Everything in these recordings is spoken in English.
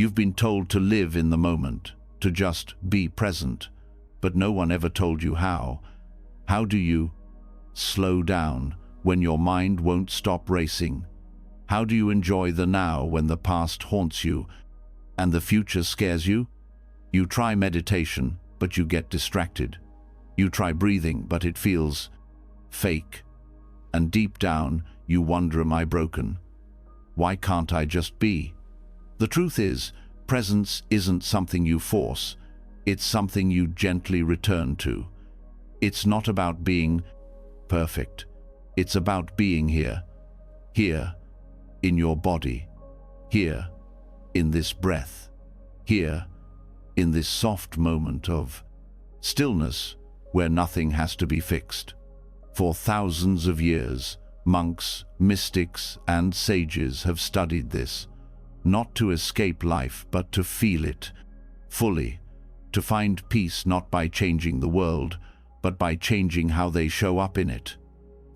You've been told to live in the moment, to just be present, but no one ever told you how. How do you slow down when your mind won't stop racing? How do you enjoy the now when the past haunts you and the future scares you? You try meditation, but you get distracted. You try breathing, but it feels fake. And deep down, you wonder, am I broken? Why can't I just be? The truth is, presence isn't something you force. It's something you gently return to. It's not about being perfect. It's about being here. Here, in your body. Here, in this breath. Here, in this soft moment of stillness where nothing has to be fixed. For thousands of years, monks, mystics, and sages have studied this, not to escape life, but to feel it fully, to find peace not by changing the world, but by changing how they show up in it.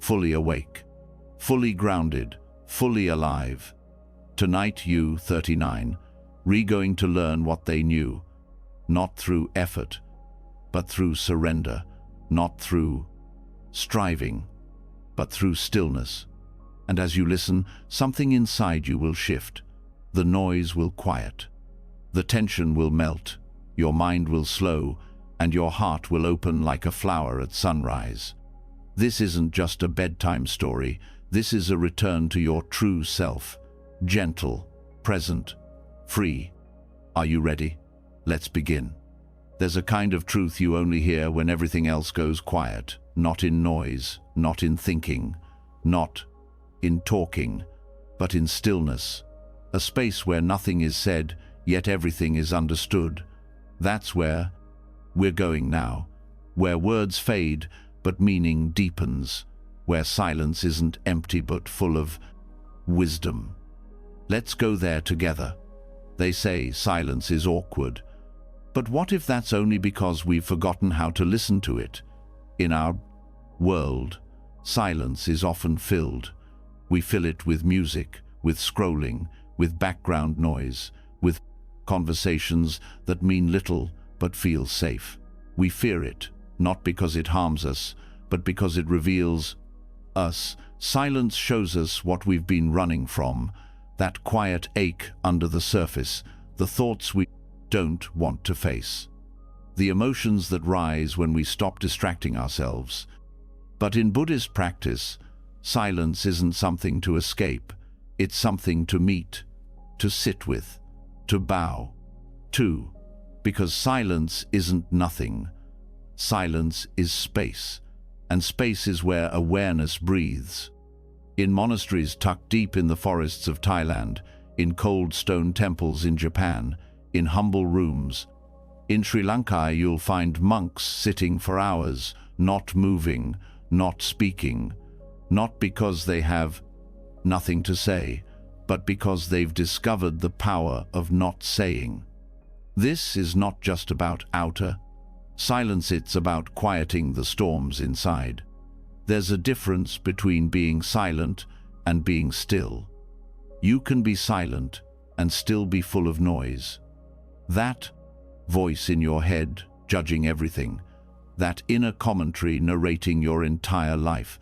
Fully awake, fully grounded, fully alive. Tonight you, 39, going to learn what they knew, not through effort, but through surrender, not through striving, but through stillness. And as you listen, something inside you will shift. The noise will quiet. The tension will melt. Your mind will slow, and your heart will open like a flower at sunrise. This isn't just a bedtime story. This is a return to your true self. Gentle, present, free. Are you ready? Let's begin. There's a kind of truth you only hear when everything else goes quiet. Not in noise, not in thinking, not in talking, but in stillness. A space where nothing is said, yet everything is understood. That's where we're going now. Where words fade, but meaning deepens. Where silence isn't empty, but full of wisdom. Let's go there together. They say silence is awkward. But what if that's only because we've forgotten how to listen to it? In our world, silence is often filled. We fill it with music, with scrolling, with background noise, with conversations that mean little but feel safe. We fear it, not because it harms us, but because it reveals us. Silence shows us what we've been running from, that quiet ache under the surface, the thoughts we don't want to face, the emotions that rise when we stop distracting ourselves. But in Buddhist practice, silence isn't something to escape. It's something to meet, to sit with, to bow to. Because silence isn't nothing. Silence is space, and space is where awareness breathes. In monasteries tucked deep in the forests of Thailand, in cold stone temples in Japan, in humble rooms. In Sri Lanka, you'll find monks sitting for hours, not moving, not speaking, not because they have nothing to say, but because they've discovered the power of not saying. This is not just about outer silence, it's about quieting the storms inside. There's a difference between being silent and being still. You can be silent and still be full of noise. That voice in your head judging everything, that inner commentary narrating your entire life,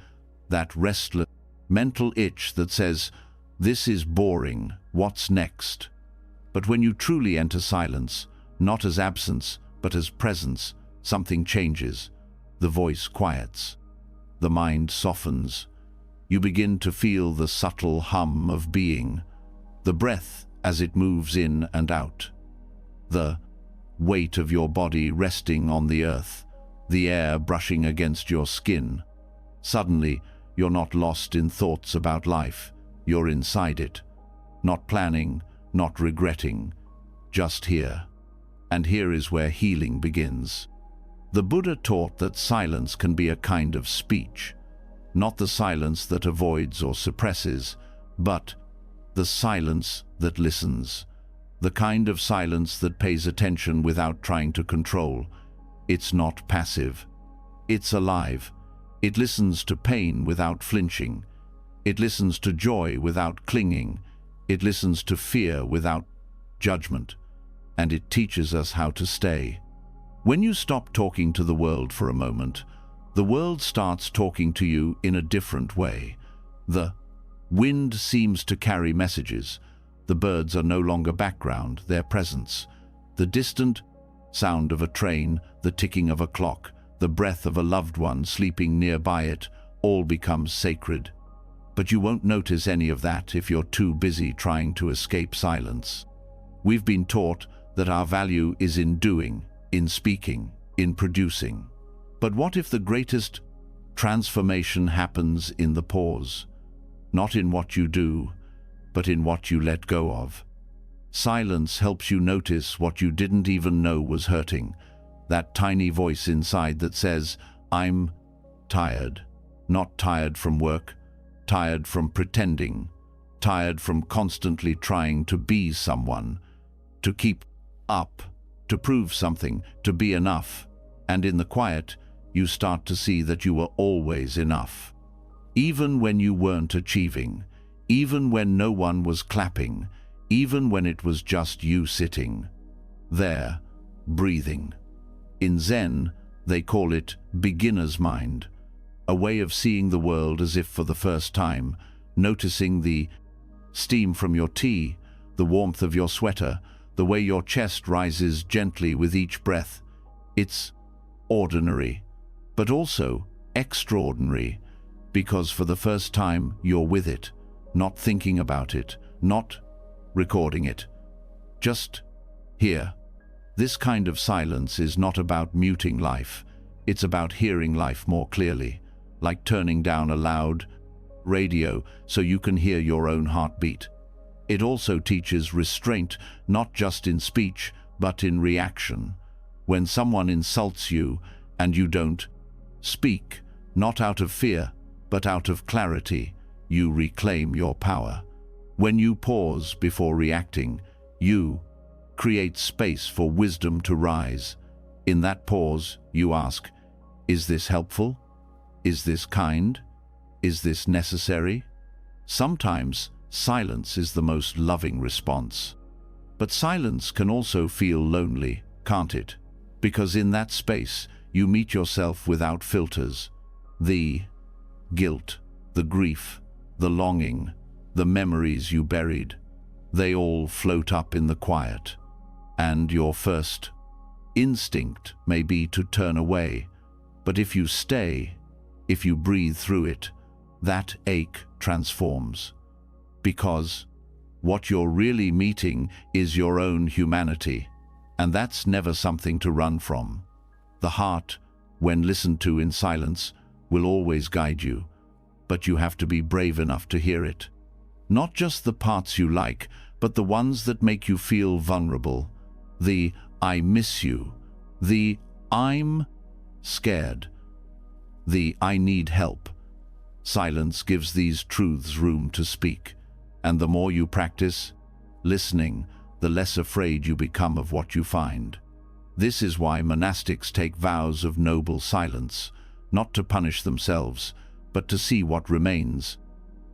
that restless mental itch that says, "This is boring, what's next?" But when you truly enter silence, not as absence, but as presence, something changes. The voice quiets. The mind softens. You begin to feel the subtle hum of being, the breath as it moves in and out, the weight of your body resting on the earth, the air brushing against your skin. Suddenly, you're not lost in thoughts about life. You're inside it, not planning, not regretting, just here. And here is where healing begins. The Buddha taught that silence can be a kind of speech, not the silence that avoids or suppresses, but the silence that listens, the kind of silence that pays attention without trying to control. It's not passive. It's alive. It listens to pain without flinching. It listens to joy without clinging. It listens to fear without judgment, and it teaches us how to stay. When you stop talking to the world for a moment, the world starts talking to you in a different way. The wind seems to carry messages. The birds are no longer background, they're presence. The distant sound of a train, the ticking of a clock, the breath of a loved one sleeping nearby it, all becomes sacred. But you won't notice any of that if you're too busy trying to escape silence. We've been taught that our value is in doing, in speaking, in producing. But what if the greatest transformation happens in the pause? Not in what you do, but in what you let go of. Silence helps you notice what you didn't even know was hurting. That tiny voice inside that says, "I'm tired." Not tired from work, tired from pretending, tired from constantly trying to be someone, to keep up, to prove something, to be enough. And in the quiet, you start to see that you were always enough. Even when you weren't achieving, even when no one was clapping, even when it was just you sitting there, breathing. In Zen, they call it beginner's mind, a way of seeing the world as if for the first time, noticing the steam from your tea, the warmth of your sweater, the way your chest rises gently with each breath. It's ordinary, but also extraordinary, because for the first time you're with it, not thinking about it, not recording it, just here. This kind of silence is not about muting life, it's about hearing life more clearly, like turning down a loud radio so you can hear your own heartbeat. It also teaches restraint, not just in speech, but in reaction. When someone insults you and you don't speak, not out of fear, but out of clarity, you reclaim your power. When you pause before reacting, you create space for wisdom to rise. In that pause, you ask, is this helpful? Is this kind? Is this necessary? Sometimes silence is the most loving response. But silence can also feel lonely, can't it? Because in that space, you meet yourself without filters. The guilt, the grief, the longing, the memories you buried, they all float up in the quiet. And your first instinct may be to turn away. But if you stay, if you breathe through it, that ache transforms. Because what you're really meeting is your own humanity, and that's never something to run from. The heart, when listened to in silence, will always guide you, but you have to be brave enough to hear it. Not just the parts you like, but the ones that make you feel vulnerable. The "I miss you", the "I'm scared", the "I need help". Silence gives these truths room to speak, and the more you practice listening, the less afraid you become of what you find. This is why monastics take vows of noble silence, not to punish themselves, but to see what remains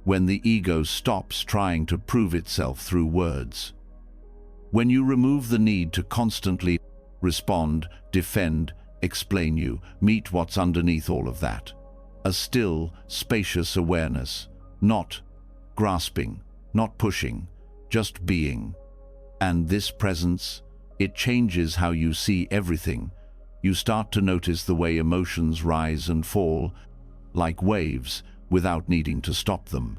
when the ego stops trying to prove itself through words. When you remove the need to constantly respond, defend, explain, you meet what's underneath all of that. A still, spacious awareness, not grasping, not pushing, just being. And this presence, it changes how you see everything. You start to notice the way emotions rise and fall, like waves, without needing to stop them.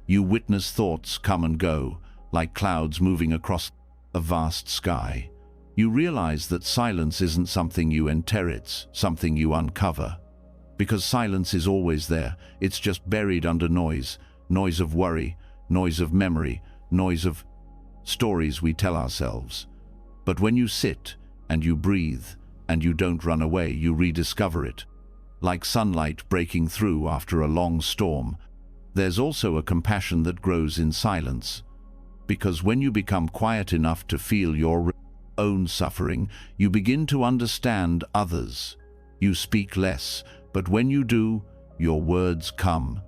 You witness thoughts come and go, like clouds moving across a vast sky. You realize that silence isn't something you enter, it's something you uncover. Because silence is always there, it's just buried under noise, noise of worry, noise of memory, noise of stories we tell ourselves. But when you sit and you breathe and you don't run away, you rediscover it. Like sunlight breaking through after a long storm, there's also a compassion that grows in silence. Because when you become quiet enough to feel your own suffering, you begin to understand others. You speak less, but when you do, your words come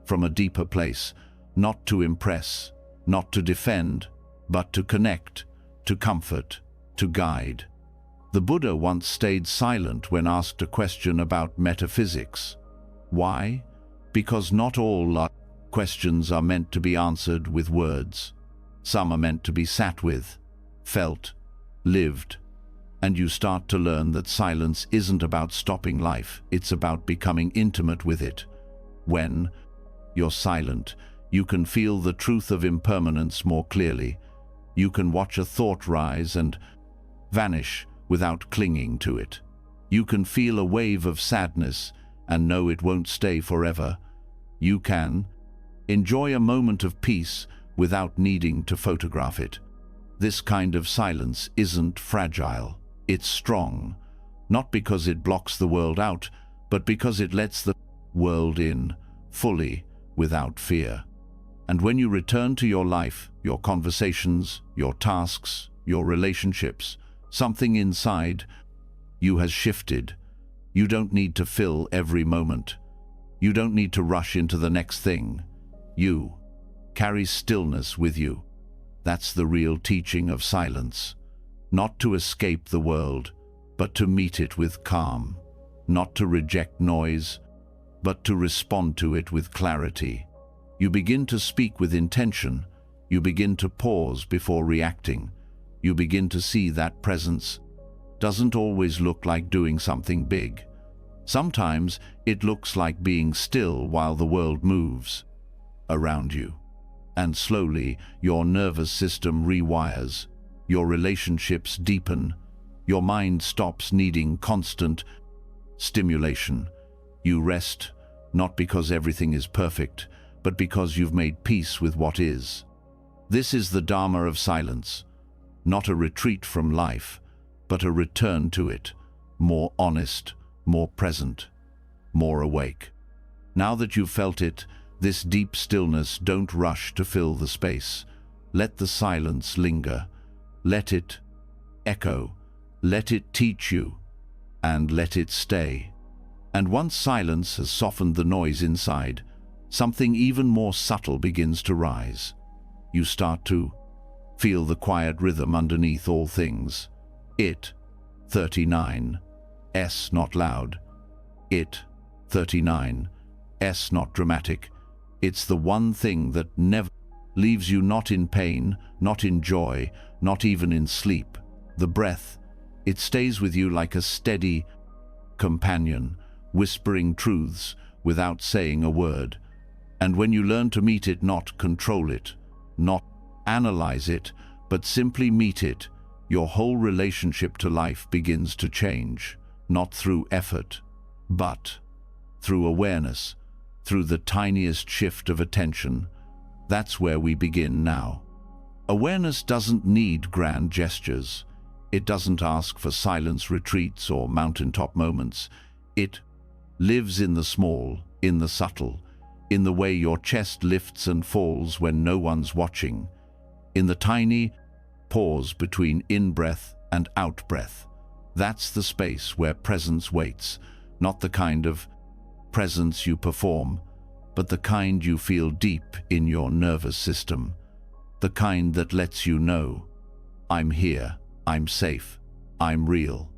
from a deeper place, not to impress, not to defend, but to connect. to comfort, to guide. The Buddha once stayed silent when asked a question about metaphysics. Why? Because not all questions are meant to be answered with words. Some are meant to be sat with, felt, lived. And you start to learn that silence isn't about stopping life, it's about becoming intimate with it. When you're silent, you can feel the truth of impermanence more clearly. You can watch a thought rise and vanish without clinging to it. You can feel a wave of sadness and know it won't stay forever. You can enjoy a moment of peace without needing to photograph it. This kind of silence isn't fragile, it's strong, not because it blocks the world out, but because it lets the world in, fully, without fear. And when you return to your life, your conversations, your tasks, your relationships, something inside you has shifted. You don't need to fill every moment. You don't need to rush into the next thing. You carry stillness with you. That's the real teaching of silence. Not to escape the world, but to meet it with calm. Not to reject noise, but to respond to it with clarity. You begin to speak with intention. You begin to pause before reacting. You begin to see that presence doesn't always look like doing something big. Sometimes it looks like being still while the world moves around you. And slowly your nervous system rewires. Your relationships deepen. Your mind stops needing constant stimulation. You rest, not because everything is perfect, but because you've made peace with what is. This is the Dharma of silence. Not a retreat from life, but a return to it, more honest, more present, more awake. Now that you've felt it, this deep stillness, don't rush to fill the space. Let the silence linger. Let it echo. Let it teach you. And let it stay. And once silence has softened the noise inside, something even more subtle begins to rise. You start to feel the quiet rhythm underneath all things. It, 39, S not loud. It, 39, S not dramatic. It's the one thing that never leaves you, not in pain, not in joy, not even in sleep. The breath, it stays with you like a steady companion, whispering truths without saying a word. And when you learn to meet it, not control it, not analyze it, but simply meet it, your whole relationship to life begins to change, not through effort, but through awareness, through the tiniest shift of attention. That's where we begin now. Awareness doesn't need grand gestures. It doesn't ask for silence retreats or mountaintop moments. It lives in the small, in the subtle, in the way your chest lifts and falls when no one's watching, in the tiny pause between in-breath and out-breath. That's the space where presence waits, not the kind of presence you perform, but the kind you feel deep in your nervous system, the kind that lets you know, I'm here, I'm safe, I'm real.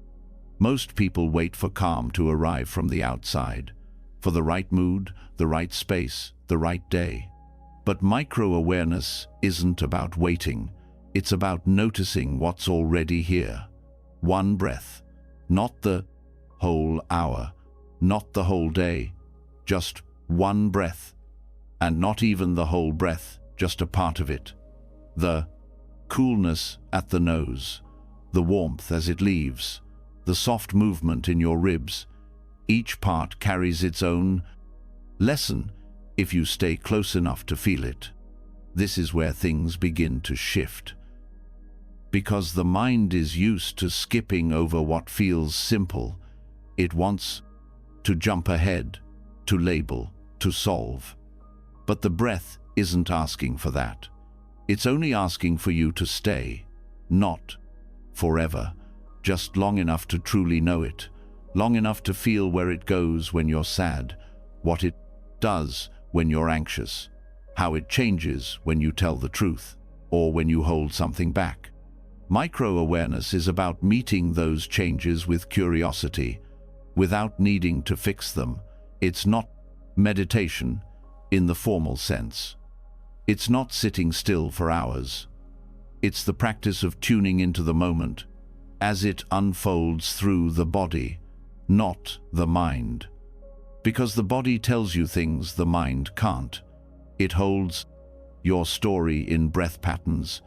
Most people wait for calm to arrive from the outside, for the right mood, the right space, the right day. But micro-awareness isn't about waiting, it's about noticing what's already here. One breath, not the whole hour, not the whole day, just one breath, and not even the whole breath, just a part of it. The coolness at the nose, the warmth as it leaves, the soft movement in your ribs. Each part carries its own lesson if you stay close enough to feel it. This is where things begin to shift. Because the mind is used to skipping over what feels simple, it wants to jump ahead, to label, to solve. But the breath isn't asking for that. It's only asking for you to stay, not forever, just long enough to truly know it, long enough to feel where it goes when you're sad, what it does when you're anxious, how it changes when you tell the truth, or when you hold something back. Micro-awareness is about meeting those changes with curiosity, without needing to fix them. It's not meditation in the formal sense. It's not sitting still for hours. It's the practice of tuning into the moment as it unfolds through the body, not the mind. Because the body tells you things the mind can't. It holds your story in breath patterns,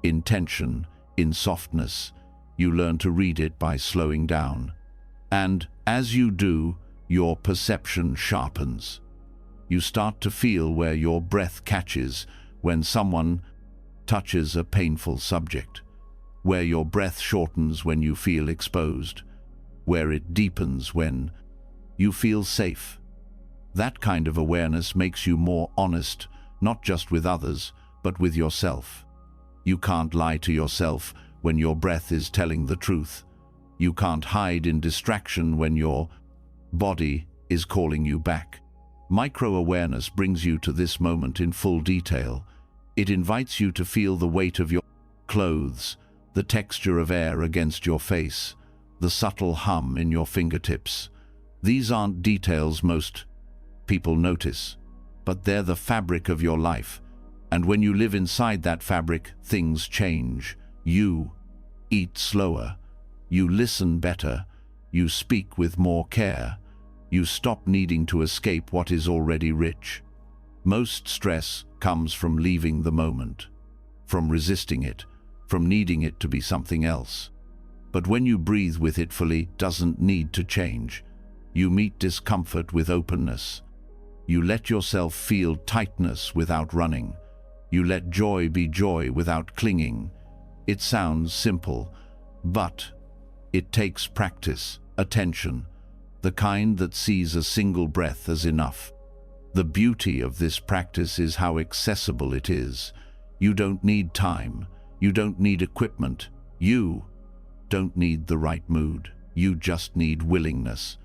in tension, in softness. You learn to read it by slowing down. And as you do, your perception sharpens. You start to feel where your breath catches when someone touches a painful subject, where your breath shortens when you feel exposed, where it deepens when you feel safe. That kind of awareness makes you more honest, not just with others, but with yourself. You can't lie to yourself when your breath is telling the truth. You can't hide in distraction when your body is calling you back. Micro-awareness brings you to this moment in full detail. It invites you to feel the weight of your clothes, the texture of air against your face, the subtle hum in your fingertips. These aren't details most people notice, but they're the fabric of your life. And when you live inside that fabric, things change. You eat slower. You listen better. You speak with more care. You stop needing to escape what is already rich. Most stress comes from leaving the moment, from resisting it, from needing it to be something else. But when you breathe with it fully, it doesn't need to change. You meet discomfort with openness. You let yourself feel tightness without running. You let joy be joy without clinging. It sounds simple, but it takes practice, attention, the kind that sees a single breath as enough. The beauty of this practice is how accessible it is. You don't need time. You don't need equipment. You don't need the right mood. You just need willingness.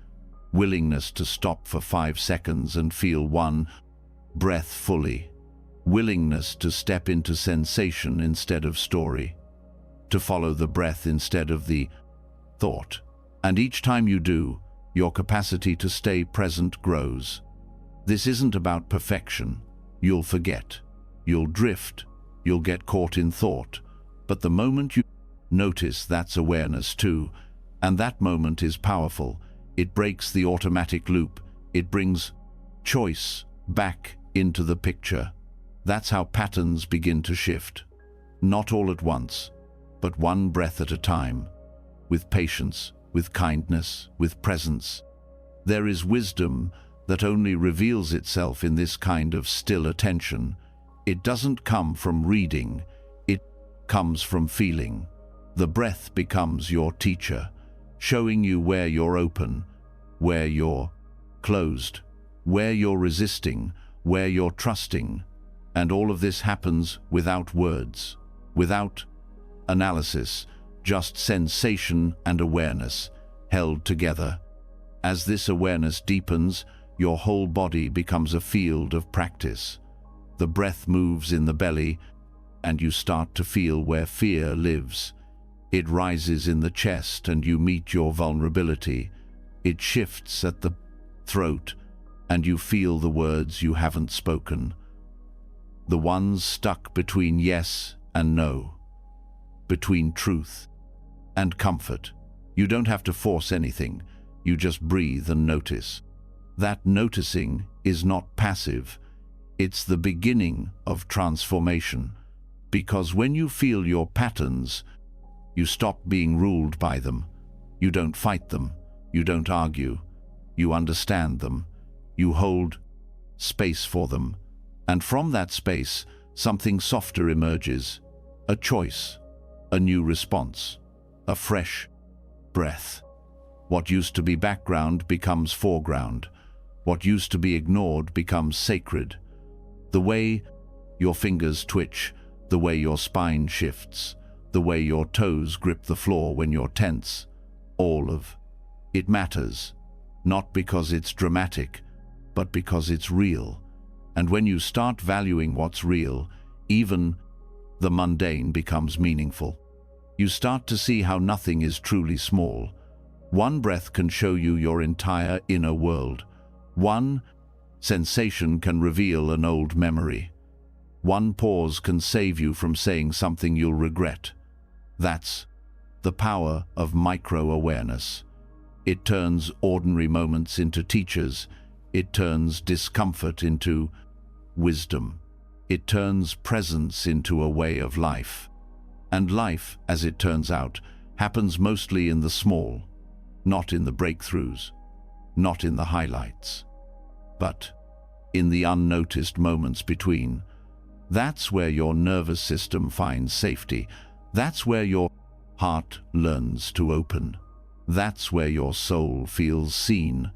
Willingness to stop for 5 seconds and feel one breath fully. Willingness to step into sensation instead of story. To follow the breath instead of the thought. And each time you do, your capacity to stay present grows. This isn't about perfection. You'll forget. You'll drift. You'll get caught in thought. But the moment you notice, that's awareness too. And that moment is powerful. It breaks the automatic loop. It brings choice back into the picture. That's how patterns begin to shift. Not all at once, but one breath at a time. With patience, with kindness, with presence. There is wisdom that only reveals itself in this kind of still attention. It doesn't come from reading, it comes from feeling. The breath becomes your teacher, showing you where you're open, where you're closed, where you're resisting, where you're trusting. And all of this happens without words, without analysis, just sensation and awareness held together. As this awareness deepens, your whole body becomes a field of practice. The breath moves in the belly, and you start to feel where fear lives. It rises in the chest, and you meet your vulnerability. It shifts at the throat, and you feel the words you haven't spoken. The ones stuck between yes and no, between truth and comfort. You don't have to force anything. You just breathe and notice. That noticing is not passive. It's the beginning of transformation. Because when you feel your patterns, you stop being ruled by them. You don't fight them. You don't argue. You understand them. You hold space for them. And from that space, something softer emerges. A choice, a new response, a fresh breath. What used to be background becomes foreground. What used to be ignored becomes sacred. The way your fingers twitch, the way your spine shifts, the way your toes grip the floor when you're tense, all of it matters. Not because it's dramatic, but because it's real. And when you start valuing what's real, even the mundane becomes meaningful. You start to see how nothing is truly small. One breath can show you your entire inner world. One sensation can reveal an old memory. One pause can save you from saying something you'll regret. That's the power of micro-awareness. It turns ordinary moments into teachers. It turns discomfort into wisdom. It turns presence into a way of life. And life, as it turns out, happens mostly in the small, not in the breakthroughs, not in the highlights, but in the unnoticed moments between. That's where your nervous system finds safety. That's where your heart learns to open. That's where your soul feels seen,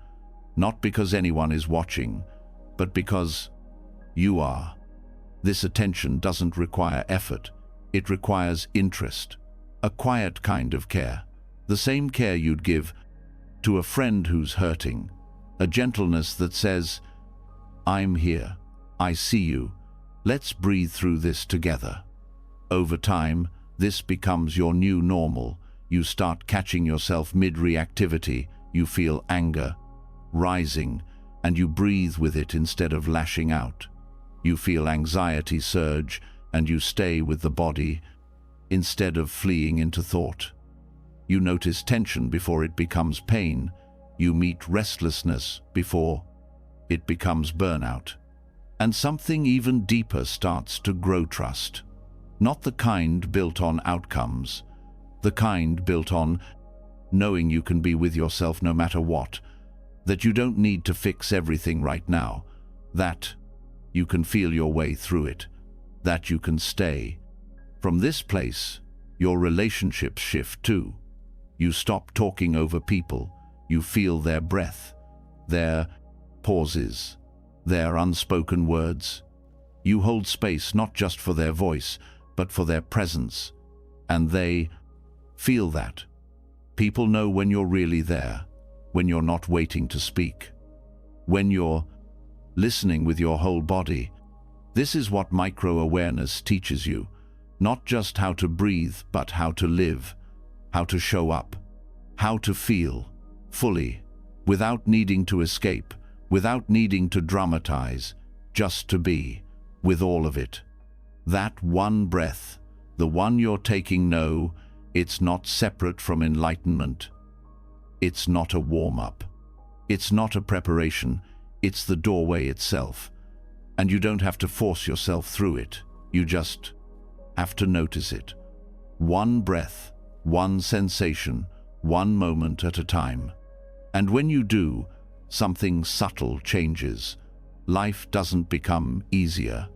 not because anyone is watching, but because you are. This attention doesn't require effort. It requires interest, a quiet kind of care, the same care you'd give to a friend who's hurting, a gentleness that says, "I'm here, I see you, let's breathe through this together." Over time, this becomes your new normal. You start catching yourself mid-reactivity, you feel anger rising, and you breathe with it instead of lashing out. You feel anxiety surge, and you stay with the body instead of fleeing into thought. You notice tension before it becomes pain. You meet restlessness before it becomes burnout. And something even deeper starts to grow: trust. Not the kind built on outcomes, the kind built on knowing you can be with yourself no matter what, that you don't need to fix everything right now, that you can feel your way through it, that you can stay. From this place, your relationships shift too. You stop talking over people. You feel their breath, their pauses, their unspoken words. You hold space not just for their voice, but for their presence. And they feel that. People know when you're really there, when you're not waiting to speak, when you're listening with your whole body. This is what micro-awareness teaches you, not just how to breathe, but how to live, how to show up, how to feel fully, without needing to escape, without needing to dramatize, just to be with all of it. That one breath, the one you're taking, no, it's not separate from enlightenment. It's not a warm-up. It's not a preparation. It's the doorway itself. And you don't have to force yourself through it. You just have to notice it. One breath, one sensation, one moment at a time. And when you do, something subtle changes. Life doesn't become easier,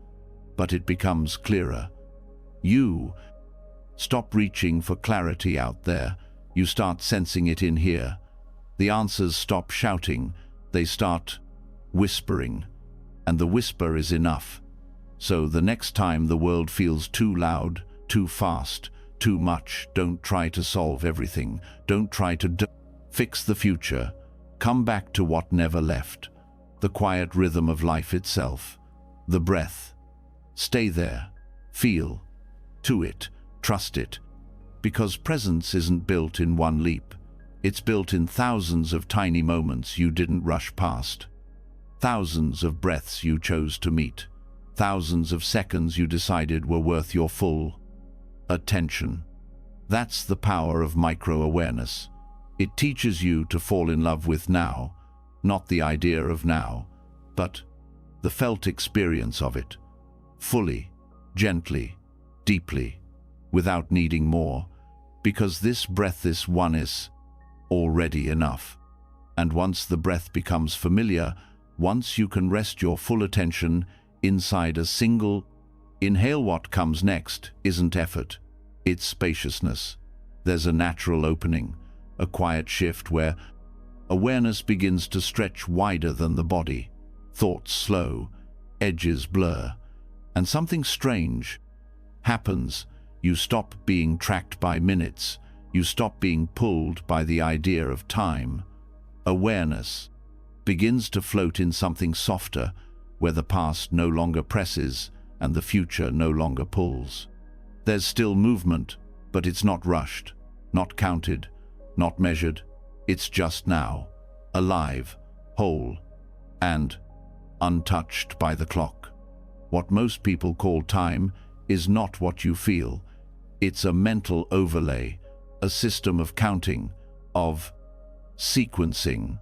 but it becomes clearer. You stop reaching for clarity out there. You start sensing it in here. The answers stop shouting. They start whispering. And the whisper is enough. So the next time the world feels too loud, too fast, too much, don't try to solve everything. Don't try to fix the future. Come back to what never left. The quiet rhythm of life itself. The breath. Stay there. Feel to it. Trust it. Because presence isn't built in one leap. It's built in thousands of tiny moments you didn't rush past. Thousands of breaths you chose to meet. Thousands of seconds you decided were worth your full attention. That's the power of micro-awareness. It teaches you to fall in love with now, not the idea of now, but the felt experience of it, fully, gently, deeply, without needing more, because this breath, this one is already enough. And once the breath becomes familiar, once you can rest your full attention inside a single inhale, what comes next isn't effort, it's spaciousness. There's a natural opening, a quiet shift where awareness begins to stretch wider than the body. Thoughts slow, edges blur, and something strange happens. You stop being tracked by minutes. You stop being pulled by the idea of time. Awareness begins to float in something softer, where the past no longer presses and the future no longer pulls. There's still movement, But it's not rushed, not counted, not measured. It's just now, alive, whole, and untouched by the clock. What most people call time is not what you feel. It's a mental overlay, a system of counting, of sequencing,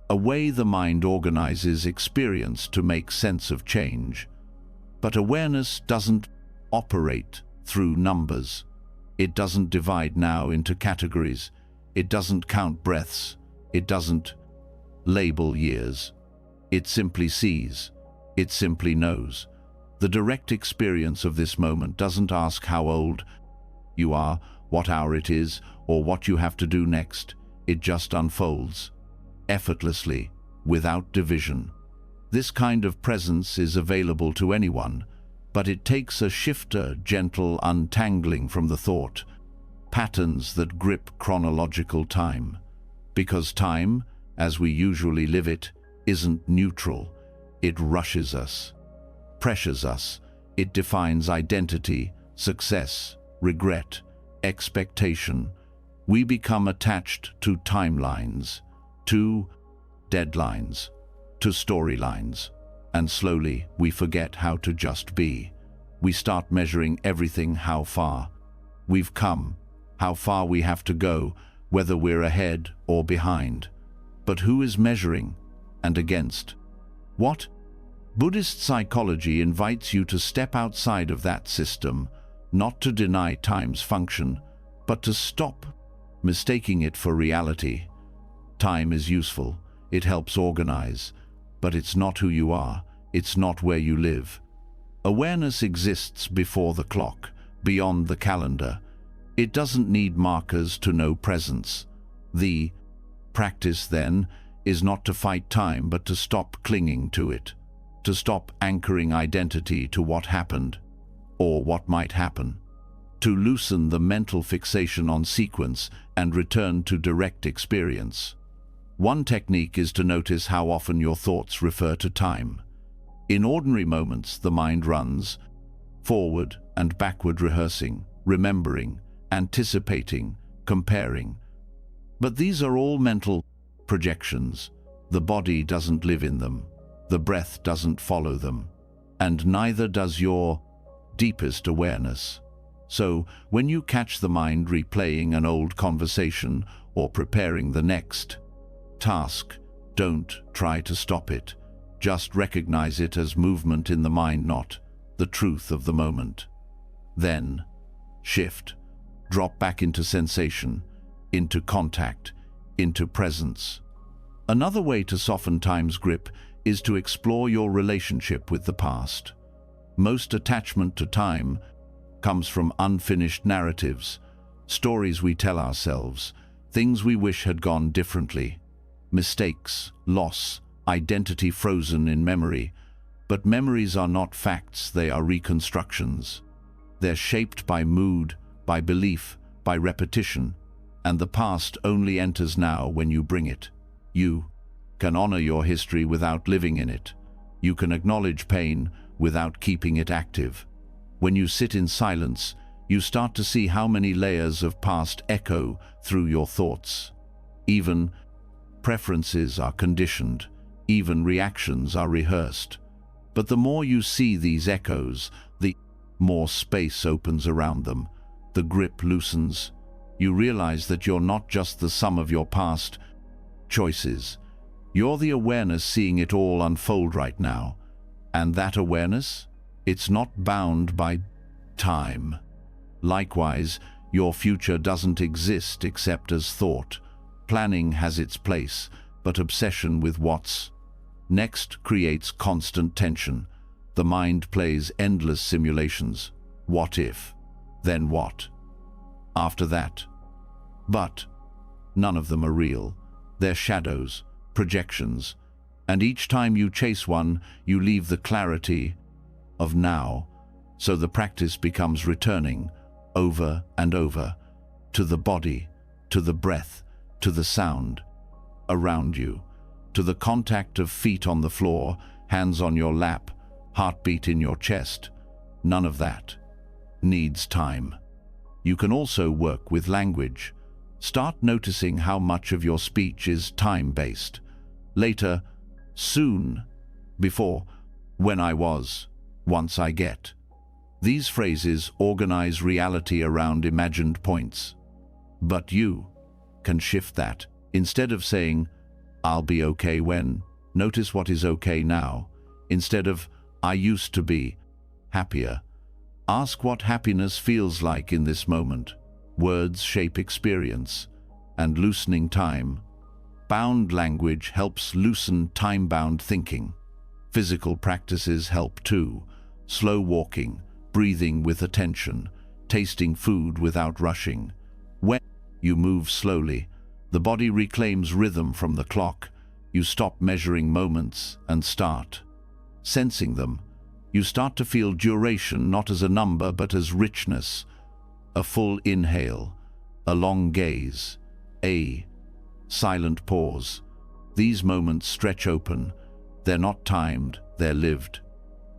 a way the mind organizes experience to make sense of change. But awareness doesn't operate through numbers. It doesn't divide now into categories. It doesn't count breaths. It doesn't label years. It simply sees. It simply knows. The direct experience of this moment doesn't ask how old you are, what hour it is, or what you have to do next. It just unfolds, effortlessly, without division. This kind of presence is available to anyone, but it takes a shifter, gentle untangling from the thought patterns that grip chronological time. Because time, as we usually live it, isn't neutral. It rushes us, pressures us. It defines identity, success, regret, expectation. We become attached to timelines, to deadlines, to storylines, and slowly we forget how to just be. We start measuring everything: how far we've come, how far we have to go, whether we're ahead or behind. But who is measuring, and against what? Buddhist psychology invites you to step outside of that system, not to deny time's function, but to stop mistaking it for reality. Time is useful, it helps organize, but it's not who you are, it's not where you live. Awareness exists before the clock, beyond the calendar. It doesn't need markers to know presence. The practice, then, is not to fight time, but to stop clinging to it, to stop anchoring identity to what happened, or what might happen, to loosen the mental fixation on sequence and return to direct experience. One technique is to notice how often your thoughts refer to time. In ordinary moments, the mind runs forward and backward, rehearsing, remembering, anticipating, comparing. But these are all mental projections. The body doesn't live in them. The breath doesn't follow them. And neither does your deepest awareness. So, when you catch the mind replaying an old conversation or preparing the next task, don't try to stop it. Just recognize it as movement in the mind, not the truth of the moment. Then, shift. Drop back into sensation, into contact, into presence. Another way to soften time's grip is to explore your relationship with the past. Most attachment to time comes from unfinished narratives, stories we tell ourselves, things we wish had gone differently, mistakes, loss, identity frozen in memory. But memories are not facts, they are reconstructions. They're shaped by mood, by belief, by repetition, and the past only enters now when you bring it. You can honor your history without living in it. You can acknowledge pain without keeping it active. When you sit in silence, you start to see how many layers of past echo through your thoughts. Even preferences are conditioned, even reactions are rehearsed. But the more you see these echoes, the more space opens around them. The grip loosens. You realize that you're not just the sum of your past choices. You're the awareness seeing it all unfold right now. And that awareness, it's not bound by time. Likewise, your future doesn't exist except as thought. Planning has its place, but obsession with what's next creates constant tension. The mind plays endless simulations. What if? Then what? After that? But none of them are real. They're shadows, projections, and each time you chase one, you leave the clarity of now. So the practice becomes returning, over and over, to the body, to the breath, to the sound around you, to the contact of feet on the floor, hands on your lap, heartbeat in your chest. None of that needs time. You can also work with language. Start noticing how much of your speech is time-based. Later, soon, before, when I was, once I get. These phrases organize reality around imagined points. But you can shift that. Instead of saying, I'll be okay when, notice what is okay now. Instead of, I used to be happier, ask what happiness feels like in this moment. Words shape experience, and loosening time. Bound language helps loosen time-bound thinking. Physical practices help too. Slow walking, breathing with attention, tasting food without rushing. When you move slowly, the body reclaims rhythm from the clock. You stop measuring moments and start sensing them. You start to feel duration not as a number but as richness. A full inhale, a long gaze, a silent pause. These moments stretch open. They're not timed, they're lived.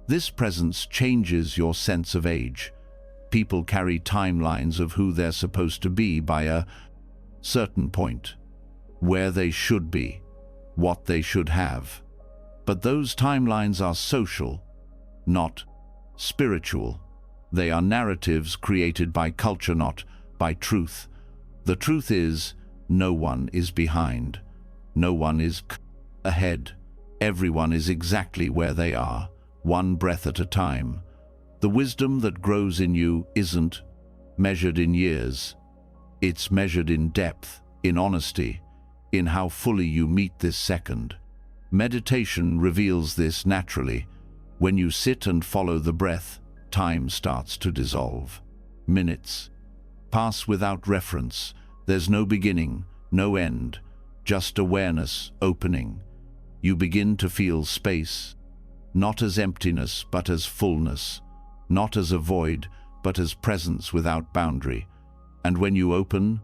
This presence changes your sense of age. People carry timelines of who they're supposed to be by a certain point, where they should be, what they should have. But those timelines are social, not spiritual. They are narratives created by culture, not by truth. The truth is, no one is behind. No one is ahead. Everyone is exactly where they are, one breath at a time. The wisdom that grows in you isn't measured in years. It's measured in depth, in honesty, in how fully you meet this second. Meditation reveals this naturally. When you sit and follow the breath, time starts to dissolve. Minutes pass without reference. There's no beginning, no end, just awareness opening. You begin to feel space, not as emptiness but as fullness, not as a void but as presence without boundary. And when you open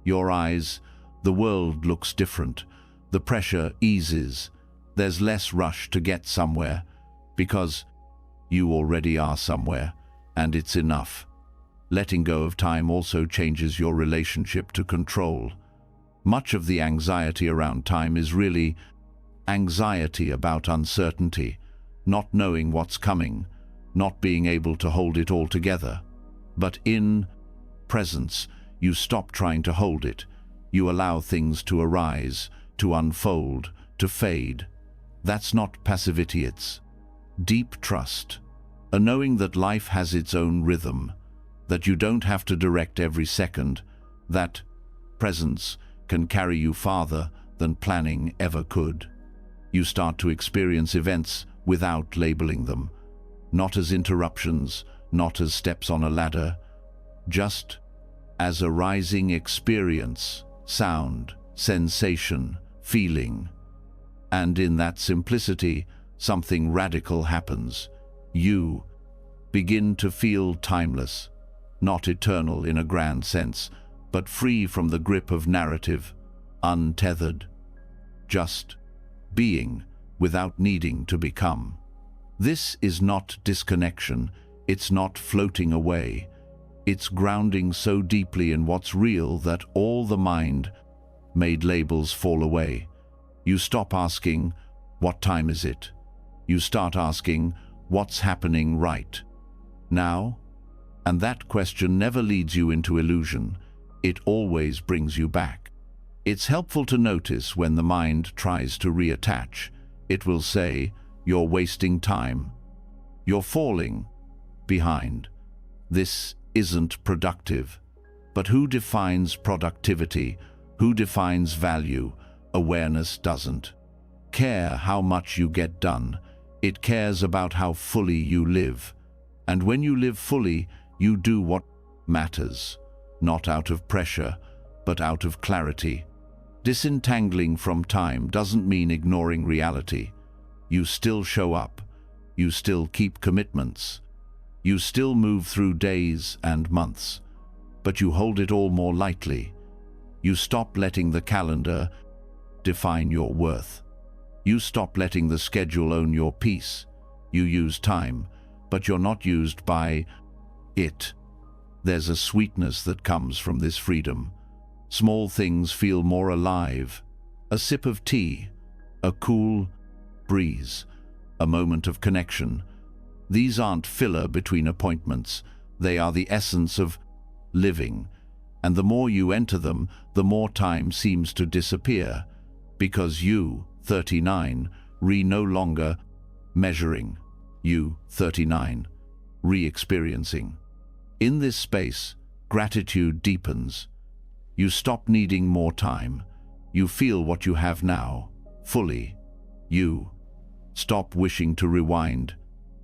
your eyes, the world looks different. The pressure eases. There's less rush to get somewhere, because you already are somewhere, and it's enough. Letting go of time also changes your relationship to control. Much of the anxiety around time is really anxiety about uncertainty, not knowing what's coming, not being able to hold it all together. But in presence, you stop trying to hold it. You allow things to arise, to unfold, to fade. That's not passivity, it's deep trust, a knowing that life has its own rhythm, that you don't have to direct every second, that presence can carry you farther than planning ever could. You start to experience events without labeling them, not as interruptions, not as steps on a ladder, just as a rising experience, sound, sensation, feeling. And in that simplicity, something radical happens. You begin to feel timeless, not eternal in a grand sense, but free from the grip of narrative, untethered, just being without needing to become. This is not disconnection, it's not floating away. It's grounding so deeply in what's real that all the mind-made labels fall away. You stop asking, what time is it? You start asking, what's happening right now? And that question never leads you into illusion. It always brings you back. It's helpful to notice when the mind tries to reattach. It will say, you're wasting time. You're falling behind. This isn't productive. But who defines productivity? Who defines value? Awareness doesn't care how much you get done. It cares about how fully you live. And when you live fully, you do what matters, not out of pressure, but out of clarity. Disentangling from time doesn't mean ignoring reality. You still show up. You still keep commitments. You still move through days and months. But you hold it all more lightly. You stop letting the calendar define your worth. You stop letting the schedule own your peace. You use time, but you're not used by it. There's a sweetness that comes from this freedom. Small things feel more alive. A sip of tea, a cool breeze, a moment of connection. These aren't filler between appointments. They are the essence of living. And the more you enter them, the more time seems to disappear. Because you, 39, no longer measuring. You, 39, re-experiencing. In this space, gratitude deepens. You stop needing more time. You feel what you have now, fully. You stop wishing to rewind.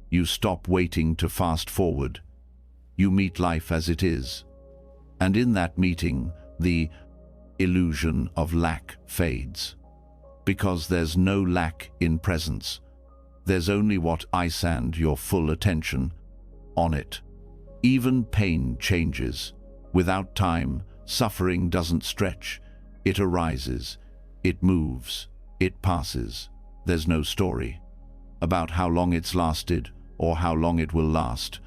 You stop waiting to fast forward. You meet life as it is. And in that meeting, the illusion of lack fades. Because there's no lack in presence. There's only what I send your full attention on it. Even pain changes. Without time, suffering doesn't stretch. It arises. It moves. It passes. There's no story about how long it's lasted or how long it will last.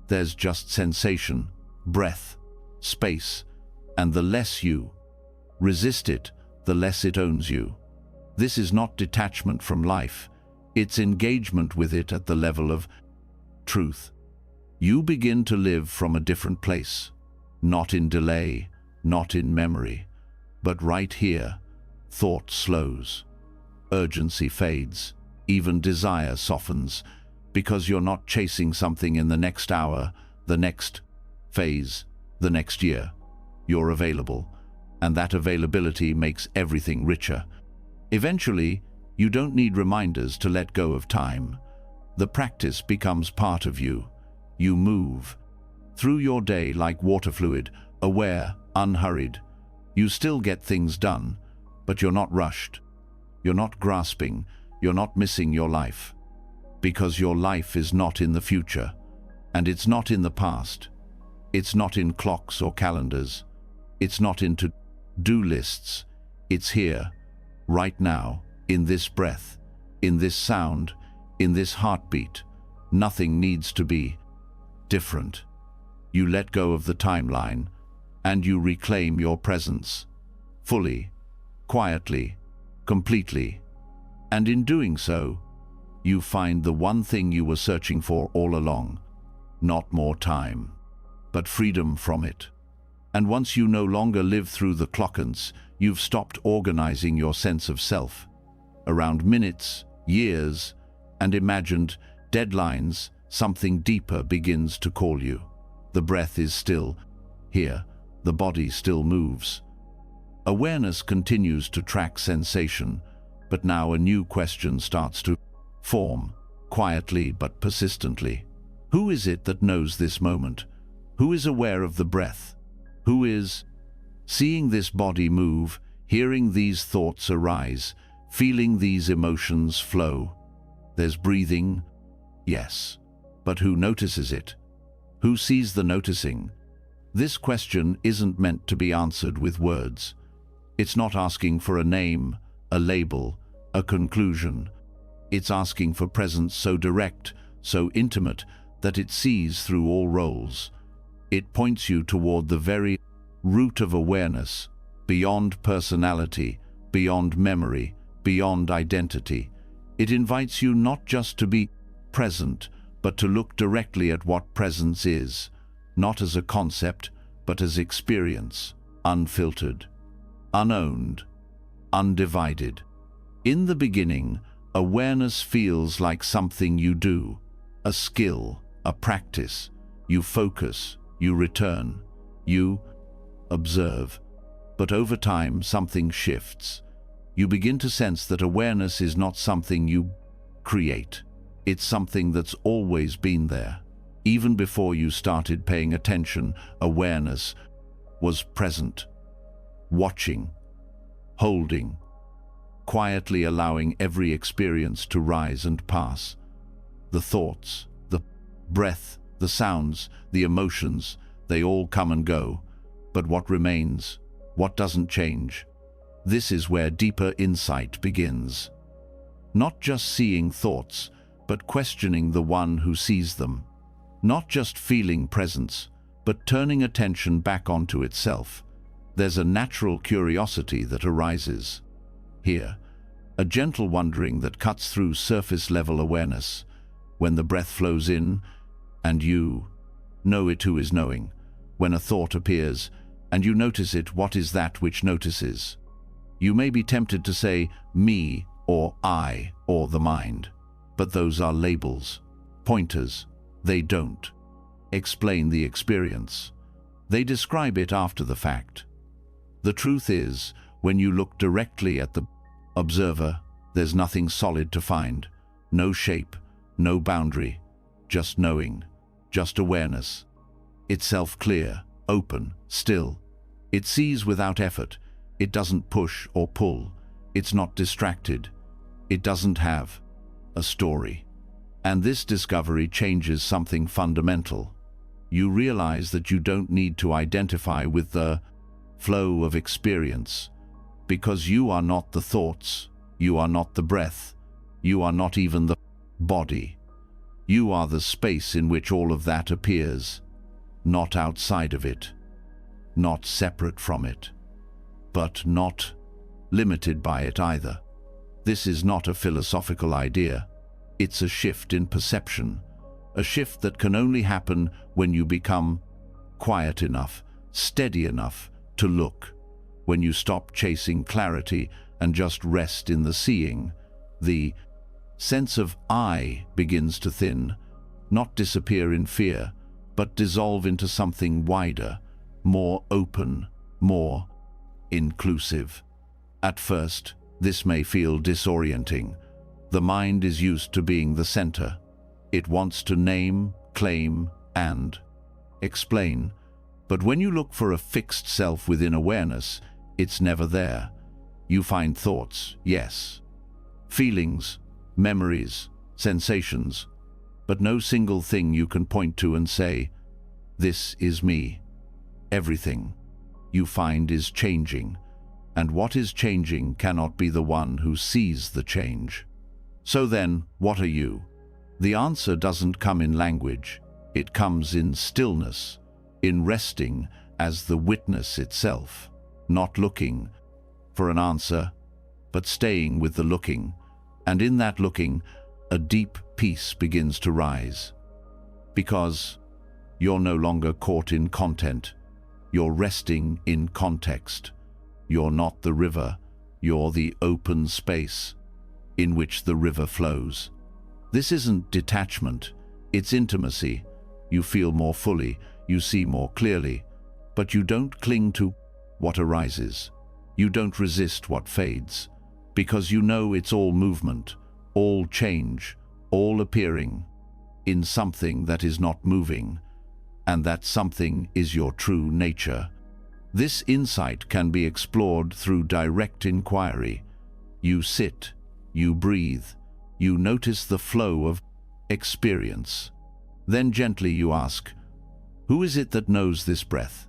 There's just sensation, breath, space, and the less you resist it, the less it owns you. This is not detachment from life. It's engagement with it at the level of truth. You begin to live from a different place, not in delay, not in memory, but right here. Thought slows, urgency fades, even desire softens, because you're not chasing something in the next hour, the next phase, the next year. You're available, and that availability makes everything richer. Eventually, you don't need reminders to let go of time. The practice becomes part of you. You move through your day like water fluid, aware, unhurried. You still get things done, but you're not rushed. You're not grasping. You're not missing your life. Because your life is not in the future, and it's not in the past. It's not in clocks or calendars. It's not in to-do lists. It's here, right now, in this breath, in this sound, in this heartbeat. Nothing needs to be different. You let go of the timeline, and you reclaim your presence, fully, quietly, completely. And in doing so, you find the one thing you were searching for all along. Not more time, but freedom from it. And once you no longer live through the clockants, you've stopped organizing your sense of self around minutes, years, and imagined deadlines. Something deeper begins to call you. The breath is still here. The body still moves. Awareness continues to track sensation, but now a new question starts to form, quietly but persistently. Who is it that knows this moment? Who is aware of the breath? Who is seeing this body move, hearing these thoughts arise, feeling these emotions flow? There's breathing, yes, but who notices it? Who sees the noticing? This question isn't meant to be answered with words. It's not asking for a name, a label, a conclusion. It's asking for presence so direct, so intimate, that it sees through all roles. It points you toward the very root of awareness, beyond personality, beyond memory, beyond identity. It invites you not just to be present, but to look directly at what presence is, not as a concept, but as experience, unfiltered, unowned, undivided. In the beginning, awareness feels like something you do, a skill, a practice. You focus, you return, you observe. But over time, something shifts. You begin to sense that awareness is not something you create. It's something that's always been there. Even before you started paying attention, awareness was present, watching, holding, quietly allowing every experience to rise and pass. The thoughts, the breath, the sounds, the emotions, they all come and go. But what remains? What doesn't change? This is where deeper insight begins. Not just seeing thoughts, but questioning the one who sees them. Not just feeling presence, but turning attention back onto itself, there's a natural curiosity that arises. Here, a gentle wondering that cuts through surface-level awareness. When the breath flows in, and you know it who is knowing. When a thought appears, and you notice it, what is that which notices? You may be tempted to say me, or I, or the mind. But those are labels, pointers. They don't explain the experience. They describe it after the fact. The truth is, when you look directly at the observer, there's nothing solid to find. No shape, no boundary, just knowing, just awareness. Itself clear, open, still. It sees without effort. It doesn't push or pull. It's not distracted. It doesn't have a story. And this discovery changes something fundamental. You realize that you don't need to identify with the flow of experience, because you are not the thoughts, you are not the breath, you are not even the body. You are the space in which all of that appears, not outside of it, not separate from it, but not limited by it either. This is not a philosophical idea. It's a shift in perception, a shift that can only happen when you become quiet enough, steady enough to look, when you stop chasing clarity and just rest in the seeing. The sense of I begins to thin, not disappear in fear, but dissolve into something wider, more open, more inclusive. At first, this may feel disorienting. The mind is used to being the center. It wants to name, claim, and explain. But when you look for a fixed self within awareness, it's never there. You find thoughts, yes, feelings, memories, sensations, but no single thing you can point to and say, this is me. Everything you find is changing, and what is changing cannot be the one who sees the change. So then, what are you? The answer doesn't come in language. It comes in stillness, in resting as the witness itself, not looking for an answer, but staying with the looking. And in that looking, a deep peace begins to rise. Because you're no longer caught in content. You're resting in context. You're not the river. You're the open space in which the river flows. This isn't detachment. It's intimacy. You feel more fully. You see more clearly. But you don't cling to what arises. You don't resist what fades. Because you know it's all movement, all change, all appearing in something that is not moving, and that something is your true nature. This insight can be explored through direct inquiry. You sit, you breathe, you notice the flow of experience. Then gently you ask, who is it that knows this breath?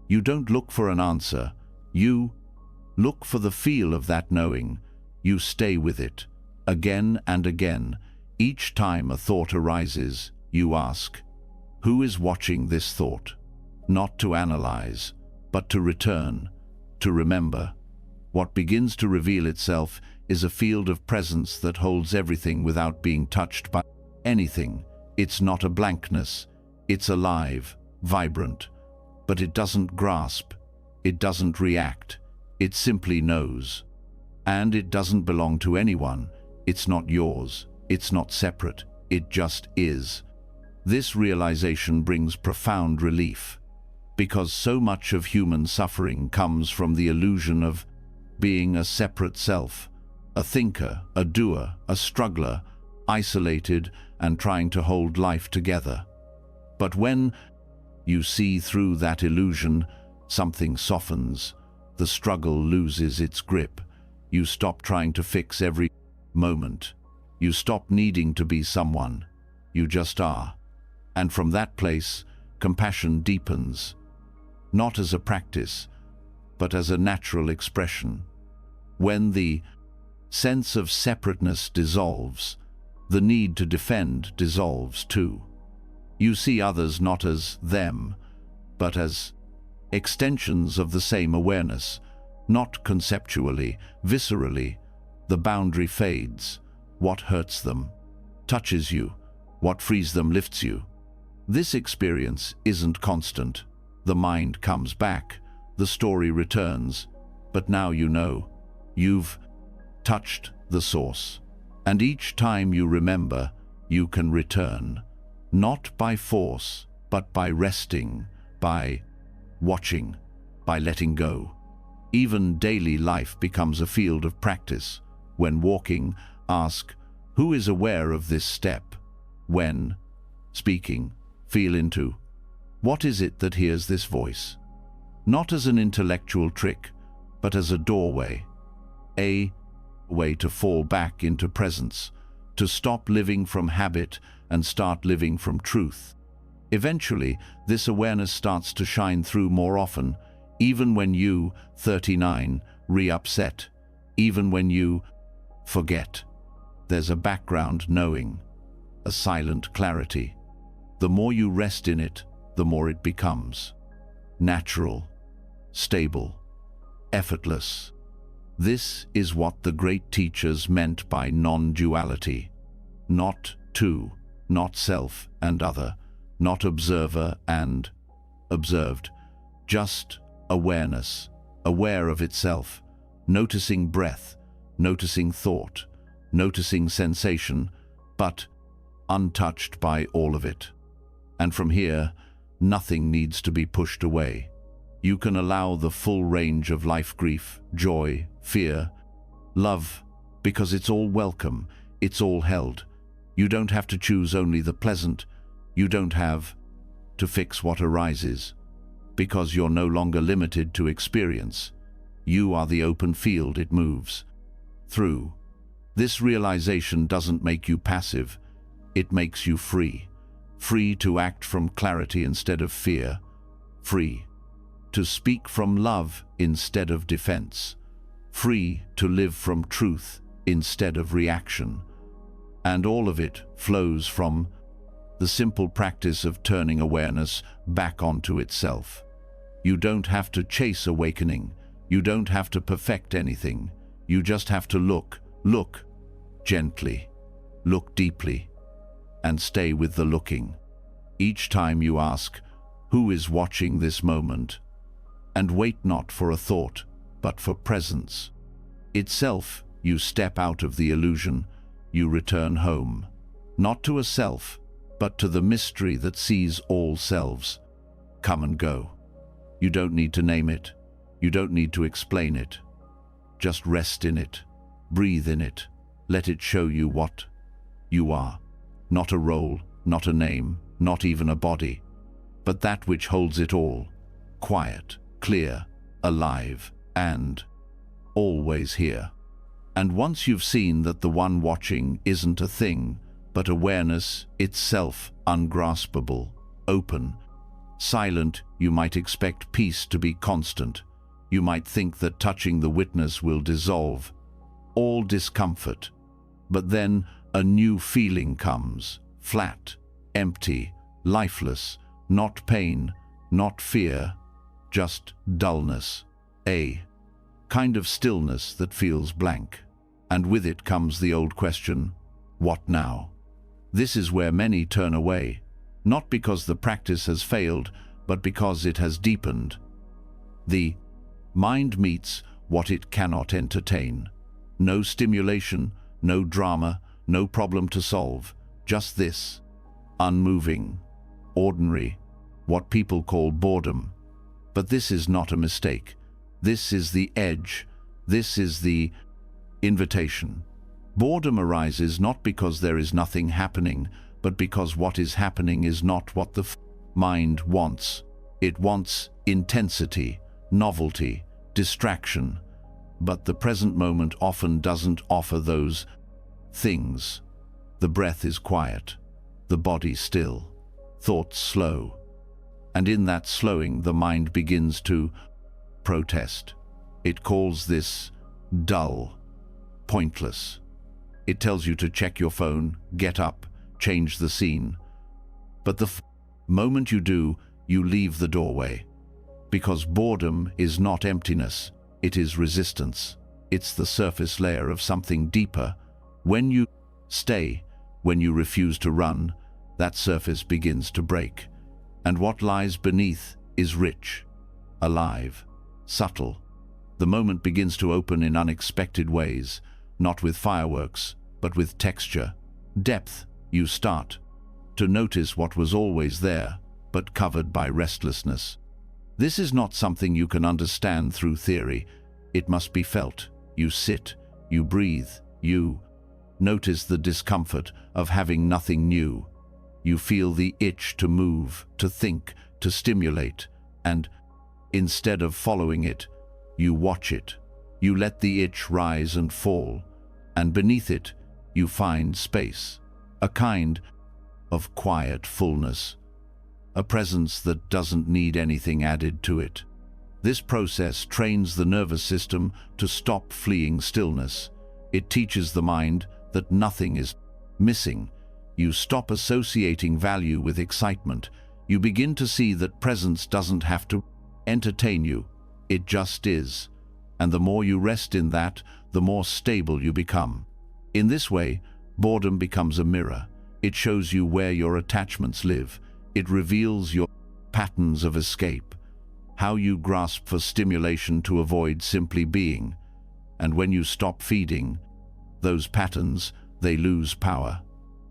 You don't look for an answer. You look for the feel of that knowing. You stay with it, again and again. Each time a thought arises, you ask, who is watching this thought? Not to analyze, but to return, to remember. What begins to reveal itself is a field of presence that holds everything without being touched by anything. It's not a blankness. It's alive, vibrant. But it doesn't grasp. It doesn't react. It simply knows. And it doesn't belong to anyone. It's not yours. It's not separate. It just is. This realization brings profound relief, because so much of human suffering comes from the illusion of being a separate self, a thinker, a doer, a struggler, isolated and trying to hold life together. But when you see through that illusion, something softens. The struggle loses its grip. You stop trying to fix every moment. You stop needing to be someone. You just are. And from that place, compassion deepens, not as a practice, but as a natural expression. When the sense of separateness dissolves, the need to defend dissolves too. You see others not as them, but as extensions of the same awareness, not conceptually, viscerally. The boundary fades. What hurts them touches you. What frees them lifts you. This experience isn't constant. The mind comes back. The story returns. But now you know. You've touched the source. And each time you remember, you can return. Not by force, but by resting, by watching, by letting go. Even daily life becomes a field of practice. When walking, ask, who is aware of this step? When speaking, feel into, what is it that hears this voice? Not as an intellectual trick, but as a doorway. A way to fall back into presence, to stop living from habit and start living from truth. Eventually, this awareness starts to shine through more often, even when you, 39, re-upset, even when you forget. There's a background knowing, a silent clarity. The more you rest in it, the more it becomes natural, stable, effortless. This is what the great teachers meant by non-duality. Not two, not self and other, not observer and observed, just awareness, aware of itself, noticing breath, noticing thought, noticing sensation, but untouched by all of it. And from here, nothing needs to be pushed away. You can allow the full range of life, grief, joy, fear, love, because it's all welcome, it's all held. You don't have to choose only the pleasant. You don't have to fix what arises, because you're no longer limited to experience. You are the open field it moves through. This realization doesn't make you passive, it makes you free. Free to act from clarity instead of fear. Free to speak from love instead of defense. Free to live from truth instead of reaction. And all of it flows from the simple practice of turning awareness back onto itself. You don't have to chase awakening. You don't have to perfect anything. You just have to look gently, look deeply, and stay with the looking. Each time you ask, who is watching this moment? And wait not for a thought, but for presence itself. You step out of the illusion, you return home, not to a self, but to the mystery that sees all selves come and go. You don't need to name it, you don't need to explain it. Just rest in it, breathe in it, let it show you what you are. Not a role, not a name, not even a body, but that which holds it all, quiet, clear, alive, and always here. And once you've seen that the one watching isn't a thing, but awareness itself, ungraspable, open, silent, you might expect peace to be constant. You might think that touching the witness will dissolve all discomfort. But then a new feeling comes, flat, empty, lifeless, not pain, not fear, just dullness, a kind of stillness that feels blank. And with it comes the old question, what now? This is where many turn away, not because the practice has failed, but because it has deepened. The mind meets what it cannot entertain. No stimulation, no drama, no problem to solve, just this, unmoving, ordinary, what people call boredom. But this is not a mistake. This is the edge. This is the invitation. Boredom arises not because there is nothing happening, but because what is happening is not what the mind wants. It wants intensity, novelty, distraction. But the present moment often doesn't offer those things. The breath is quiet, the body still, thoughts slow. And in that slowing, the mind begins to protest. It calls this dull, pointless. It tells you to check your phone, get up, change the scene. But the moment you do, you leave the doorway. Because boredom is not emptiness, it is resistance. It's the surface layer of something deeper. When you stay, when you refuse to run, that surface begins to break. And what lies beneath is rich, alive, subtle. The moment begins to open in unexpected ways, not with fireworks, but with texture, depth. You start to notice what was always there, but covered by restlessness. This is not something you can understand through theory. It must be felt. You sit, you breathe, you notice the discomfort of having nothing new. You feel the itch to move, to think, to stimulate, and instead of following it, you watch it. You let the itch rise and fall, and beneath it, you find space, a kind of quiet fullness, a presence that doesn't need anything added to it. This process trains the nervous system to stop fleeing stillness. It teaches the mind that nothing is missing. You stop associating value with excitement. You begin to see that presence doesn't have to entertain you. It just is. And the more you rest in that, the more stable you become. In this way, boredom becomes a mirror. It shows you where your attachments live. It reveals your patterns of escape, how you grasp for stimulation to avoid simply being. And when you stop feeding those patterns, they lose power.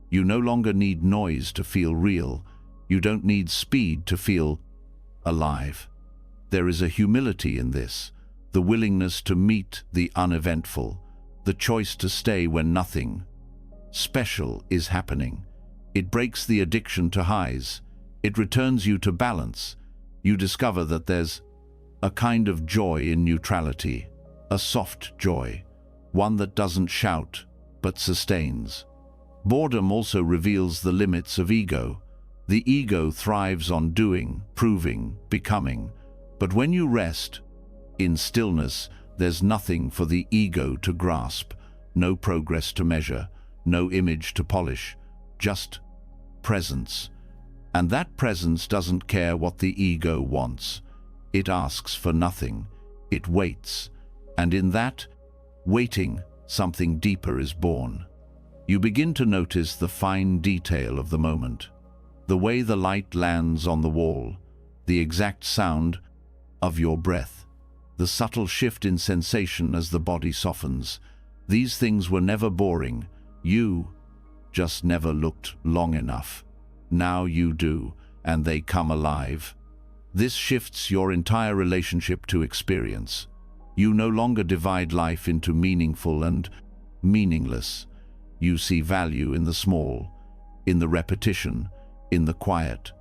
You no longer need noise to feel real. You don't need speed to feel alive. There is a humility in this, the willingness to meet the uneventful, the choice to stay when nothing special is happening. It breaks the addiction to highs. It returns you to balance. You discover that there's a kind of joy in neutrality, a soft joy, one that doesn't shout but sustains. Boredom also reveals the limits of ego. The ego thrives on doing, proving, becoming. But when you rest in stillness, there's nothing for the ego to grasp, no progress to measure, no image to polish, just presence. And that presence doesn't care what the ego wants. It asks for nothing. It waits. And in that waiting, something deeper is born. You begin to notice the fine detail of the moment, the way the light lands on the wall, the exact sound of your breath, the subtle shift in sensation as the body softens. These things were never boring. You just never looked long enough. Now you do, and they come alive. This shifts your entire relationship to experience. You no longer divide life into meaningful and meaningless. You see value in the small, in the repetition, in the quiet.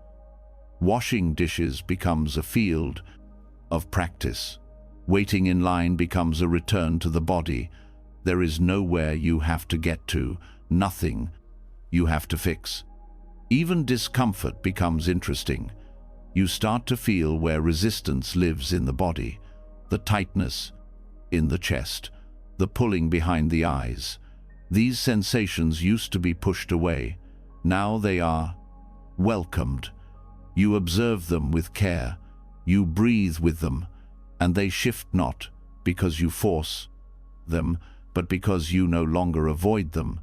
Washing dishes becomes a field of practice. Waiting in line becomes a return to the body. There is nowhere you have to get to, nothing you have to fix. Even discomfort becomes interesting. You start to feel where resistance lives in the body, the tightness in the chest, the pulling behind the eyes. These sensations used to be pushed away. Now they are welcomed. You observe them with care. You breathe with them, and they shift not because you force them, but because you no longer avoid them.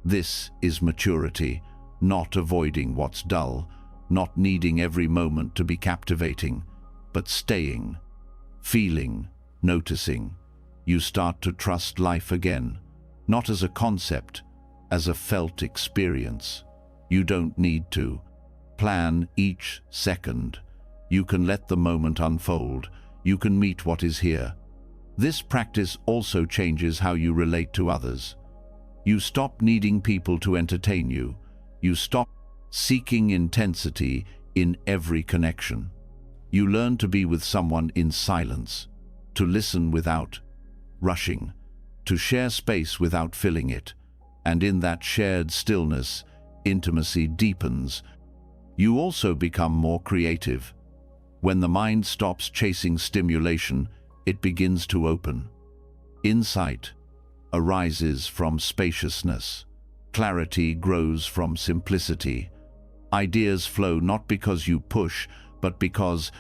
This is maturity, not avoiding what's dull, not needing every moment to be captivating, but staying, feeling, noticing. You start to trust life again, not as a concept, as a felt experience. You don't need to plan each second. You can let the moment unfold. You can meet what is here. This practice also changes how you relate to others. You stop needing people to entertain you. You stop seeking intensity in every connection. You learn to be with someone in silence, to listen without rushing, to share space without filling it. And in that shared stillness, intimacy deepens. You also become more creative. When the mind stops chasing stimulation, it begins to open. Insight arises from spaciousness. Clarity grows from simplicity. Ideas flow not because you push, but because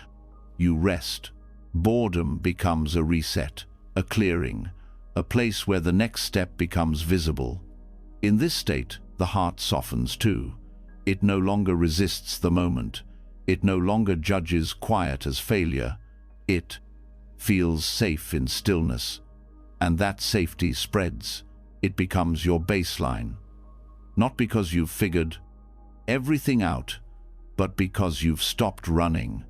you rest. Boredom becomes a reset, a clearing, a place where the next step becomes visible. In this state, the heart softens too. It no longer resists the moment. It no longer judges quiet as failure. It feels safe in stillness. And that safety spreads. It becomes your baseline. Not because you've figured everything out, but because you've stopped running.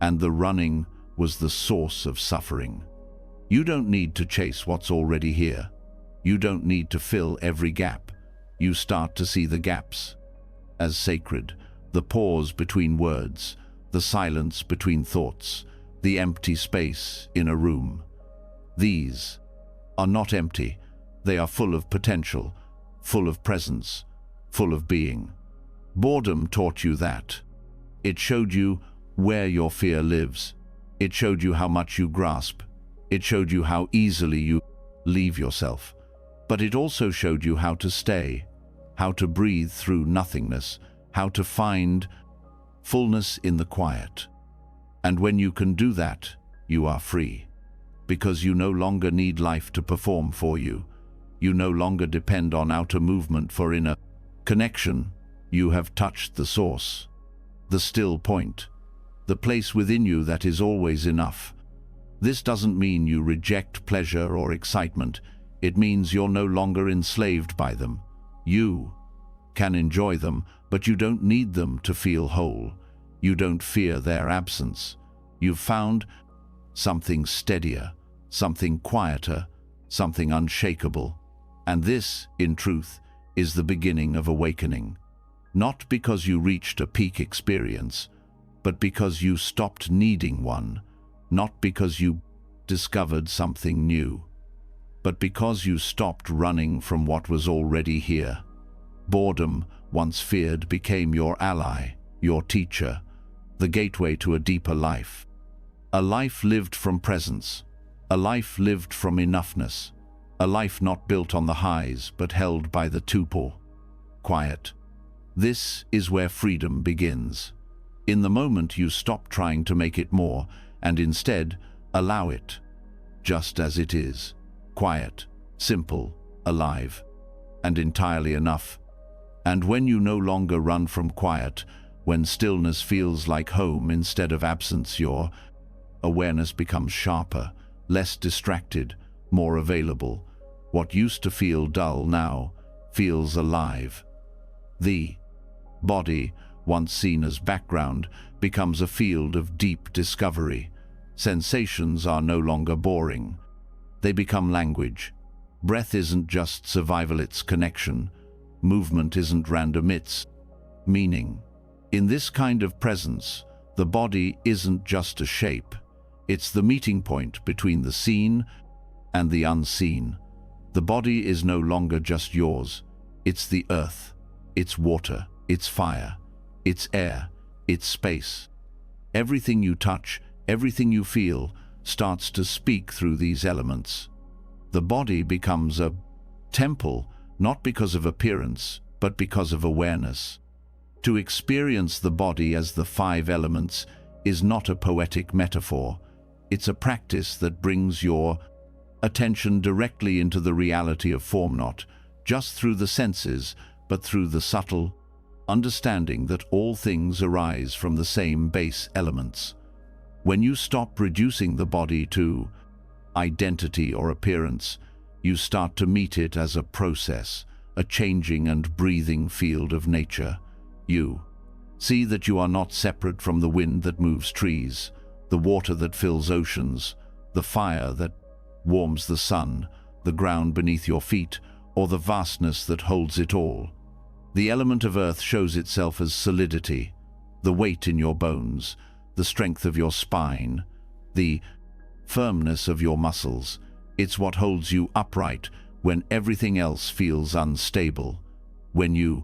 And the running was the source of suffering. You don't need to chase what's already here. You don't need to fill every gap. You start to see the gaps as sacred, the pause between words, the silence between thoughts, the empty space in a room. These are not empty. They are full of potential, full of presence, full of being. Boredom taught you that. It showed you where your fear lives. It showed you how much you grasp. It showed you how easily you leave yourself. But it also showed you how to stay, how to breathe through nothingness, how to find fullness in the quiet. And when you can do that, you are free. Because you no longer need life to perform for you. You no longer depend on outer movement for inner connection. You have touched the source, the still point, the place within you that is always enough. This doesn't mean you reject pleasure or excitement. It means you're no longer enslaved by them. You can enjoy them, but you don't need them to feel whole. You don't fear their absence. You've found something steadier, something quieter, something unshakable. And this, in truth, is the beginning of awakening. Not because you reached a peak experience, but because you stopped needing one. Not because you discovered something new, but because you stopped running from what was already here. Boredom, once feared, became your ally, your teacher, the gateway to a deeper life. A life lived from presence, a life lived from enoughness, a life not built on the highs but held by the tuple, quiet. This is where freedom begins. In the moment you stop trying to make it more, and instead allow it, just as it is, quiet, simple, alive, and entirely enough. And when you no longer run from quiet, when stillness feels like home instead of absence, your awareness becomes sharper, less distracted, more available. What used to feel dull now feels alive. The body, once seen as background, becomes a field of deep discovery. Sensations are no longer boring. They become language. Breath isn't just survival, it's connection. Movement isn't random, it's meaning. In this kind of presence, the body isn't just a shape. It's the meeting point between the seen and the unseen. The body is no longer just yours. It's the earth, it's water, it's fire, it's air, it's space. Everything you touch, everything you feel, starts to speak through these elements. The body becomes a temple, not because of appearance, but because of awareness. To experience the body as the five elements is not a poetic metaphor. It's a practice that brings your attention directly into the reality of form, not just through the senses, but through the subtle understanding that all things arise from the same base elements. When you stop reducing the body to identity or appearance, you start to meet it as a process, a changing and breathing field of nature. You see that you are not separate from the wind that moves trees, the water that fills oceans, the fire that warms the sun, the ground beneath your feet, or the vastness that holds it all. The element of earth shows itself as solidity, the weight in your bones, the strength of your spine, the firmness of your muscles. It's what holds you upright when everything else feels unstable. When you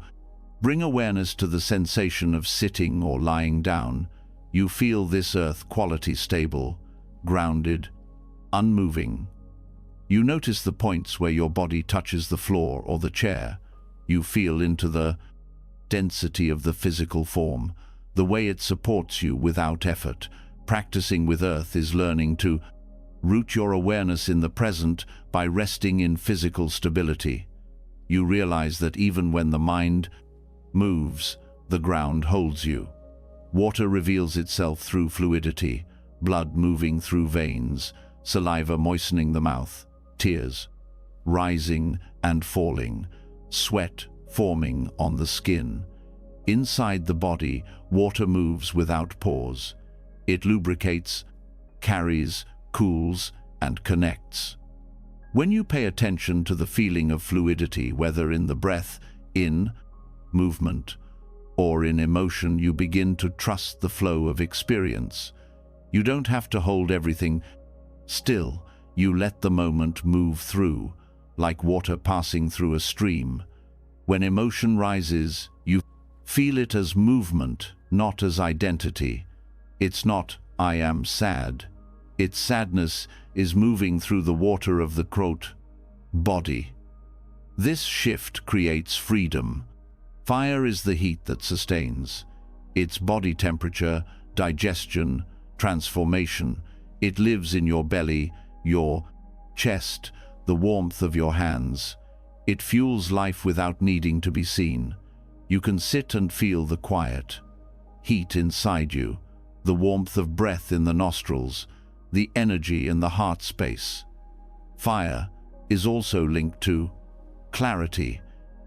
bring awareness to the sensation of sitting or lying down, you feel this earth quality stable, grounded, unmoving. You notice the points where your body touches the floor or the chair. You feel into the density of the physical form, the way it supports you without effort. Practicing with earth is learning to root your awareness in the present by resting in physical stability. You realize that even when the mind moves, the ground holds you. Water reveals itself through fluidity, blood moving through veins, saliva moistening the mouth, tears rising and falling, sweat forming on the skin. Inside the body, water moves without pause. It lubricates, carries, cools, and connects. When you pay attention to the feeling of fluidity, whether in the breath, in movement, or in emotion, you begin to trust the flow of experience. You don't have to hold everything still. You let the moment move through, like water passing through a stream. When emotion rises, you feel it as movement, not as identity. It's not, "I am sad." Its sadness is moving through the water of the body. This shift creates freedom. Fire is the heat that sustains. Its body temperature, digestion, transformation. It lives in your belly, your chest, the warmth of your hands. It fuels life without needing to be seen. You can sit and feel the quiet heat inside you, the warmth of breath in the nostrils, the energy in the heart space. Fire is also linked to clarity.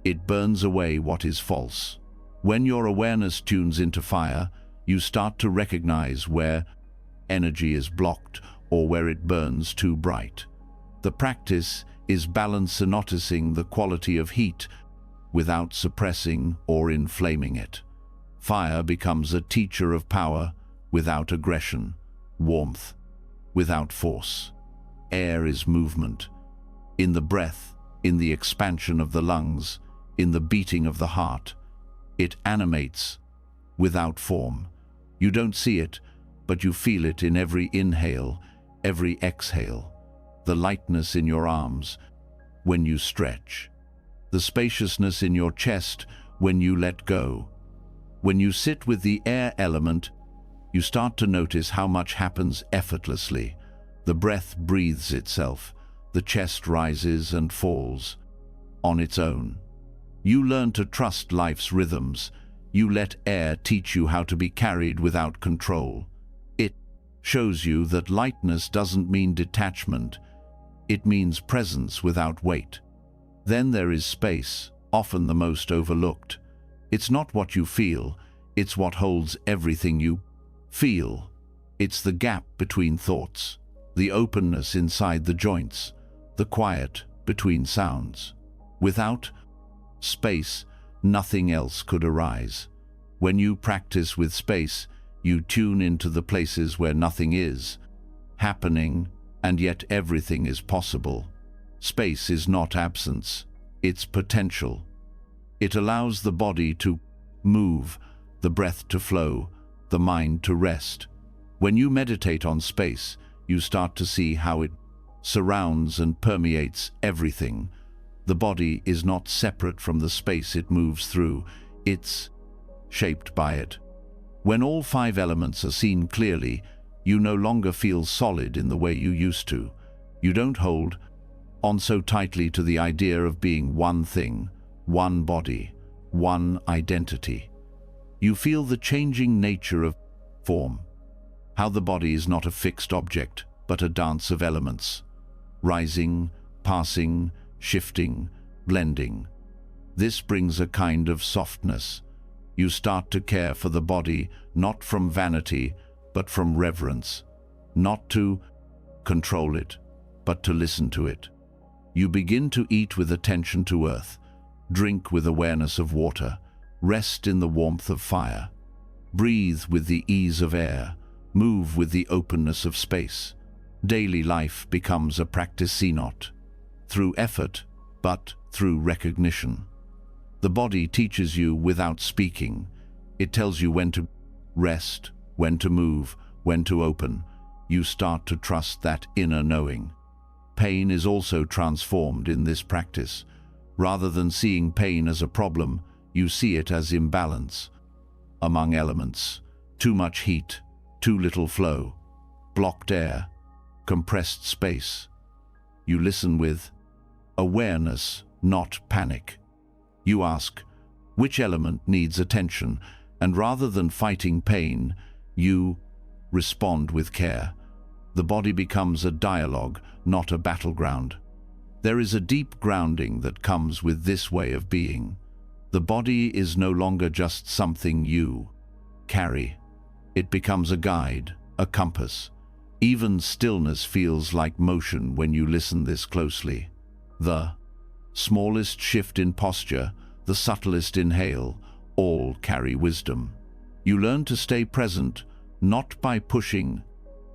It burns away what is false. When your awareness tunes into fire, you start to recognize where energy is blocked or where it burns too bright. The practice is balancing, noticing the quality of heat without suppressing or inflaming it. Fire becomes a teacher of power without aggression, warmth without force. Air is movement. In the breath, in the expansion of the lungs, in the beating of the heart. It animates without form. You don't see it, but you feel it in every inhale, every exhale. The lightness in your arms when you stretch. The spaciousness in your chest when you let go. When you sit with the air element, you start to notice how much happens effortlessly. The breath breathes itself. The chest rises and falls on its own. You learn to trust life's rhythms. You let air teach you how to be carried without control. It shows you that lightness doesn't mean detachment. It means presence without weight. Then there is space, often the most overlooked. It's not what you feel, it's what holds everything you feel. It's the gap between thoughts, the openness inside the joints, the quiet between sounds. Without space, nothing else could arise. When you practice with space, you tune into the places where nothing is happening, and yet everything is possible. Space is not absence, it's potential. It allows the body to move, the breath to flow, the mind to rest. When you meditate on space, you start to see how it surrounds and permeates everything. The body is not separate from the space it moves through, it's shaped by it. When all 5 elements are seen clearly, you no longer feel solid in the way you used to. You don't hold on so tightly to the idea of being one thing, one body, one identity. You feel the changing nature of form, how the body is not a fixed object, but a dance of elements, rising, passing, shifting, blending. This brings a kind of softness. You start to care for the body, not from vanity, but from reverence. Not to control it, but to listen to it. You begin to eat with attention to earth, drink with awareness of water, rest in the warmth of fire, breathe with the ease of air, move with the openness of space. Daily life becomes a practice not through effort, but through recognition. The body teaches you without speaking. It tells you when to rest, when to move, when to open. You start to trust that inner knowing. Pain is also transformed in this practice. Rather than seeing pain as a problem, you see it as imbalance. among elements. Too much heat, too little flow, blocked air, compressed space. You listen with awareness, not panic. You ask, which element needs attention? And rather than fighting pain, you respond with care. The body becomes a dialogue, not a battleground. There is a deep grounding that comes with this way of being. The body is no longer just something you carry. It becomes a guide, a compass. Even stillness feels like motion when you listen this closely. The smallest shift in posture, the subtlest inhale, all carry wisdom. You learn to stay present, not by pushing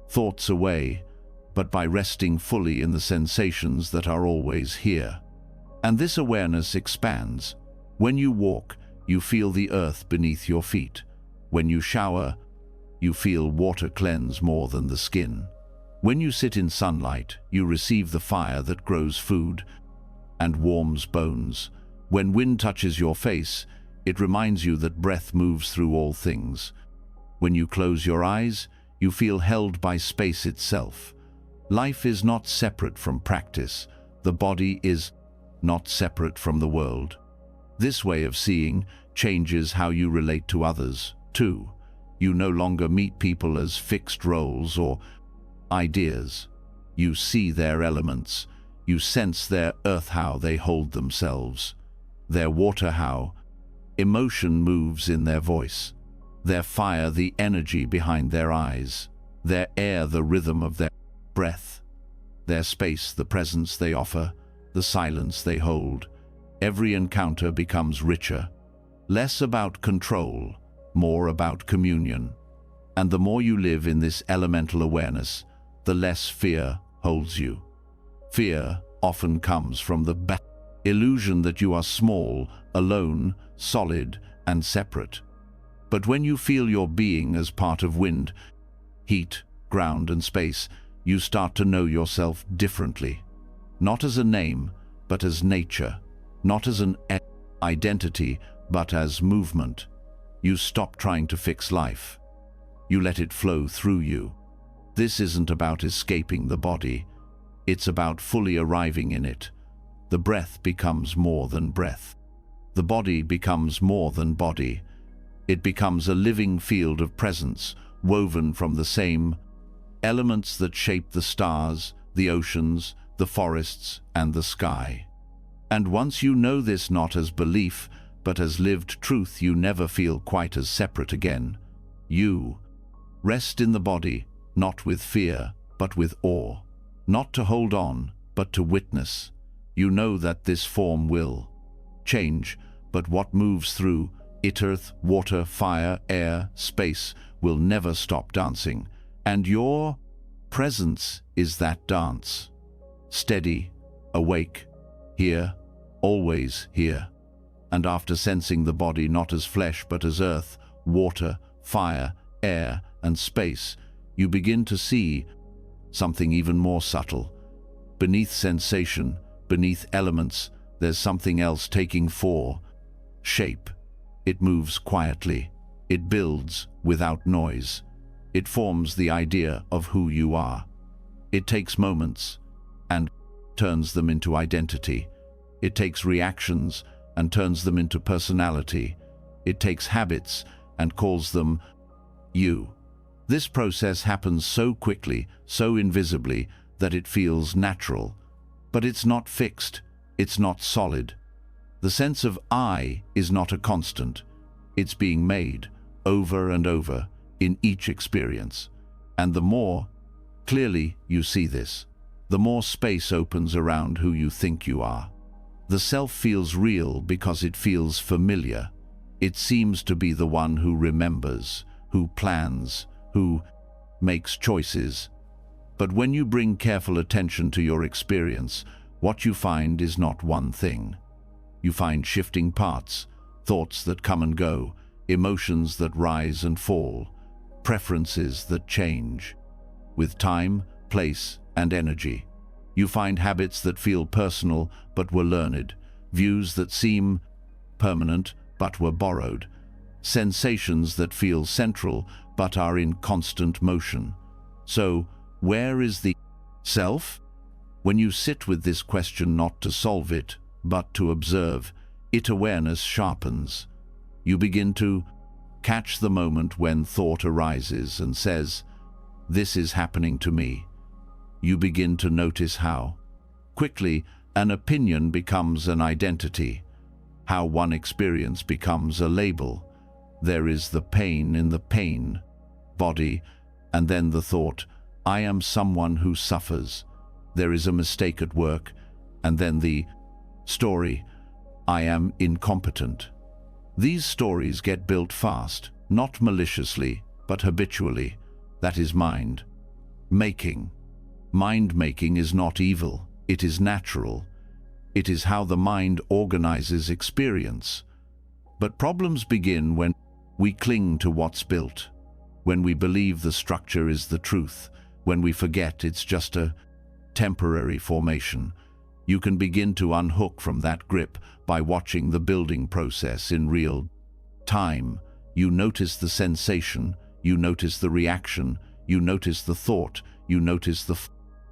thoughts away, but by resting fully in the sensations that are always here. And this awareness expands. When you walk, you feel the earth beneath your feet. When you shower, you feel water cleanse more than the skin. When you sit in sunlight, you receive the fire that grows food and warms bones. When wind touches your face, it reminds you that breath moves through all things. When you close your eyes, you feel held by space itself. Life is not separate from practice. The body is not separate from the world. This way of seeing changes how you relate to others, too. You no longer meet people as fixed roles or ideas. You see their elements. You sense their earth, how they hold themselves. Their water, how emotion moves in their voice. Their fire, the energy behind their eyes. Their air, the rhythm of their breath. Their space, the presence they offer, the silence they hold. Every encounter becomes richer. Less about control, more about communion. And the more you live in this elemental awareness, the less fear holds you. Fear often comes from the illusion that you are small, alone, solid, and separate. But when you feel your being as part of wind, heat, ground, and space, you start to know yourself differently. Not as a name, but as nature. Not as an identity, but as movement. You stop trying to fix life. You let it flow through you. This isn't about escaping the body. It's about fully arriving in it. The breath becomes more than breath. The body becomes more than body. It becomes a living field of presence, woven from the same elements that shape the stars, the oceans, the forests, and the sky. And once you know this not as belief, but as lived truth, you never feel quite as separate again. You rest in the body, not with fear, but with awe. Not to hold on, but to witness. You know that this form will change, but what moves through it, earth, water, fire, air, space, will never stop dancing. And your presence is that dance. Steady, awake, here, always here. And after sensing the body not as flesh but as earth, water, fire, air, and space, you begin to see something even more subtle. Beneath sensation, beneath elements, there's something else taking form, shape. It moves quietly. It builds without noise. It forms the idea of who you are. It takes moments and turns them into identity. It takes reactions and turns them into personality. It takes habits and calls them you. This process happens so quickly, so invisibly, that it feels natural. But it's not fixed. It's not solid. The sense of I is not a constant. It's being made over and over in each experience. And the more clearly you see this, the more space opens around who you think you are. The self feels real because it feels familiar. It seems to be the one who remembers, who plans, who makes choices. But when you bring careful attention to your experience, what you find is not one thing. You find shifting parts, thoughts that come and go, emotions that rise and fall, preferences that change. With time, place, and energy, you find habits that feel personal but were learned, views that seem permanent but were borrowed, sensations that feel central but are in constant motion. So, where is the self? When you sit with this question not to solve it, but to observe it, awareness sharpens. You begin to catch the moment when thought arises and says, "This is happening to me." You begin to notice how quickly an opinion becomes an identity, how one experience becomes a label. There is the pain in the pain body, and then the thought, "I am someone who suffers." There is a mistake at work, and then the story, "I am incompetent." These stories get built fast, not maliciously, but habitually. That is mind making. Mind making is not evil, it is natural. It is how the mind organizes experience. But problems begin when we cling to what's built, when we believe the structure is the truth, when we forget it's just a temporary formation. You can begin to unhook from that grip by watching the building process in real time. You notice the sensation, you notice the reaction, you notice the thought, you notice the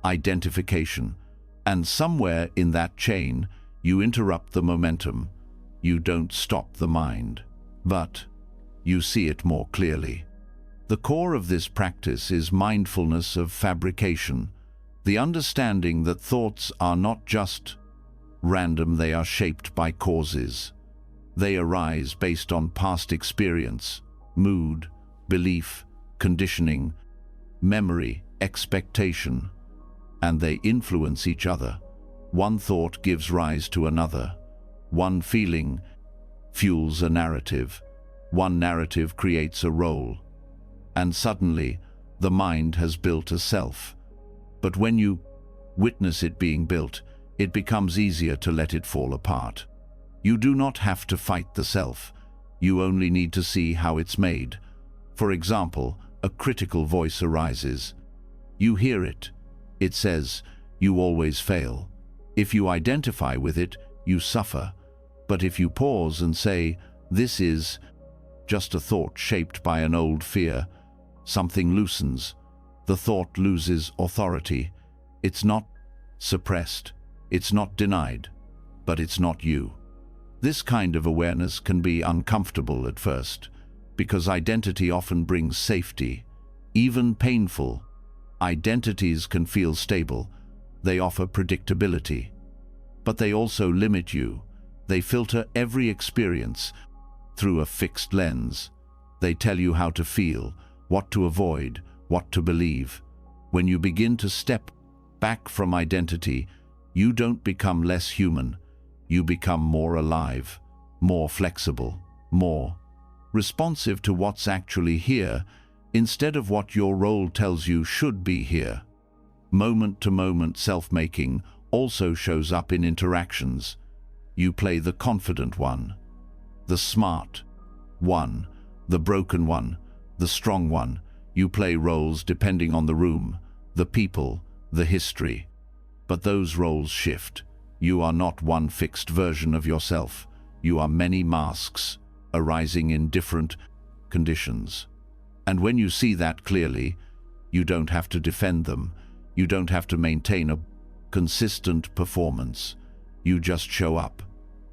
identification. And somewhere in that chain, you interrupt the momentum. You don't stop the mind, but you see it more clearly. The core of this practice is mindfulness of fabrication, the understanding that thoughts are not just random, they are shaped by causes. They arise based on past experience, mood, belief, conditioning, memory, expectation, and they influence each other. One thought gives rise to another. One feeling fuels a narrative. One narrative creates a role. And suddenly, the mind has built a self. But when you witness it being built, it becomes easier to let it fall apart. You do not have to fight the self. You only need to see how it's made. For example, a critical voice arises. You hear it. It says, "You always fail." If you identify with it, you suffer. But if you pause and say, "This is just a thought shaped by an old fear," something loosens. The thought loses authority. It's not suppressed. It's not denied. But it's not you. This kind of awareness can be uncomfortable at first, because identity often brings safety, even painful. Identities can feel stable. They offer predictability. But they also limit you. They filter every experience through a fixed lens. They tell you how to feel, what to avoid, what to believe. When you begin to step back from identity, you don't become less human. You become more alive, more flexible, more responsive to what's actually here, instead of what your role tells you should be here. Moment-to-moment self-making also shows up in interactions. You play the confident one, the smart one, the broken one, the strong one. You play roles depending on the room, the people, the history. But those roles shift. You are not one fixed version of yourself. You are many masks, arising in different conditions. And when you see that clearly, you don't have to defend them. You don't have to maintain a consistent performance. You just show up,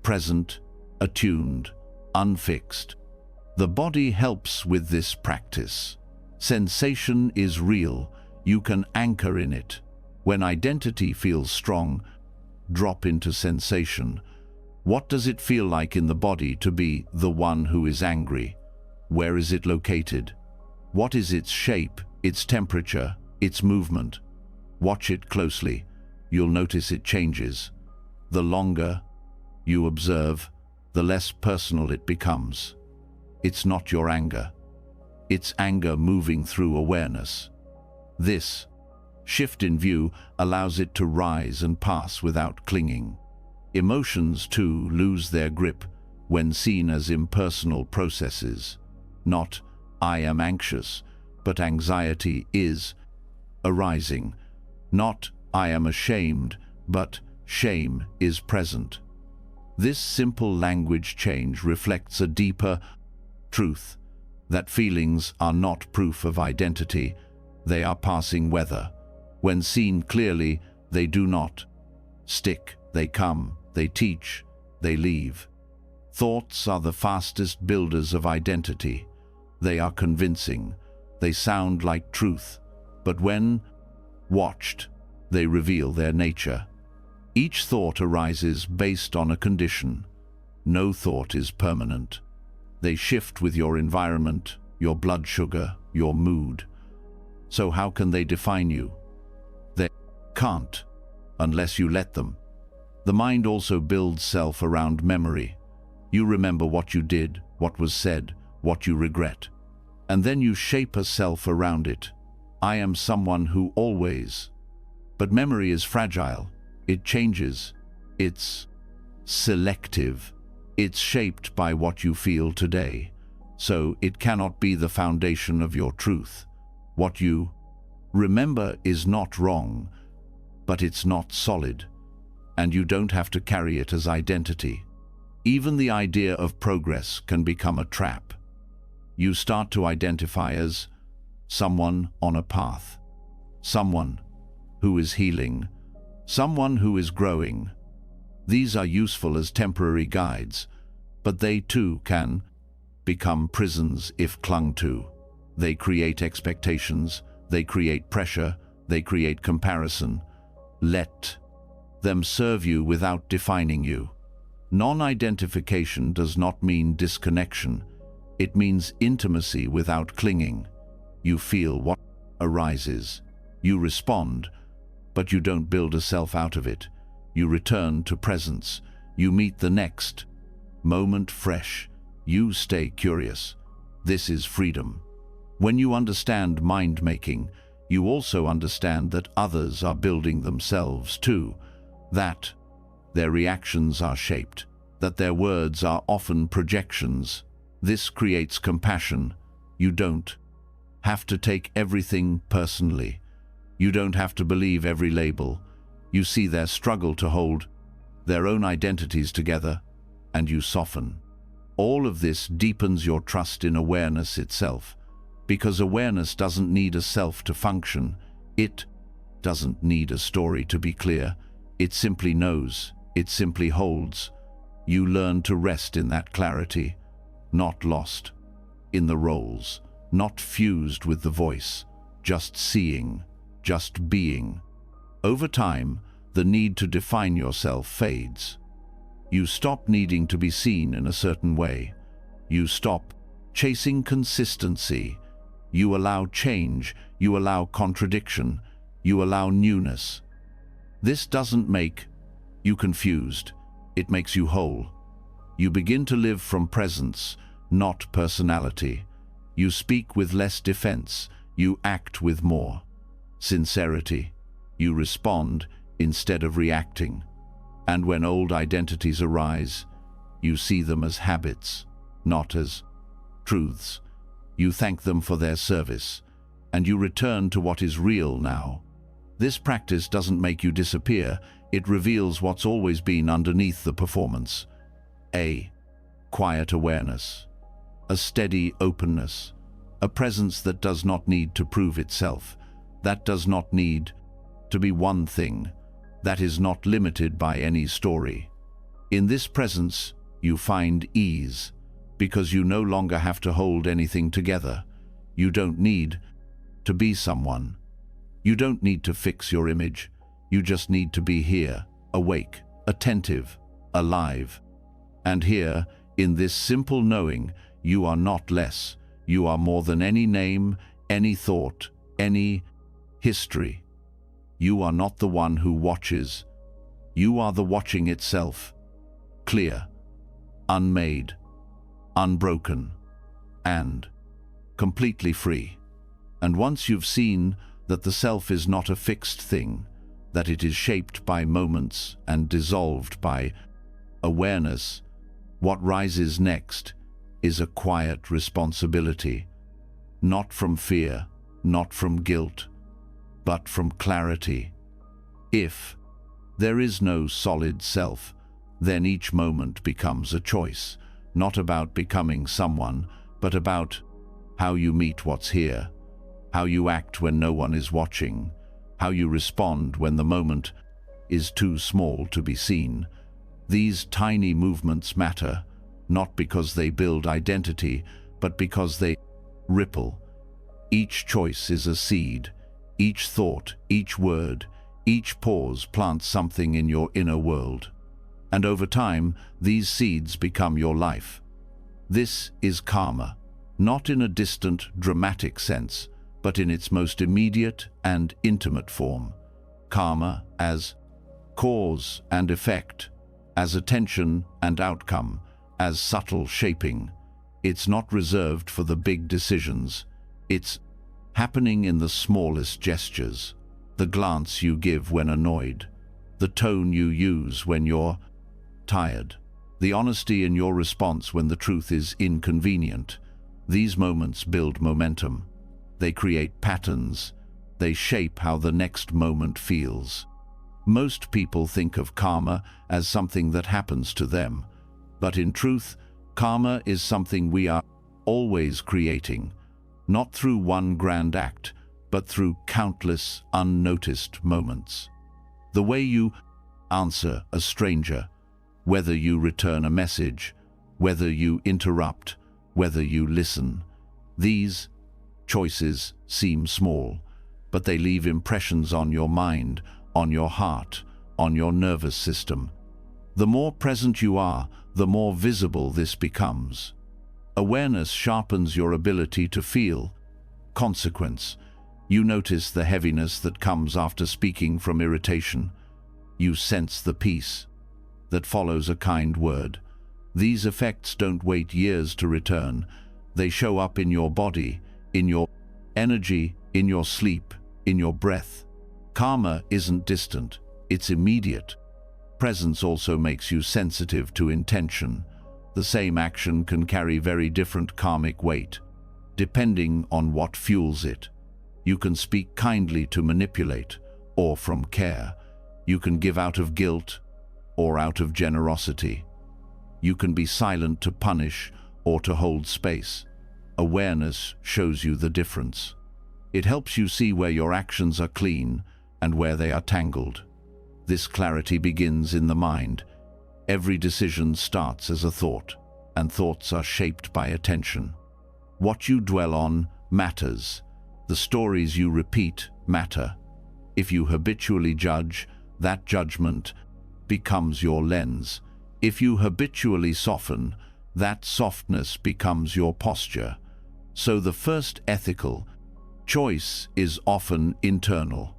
present, attuned, unfixed. The body helps with this practice. Sensation is real. You can anchor in it. When identity feels strong, drop into sensation. What does it feel like in the body to be the one who is angry? Where is it located? What is its shape, its temperature, its movement? Watch it closely. You'll notice it changes. The longer you observe, the less personal it becomes. It's not your anger. It's anger moving through awareness. This shift in view allows it to rise and pass without clinging. Emotions, too, lose their grip when seen as impersonal processes. Not, "I am anxious," but anxiety is arising. Not, "I am ashamed," but shame is present. This simple language change reflects a deeper truth, that feelings are not proof of identity, they are passing weather. When seen clearly, they do not stick, they come, they teach, they leave. Thoughts are the fastest builders of identity. They are convincing, they sound like truth, but when watched, they reveal their nature. Each thought arises based on a condition. No thought is permanent. They shift with your environment, your blood sugar, your mood. So how can they define you? They can't, unless you let them. The mind also builds self around memory. You remember what you did, what was said, what you regret. And then you shape a self around it. I am someone who always. But memory is fragile. It changes. It's selective. It's shaped by what you feel today. So it cannot be the foundation of your truth. What you remember is not wrong, but it's not solid. And you don't have to carry it as identity. Even the idea of progress can become a trap. You start to identify as someone on a path, someone who is healing, someone who is growing. These are useful as temporary guides, but they too can become prisons if clung to. They create expectations, they create pressure, they create comparison. Let them serve you without defining you. Non-identification does not mean disconnection. It means intimacy without clinging. You feel what arises. You respond, but you don't build a self out of it. You return to presence. You meet the next moment fresh. You stay curious. This is freedom. When you understand mind-making, you also understand that others are building themselves too, that their reactions are shaped, that their words are often projections. This creates compassion. You don't have to take everything personally. You don't have to believe every label. You see their struggle to hold their own identities together, and you soften. All of this deepens your trust in awareness itself, because awareness doesn't need a self to function. It doesn't need a story to be clear. It simply knows. It simply holds. You learn to rest in that clarity, not lost in the roles, not fused with the voice, just seeing, just being. Over time, the need to define yourself fades. You stop needing to be seen in a certain way. You stop chasing consistency. You allow change. You allow contradiction. You allow newness. This doesn't make you confused. It makes you whole. You begin to live from presence, not personality. You speak with less defense. You act with more sincerity. You respond instead of reacting. And when old identities arise, you see them as habits, not as truths. You thank them for their service, and you return to what is real now. This practice doesn't make you disappear. It reveals what's always been underneath the performance. A quiet awareness, a steady openness, a presence that does not need to prove itself, that does not need to be one thing, that is not limited by any story. In this presence, you find ease, because you no longer have to hold anything together. You don't need to be someone. You don't need to fix your image. You just need to be here, awake, attentive, alive. And here, in this simple knowing, you are not less. You are more than any name, any thought, any history. You are not the one who watches. You are the watching itself. Clear, unmade, unbroken, and completely free. And once you've seen that the self is not a fixed thing, that it is shaped by moments and dissolved by awareness, what rises next is a quiet responsibility, not from fear, not from guilt, but from clarity. If there is no solid self, then each moment becomes a choice, not about becoming someone, but about how you meet what's here, how you act when no one is watching, how you respond when the moment is too small to be seen. These tiny movements matter, not because they build identity, but because they ripple. Each choice is a seed. Each thought, each word, each pause plants something in your inner world. And over time, these seeds become your life. This is karma, not in a distant, dramatic sense, but in its most immediate and intimate form. Karma as cause and effect, as attention and outcome, as subtle shaping. It's not reserved for the big decisions. It's happening in the smallest gestures, the glance you give when annoyed, the tone you use when you're tired, the honesty in your response when the truth is inconvenient. These moments build momentum. They create patterns. They shape how the next moment feels. Most people think of karma as something that happens to them, but in truth, karma is something we are always creating, not through one grand act, but through countless unnoticed moments. The way you answer a stranger, whether you return a message, whether you interrupt, whether you listen, these choices seem small, but they leave impressions on your mind, on your heart, on your nervous system. The more present you are, the more visible this becomes. Awareness sharpens your ability to feel consequence. You notice the heaviness that comes after speaking from irritation. You sense the peace that follows a kind word. These effects don't wait years to return. They show up in your body, in your energy, in your sleep, in your breath. Karma isn't distant, it's immediate. Presence also makes you sensitive to intention. The same action can carry very different karmic weight, depending on what fuels it. You can speak kindly to manipulate, or from care. You can give out of guilt, or out of generosity. You can be silent to punish, or to hold space. Awareness shows you the difference. It helps you see where your actions are clean and where they are tangled. This clarity begins in the mind. Every decision starts as a thought, and thoughts are shaped by attention. What you dwell on matters. The stories you repeat matter. If you habitually judge, that judgment becomes your lens. If you habitually soften, that softness becomes your posture. So the first ethical choice is often internal.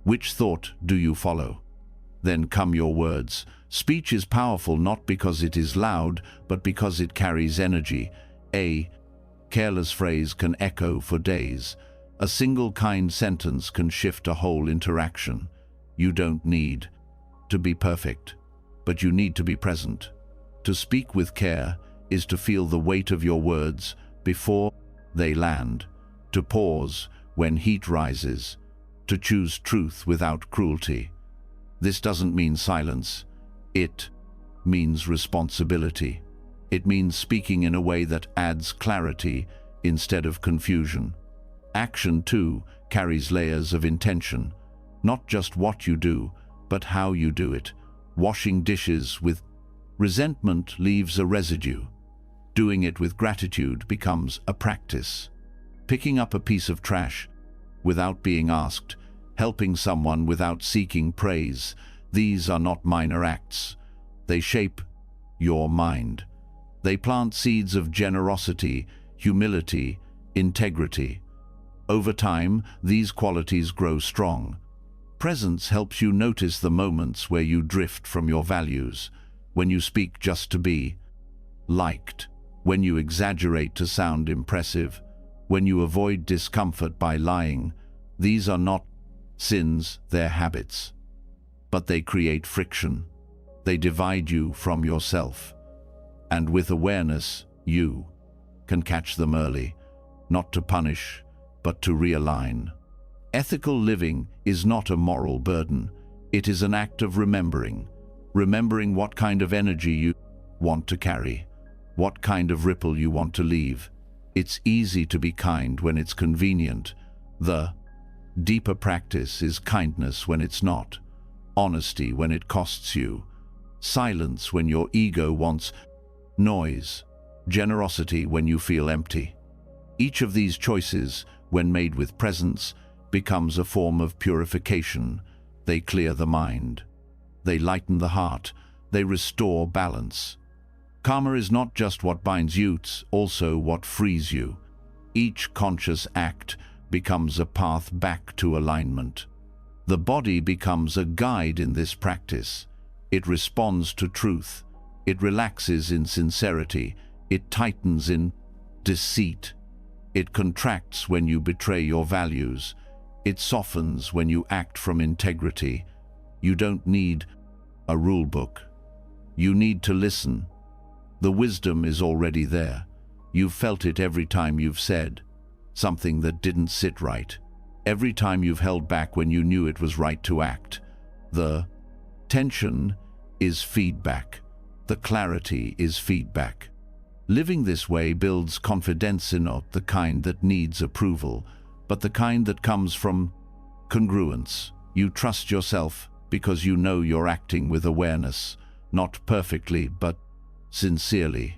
Which thought do you follow? Then come your words. Speech is powerful not because it is loud, but because it carries energy. A careless phrase can echo for days. A single kind sentence can shift a whole interaction. You don't need to be perfect, but you need to be present. To speak with care is to feel the weight of your words before they land, to pause when heat rises, to choose truth without cruelty. This doesn't mean silence. It means responsibility. It means speaking in a way that adds clarity instead of confusion. Action, too, carries layers of intention. Not just what you do, but how you do it. Washing dishes with resentment leaves a residue. Doing it with gratitude becomes a practice. Picking up a piece of trash without being asked, helping someone without seeking praise, these are not minor acts. They shape your mind. They plant seeds of generosity, humility, integrity. Over time, these qualities grow strong. Presence helps you notice the moments where you drift from your values, when you speak just to be liked, when you exaggerate to sound impressive, when you avoid discomfort by lying. These are not sins, they're habits. But they create friction. They divide you from yourself. And with awareness, you can catch them early, not to punish, but to realign. Ethical living is not a moral burden. It is an act of remembering what kind of energy you want to carry, what kind of ripple you want to leave. It's easy to be kind when it's convenient. The deeper practice is kindness when it's not, honesty when it costs you, silence when your ego wants noise, generosity when you feel empty. Each of these choices, when made with presence, becomes a form of purification. They clear the mind. They lighten the heart. They restore balance. Karma is not just what binds you, it's also what frees you. Each conscious act becomes a path back to alignment. The body becomes a guide in this practice. It responds to truth. It relaxes in sincerity. It tightens in deceit. It contracts when you betray your values. It softens when you act from integrity. You don't need a rule book. You need to listen. The wisdom is already there. You've felt it every time you've said something that didn't sit right. Every time you've held back when you knew it was right to act. The tension is feedback. The clarity is feedback. Living this way builds confidence, in not the kind that needs approval, but the kind that comes from congruence. You trust yourself because you know you're acting with awareness, not perfectly, but sincerely.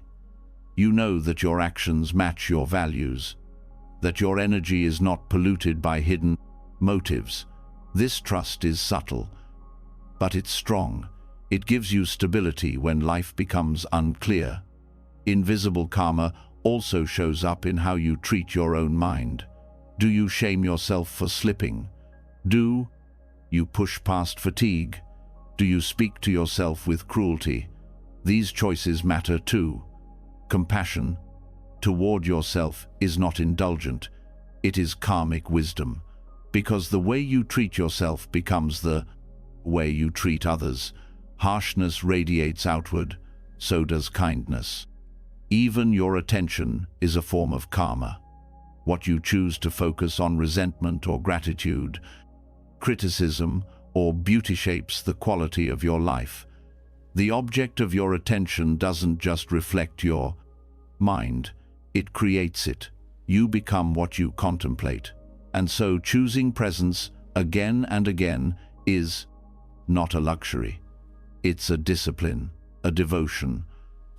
You know that your actions match your values, that your energy is not polluted by hidden motives. This trust is subtle, but it's strong. It gives you stability when life becomes unclear. Invisible karma also shows up in how you treat your own mind. Do you shame yourself for slipping? Do you push past fatigue? Do you speak to yourself with cruelty? These choices matter too. Compassion toward yourself is not indulgent. It is karmic wisdom, because the way you treat yourself becomes the way you treat others. Harshness radiates outward, so does kindness. Even your attention is a form of karma. What you choose to focus on, resentment or gratitude, criticism or beauty, shapes the quality of your life. The object of your attention doesn't just reflect your mind, it creates it. You become what you contemplate. And so choosing presence again and again is not a luxury. It's a discipline, a devotion,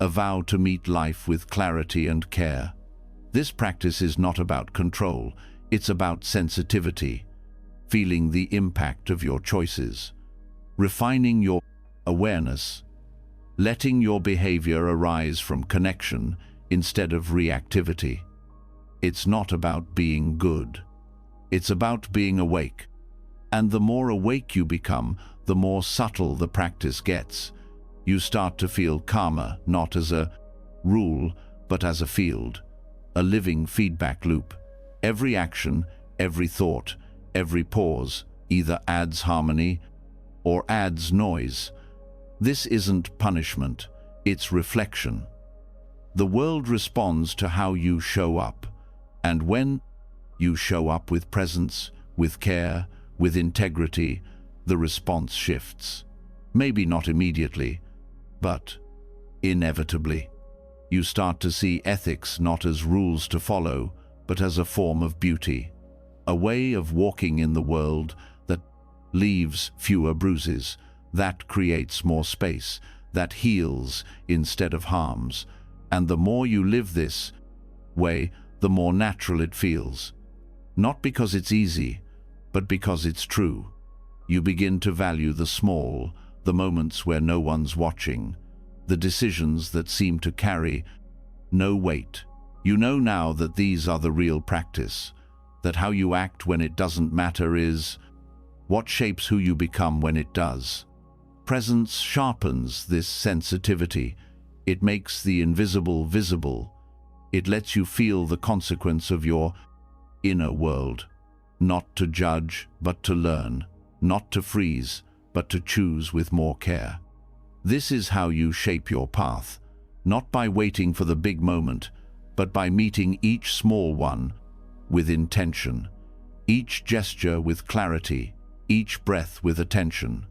a vow to meet life with clarity and care. This practice is not about control, it's about sensitivity, feeling the impact of your choices, refining your awareness, letting your behavior arise from connection instead of reactivity. It's not about being good. It's about being awake. And the more awake you become, the more subtle the practice gets. You start to feel karma, not as a rule, but as a field, a living feedback loop. Every action, every thought, every pause either adds harmony or adds noise. This isn't punishment, it's reflection. The world responds to how you show up, and when you show up with presence, with care, with integrity, the response shifts. Maybe not immediately, but inevitably. You start to see ethics not as rules to follow, but as a form of beauty, a way of walking in the world that leaves fewer bruises, that creates more space, that heals instead of harms. And the more you live this way, the more natural it feels. Not because it's easy, but because it's true. You begin to value the small, the moments where no one's watching, the decisions that seem to carry no weight. You know now that these are the real practice, that how you act when it doesn't matter is what shapes who you become when it does. Presence sharpens this sensitivity. It makes the invisible visible. It lets you feel the consequence of your inner world. Not to judge, but to learn. Not to freeze, but to choose with more care. This is how you shape your path, not by waiting for the big moment, but by meeting each small one with intention, each gesture with clarity, each breath with attention.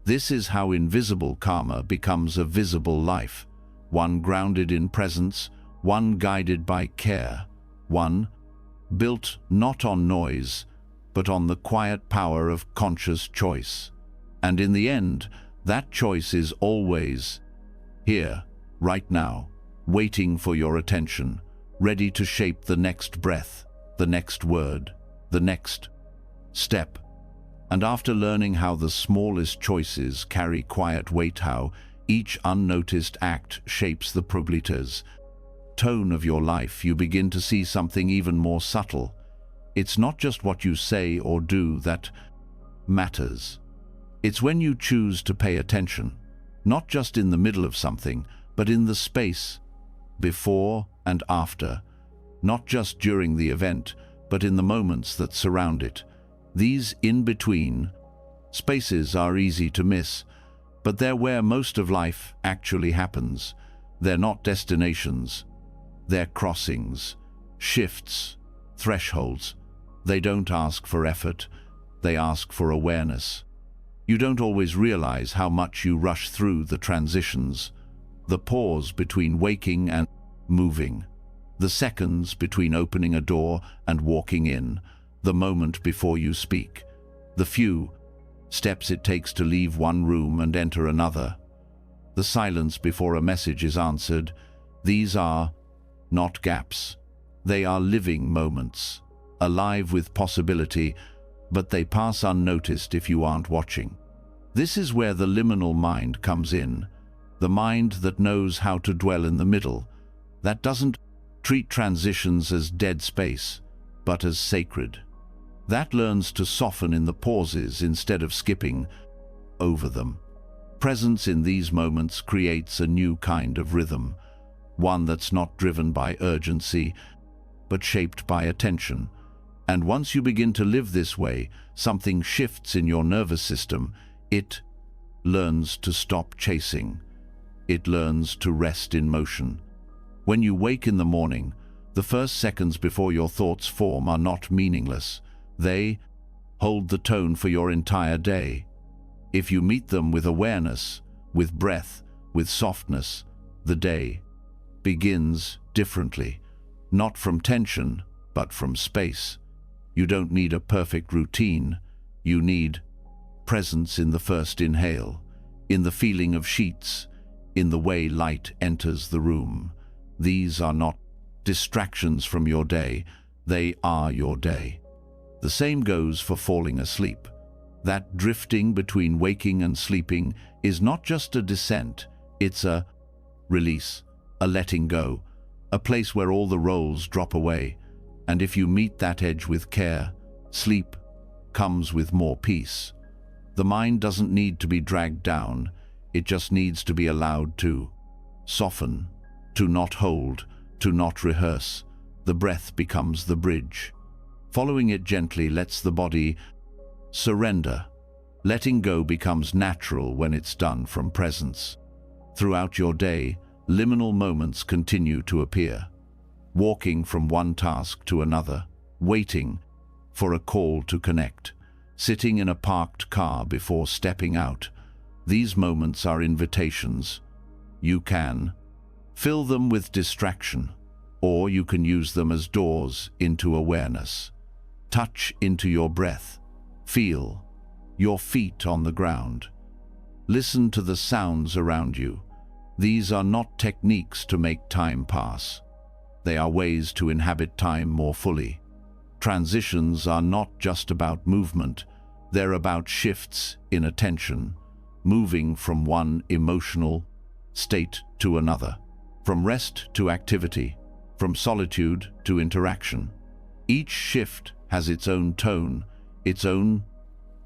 This is how invisible karma becomes a visible life, one grounded in presence, one guided by care, One, built not on noise, but on the quiet power of conscious choice. And in the end, that choice is always here, right now, waiting for your attention, ready to shape the next breath, the next word, the next step. And after learning how the smallest choices carry quiet weight, how each unnoticed act shapes the probabilities, tone of your life, you begin to see something even more subtle. It's not just what you say or do that matters. It's when you choose to pay attention, not just in the middle of something, but in the space before and after, not just during the event, but in the moments that surround it. These in-between spaces are easy to miss, but they're where most of life actually happens. They're not destinations. They're crossings, shifts, thresholds. They don't ask for effort. They ask for awareness. You don't always realize how much you rush through the transitions, the pause between waking and moving, the seconds between opening a door and walking in, the moment before you speak, the few steps it takes to leave one room and enter another, the silence before a message is answered. These are not gaps. They are living moments, alive with possibility, but they pass unnoticed if you aren't watching. This is where the liminal mind comes in, the mind that knows how to dwell in the middle, that doesn't treat transitions as dead space, but as sacred. That learns to soften in the pauses instead of skipping over them. Presence in these moments creates a new kind of rhythm, one that's not driven by urgency, but shaped by attention. And once you begin to live this way, something shifts in your nervous system. It learns to stop chasing. It learns to rest in motion. When you wake in the morning, the first seconds before your thoughts form are not meaningless. They hold the tone for your entire day. If you meet them with awareness, with breath, with softness, the day begins differently, not from tension, but from space. You don't need a perfect routine. You need presence in the first inhale, in the feeling of sheets, in the way light enters the room. These are not distractions from your day. They are your day. The same goes for falling asleep. That drifting between waking and sleeping is not just a descent, it's a release, a letting go, a place where all the roles drop away. And if you meet that edge with care, sleep comes with more peace. The mind doesn't need to be dragged down, it just needs to be allowed to soften, to not hold, to not rehearse. The breath becomes the bridge. Following it gently lets the body surrender. Letting go becomes natural when it's done from presence. Throughout your day, liminal moments continue to appear. Walking from one task to another, waiting for a call to connect, sitting in a parked car before stepping out. These moments are invitations. You can fill them with distraction, or you can use them as doors into awareness. Touch into your breath. Feel your feet on the ground. Listen to the sounds around you. These are not techniques to make time pass. They are ways to inhabit time more fully. Transitions are not just about movement. They're about shifts in attention, moving from one emotional state to another, from rest to activity, from solitude to interaction. Each shift has its own tone, its own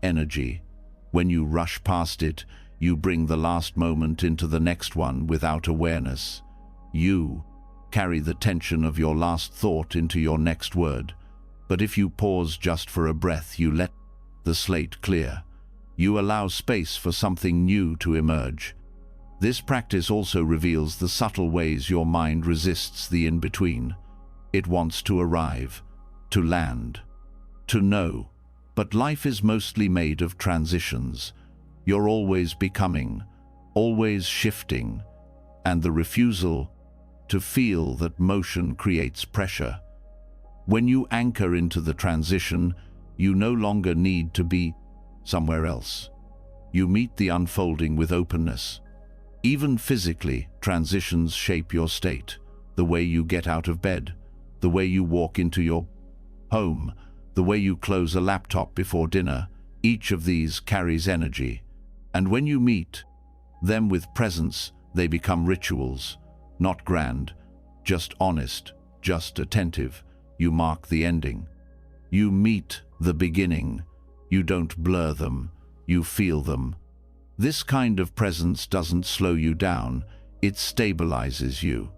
energy. When you rush past it, you bring the last moment into the next one without awareness. You carry the tension of your last thought into your next word. But if you pause just for a breath, you let the slate clear. You allow space for something new to emerge. This practice also reveals the subtle ways your mind resists the in-between. It wants to arrive, to land, to know. But life is mostly made of transitions. You're always becoming, always shifting, and the refusal to feel that motion creates pressure When you anchor into the transition, you no longer need to be somewhere else. You meet the unfolding with openness. Even physically, transitions shape your state. The way you get out of bed, the way you walk into your home, the way you close a laptop before dinner, each of these carries energy. And when you meet them with presence, they become rituals, not grand, just honest, just attentive. You mark the ending. You meet the beginning. You don't blur them, you feel them. This kind of presence doesn't slow you down, it stabilizes you.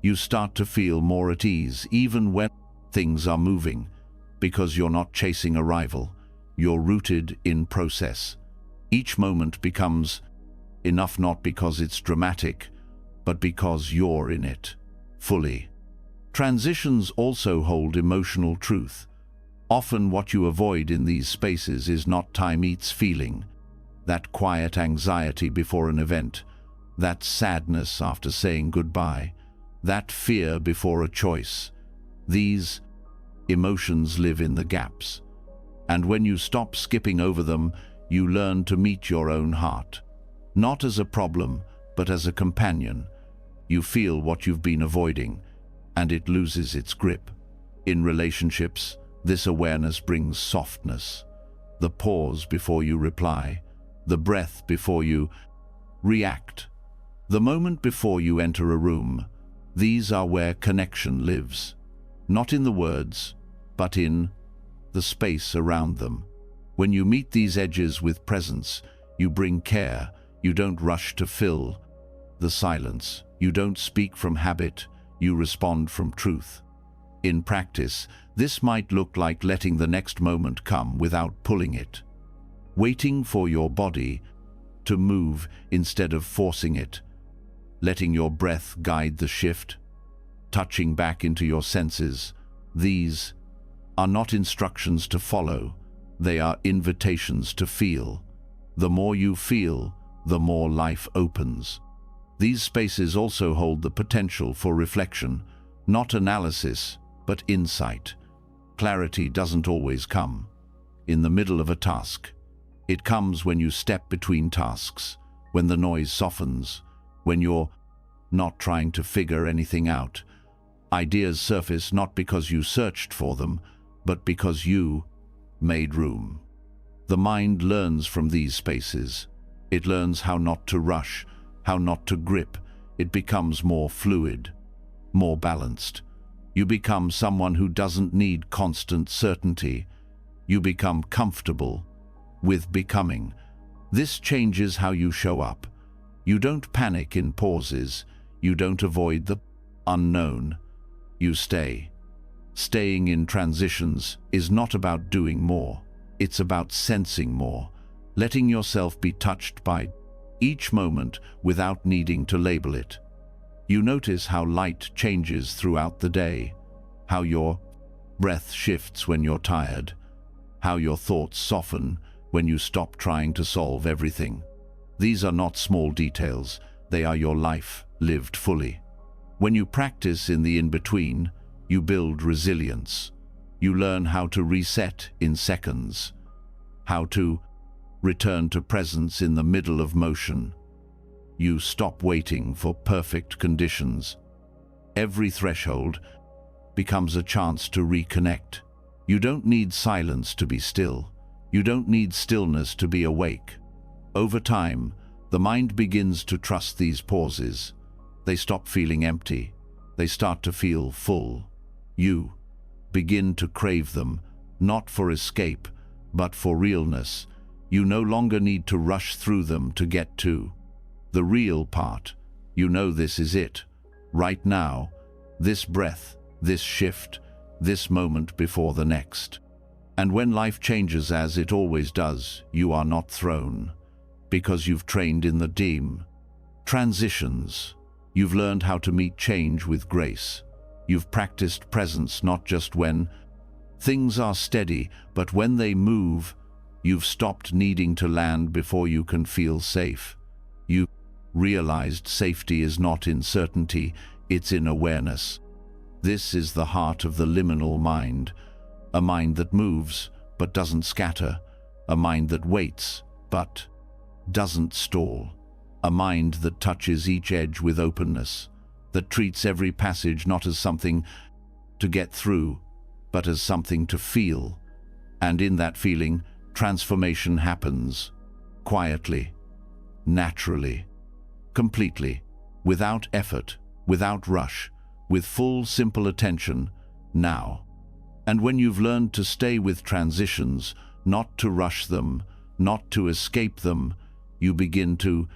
You start to feel more at ease, even when things are moving, because you're not chasing arrival, you're rooted in process. Each moment becomes enough not because it's dramatic, but because you're in it, fully. Transitions also hold emotional truth. Often what you avoid in these spaces is not time eats feeling, that quiet anxiety before an event, that sadness after saying goodbye, that fear before a choice. These emotions live in the gaps. And when you stop skipping over them, you learn to meet your own heart. Not as a problem, but as a companion. You feel what you've been avoiding, and it loses its grip. In relationships, this awareness brings softness. The pause before you reply, the breath before you react, the moment before you enter a room. These are where connection lives. Not in the words, but in the space around them. When you meet these edges with presence, you bring care. You don't rush to fill the silence. You don't speak from habit. You respond from truth. In practice, this might look like letting the next moment come without pulling it. Waiting for your body to move instead of forcing it. Letting your breath guide the shift. Touching back into your senses. These are not instructions to follow. They are invitations to feel. The more you feel, the more life opens. These spaces also hold the potential for reflection, not analysis, but insight. Clarity doesn't always come in the middle of a task. It comes when you step between tasks, when the noise softens, when you're not trying to figure anything out. Ideas surface not because you searched for them, but because you made room. The mind learns from these spaces. It learns how not to rush, how not to grip. It becomes more fluid, more balanced. You become someone who doesn't need constant certainty. You become comfortable with becoming. This changes how you show up. You don't panic in pauses. You don't avoid the unknown. You stay. Staying in transitions is not about doing more. It's about sensing more, letting yourself be touched by each moment without needing to label it. You notice how light changes throughout the day, how your breath shifts when you're tired, how your thoughts soften when you stop trying to solve everything. These are not small details, they are your life lived fully. When you practice in the in-between, you build resilience. You learn how to reset in seconds, how to return to presence in the middle of motion. You stop waiting for perfect conditions. Every threshold becomes a chance to reconnect. You don't need silence to be still. You don't need stillness to be awake. Over time, the mind begins to trust these pauses. They stop feeling empty. They start to feel full. You begin to crave them, not for escape, but for realness. You no longer need to rush through them to get to the real part. You know this is it. Right now, this breath, this shift, this moment before the next. And when life changes as it always does, you are not thrown, because you've trained in the dim transitions. You've learned how to meet change with grace. You've practiced presence not just when things are steady, but when they move. You've stopped needing to land before you can feel safe. You realized safety is not in certainty, it's in awareness. This is the heart of the liminal mind, a mind that moves but doesn't scatter, a mind that waits but doesn't stall, a mind that touches each edge with openness, that treats every passage not as something to get through, but as something to feel. And in that feeling, transformation happens, quietly, naturally, completely, without effort, without rush, with full, simple attention, now. And when you've learned to stay with transitions, not to rush them, not to escape them, you begin to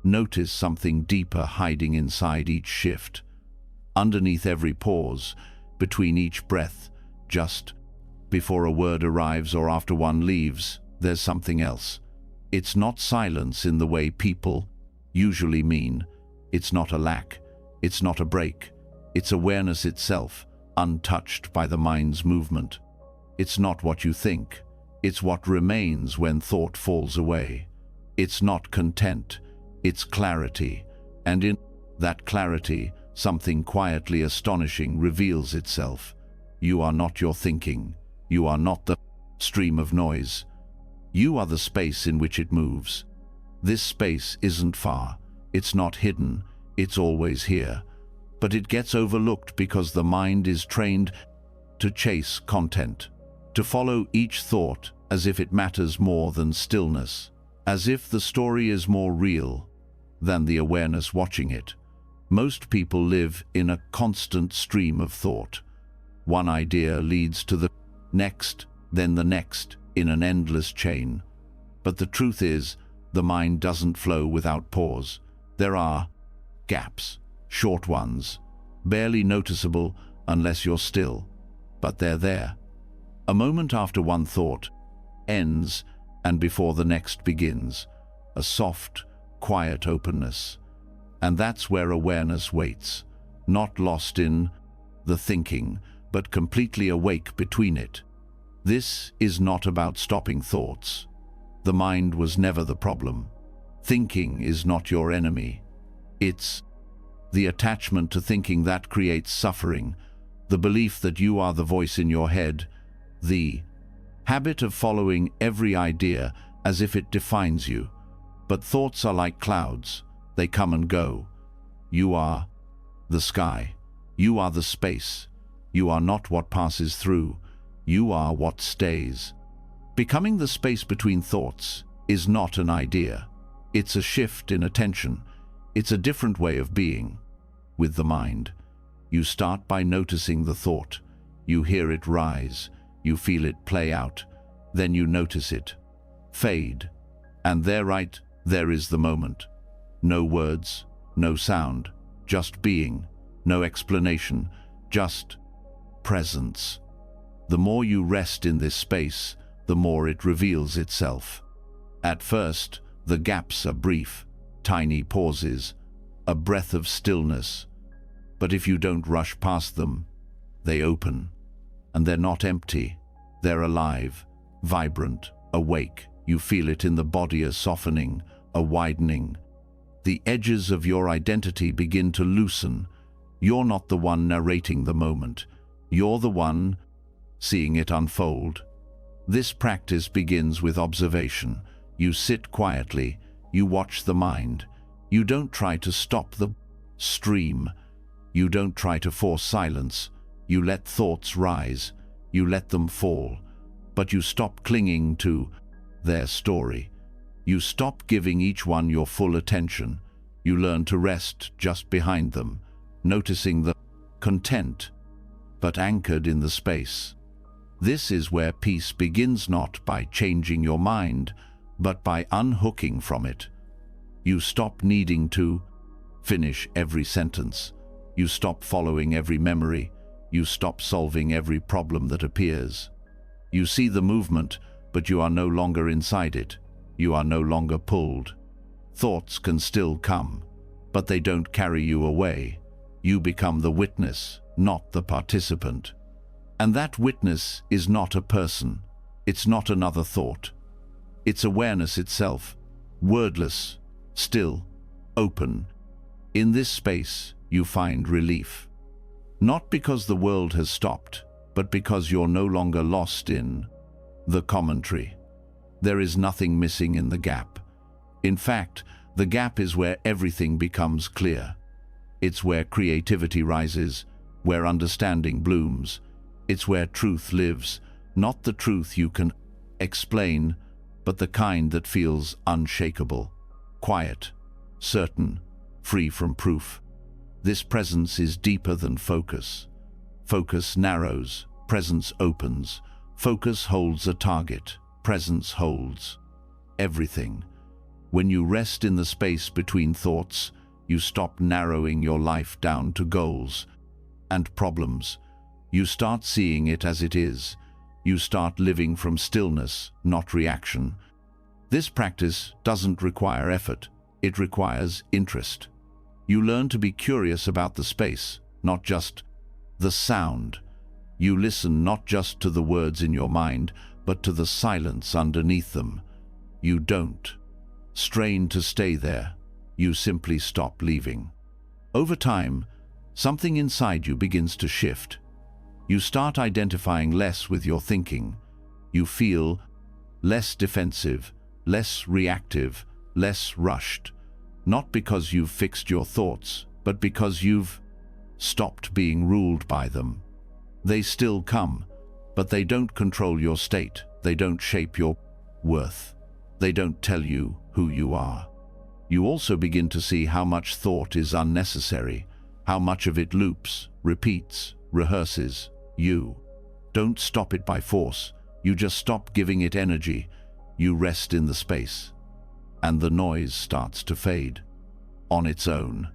notice something deeper hiding inside each shift, underneath every pause, between each breath, just before a word arrives or after one leaves, there's something else. It's not silence in the way people usually mean. It's not a lack. It's not a break. It's awareness itself, untouched by the mind's movement. It's not what you think. It's what remains when thought falls away. It's not content. It's clarity. And in that clarity, something quietly astonishing reveals itself. You are not your thinking. You are not the stream of noise. You are the space in which it moves. This space isn't far. It's not hidden. It's always here. But it gets overlooked because the mind is trained to chase content, to follow each thought as if it matters more than stillness, as if the story is more real than the awareness watching it. Most people live in a constant stream of thought. One idea leads to the next, then the next, in an endless chain. But the truth is, the mind doesn't flow without pause. There are gaps, short ones, barely noticeable unless you're still, but they're there. A moment after one thought ends and before the next begins, a soft, quiet openness. And that's where awareness waits, not lost in the thinking, but completely awake between it. This is not about stopping thoughts. The mind was never the problem. Thinking is not your enemy. It's the attachment to thinking that creates suffering, the belief that you are the voice in your head, the habit of following every idea as if it defines you. But thoughts are like clouds. They come and go. You are the sky. You are the space. You are not what passes through. You are what stays. Becoming the space between thoughts is not an idea. It's a shift in attention. It's a different way of being. With the mind, you start by noticing the thought. You hear it rise. You feel it play out. Then you notice it fade. And there is the moment. No words, no sound, just being, no explanation, just presence. The more you rest in this space, the more it reveals itself. At first, the gaps are brief, tiny pauses, a breath of stillness. But if you don't rush past them, they open. And they're not empty. They're alive, vibrant, awake. You feel it in the body, a softening, a widening. The edges of your identity begin to loosen. You're not the one narrating the moment. You're the one seeing it unfold. This practice begins with observation. You sit quietly. You watch the mind. You don't try to stop the stream. You don't try to force silence. You let thoughts rise. You let them fall. But you stop clinging to their story. You stop giving each one your full attention. You learn to rest just behind them, noticing the content, but anchored in the space. This is where peace begins, not by changing your mind, but by unhooking from it. You stop needing to finish every sentence. You stop following every memory. You stop solving every problem that appears. You see the movement, but you are no longer inside it. You are no longer pulled. Thoughts can still come, but they don't carry you away. You become the witness, not the participant. And that witness is not a person. It's not another thought. It's awareness itself, wordless, still, open. In this space, you find relief. Not because the world has stopped, but because you're no longer lost in the commentary. There is nothing missing in the gap. In fact, the gap is where everything becomes clear. It's where creativity rises, where understanding blooms. It's where truth lives, not the truth you can explain, but the kind that feels unshakable, quiet, certain, free from proof. This presence is deeper than focus. Focus narrows, presence opens. Focus holds a target, presence holds everything. When you rest in the space between thoughts, you stop narrowing your life down to goals and problems. You start seeing it as it is. You start living from stillness, not reaction. This practice doesn't require effort. It requires interest. You learn to be curious about the space, not just the sound. You listen not just to the words in your mind, but to the silence underneath them. You don't strain to stay there. You simply stop leaving. Over time, something inside you begins to shift. You start identifying less with your thinking. You feel less defensive, less reactive, less rushed. Not because you've fixed your thoughts, but because you've stopped being ruled by them. They still come, but they don't control your state. They don't shape your worth. They don't tell you who you are. You also begin to see how much thought is unnecessary, how much of it loops, repeats, rehearses. You don't stop it by force. You just stop giving it energy. You rest in the space, and the noise starts to fade on its own.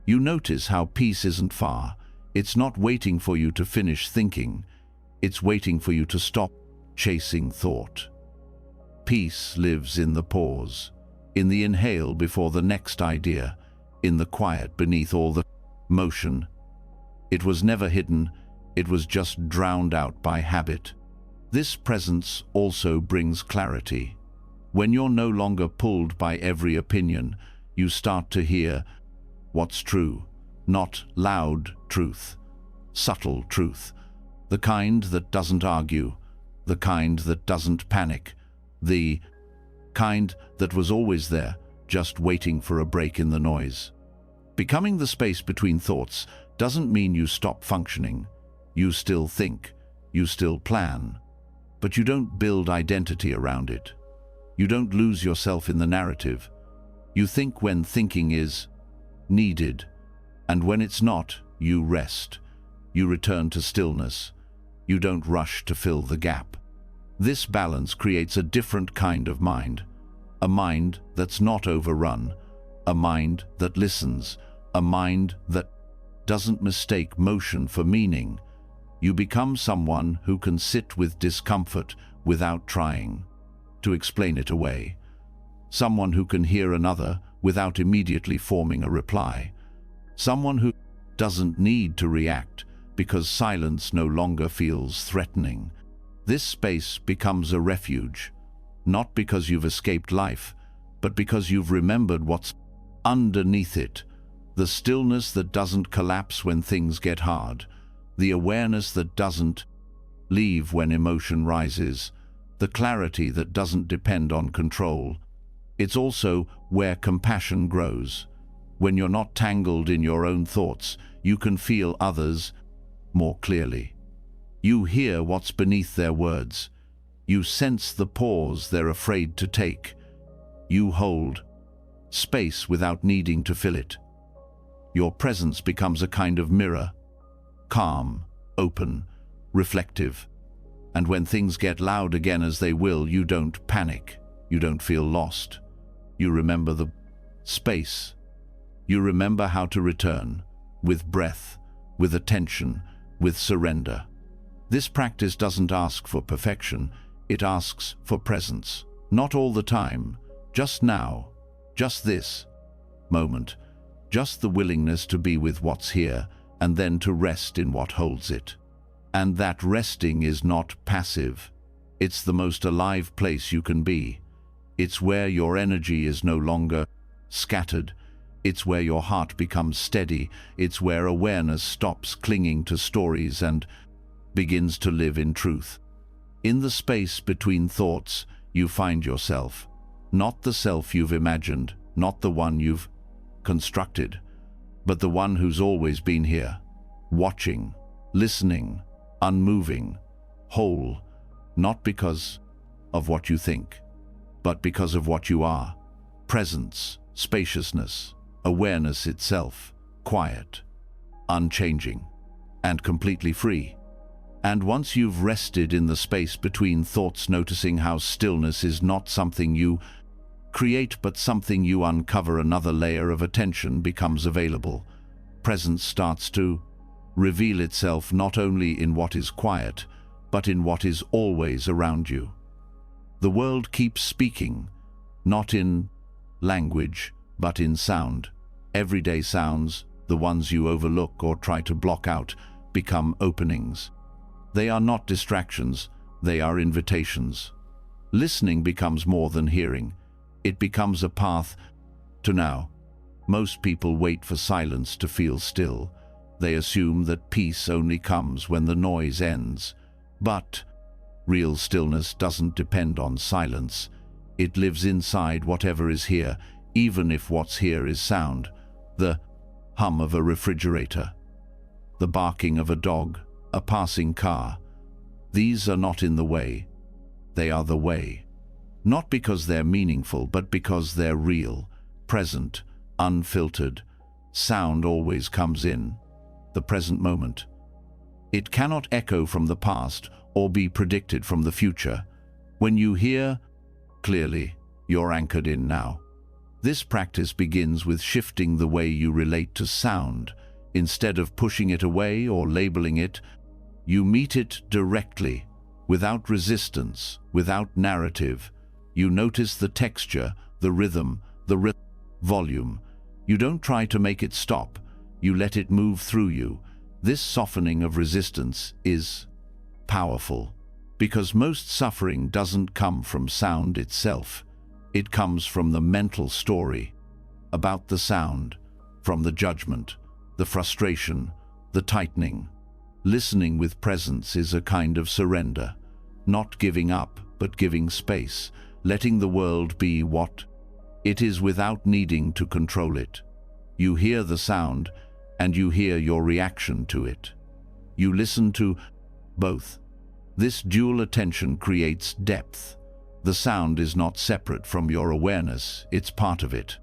You notice how peace isn't far. It's not waiting for you to finish thinking. It's waiting for you to stop chasing thought. Peace lives in the pause, in the inhale before the next idea, in the quiet beneath all the motion. It was never hidden. It was just drowned out by habit. This presence also brings clarity. When you're no longer pulled by every opinion, you start to hear what's true, not loud truth, subtle truth, the kind that doesn't argue, the kind that doesn't panic, the kind that was always there, just waiting for a break in the noise. Becoming the space between thoughts doesn't mean you stop functioning. You still think, you still plan, but you don't build identity around it. You don't lose yourself in the narrative. You think when thinking is needed, and when it's not, you rest. You return to stillness. You don't rush to fill the gap. This balance creates a different kind of mind, a mind that's not overrun, a mind that listens, a mind that doesn't mistake motion for meaning. You become someone who can sit with discomfort without trying to explain it away. Someone who can hear another without immediately forming a reply. Someone who doesn't need to react because silence no longer feels threatening. This space becomes a refuge, not because you've escaped life, but because you've remembered what's underneath it. The stillness that doesn't collapse when things get hard. The awareness that doesn't leave when emotion rises. The clarity that doesn't depend on control. It's also where compassion grows. When you're not tangled in your own thoughts, you can feel others more clearly. You hear what's beneath their words. You sense the pause they're afraid to take. You hold space without needing to fill it. Your presence becomes a kind of mirror, calm, open, reflective. And when things get loud again, as they will, you don't panic. You don't feel lost. You remember the space. You remember how to return, with breath, with attention, with surrender. This practice doesn't ask for perfection. It asks for presence. Not all the time, just now, just this moment, just the willingness to be with what's here and then to rest in what holds it. And that resting is not passive. It's the most alive place you can be. It's where your energy is no longer scattered. It's where your heart becomes steady. It's where awareness stops clinging to stories and begins to live in truth. In the space between thoughts, you find yourself. Not the self you've imagined, not the one you've constructed, but the one who's always been here, watching, listening, unmoving, whole, not because of what you think, but because of what you are. Presence, spaciousness, awareness itself, quiet, unchanging, and completely free. And once you've rested in the space between thoughts, noticing how stillness is not something you create but something you uncover, another layer of attention becomes available. Presence starts to reveal itself not only in what is quiet, but in what is always around you. The world keeps speaking, not in language, but in sound. Everyday sounds, the ones you overlook or try to block out, become openings. They are not distractions, they are invitations. Listening becomes more than hearing. It becomes a path to now. Most people wait for silence to feel still. They assume that peace only comes when the noise ends. But real stillness doesn't depend on silence. It lives inside whatever is here, even if what's here is sound. The hum of a refrigerator, the barking of a dog, a passing car. These are not in the way. They are the way. Not because they're meaningful, but because they're real, present, unfiltered. Sound always comes in the present moment. It cannot echo from the past or be predicted from the future. When you hear clearly, you're anchored in now. This practice begins with shifting the way you relate to sound. Instead of pushing it away or labeling it, you meet it directly, without resistance, without narrative. You notice the texture, the rhythm, volume. You don't try to make it stop. You let it move through you. This softening of resistance is powerful, because most suffering doesn't come from sound itself. It comes from the mental story about the sound, from the judgment, the frustration, the tightening. Listening with presence is a kind of surrender, not giving up, but giving space, letting the world be what it is without needing to control it. You hear the sound, and you hear your reaction to it. You listen to both. This dual attention creates depth. The sound is not separate from your awareness, it's part of it.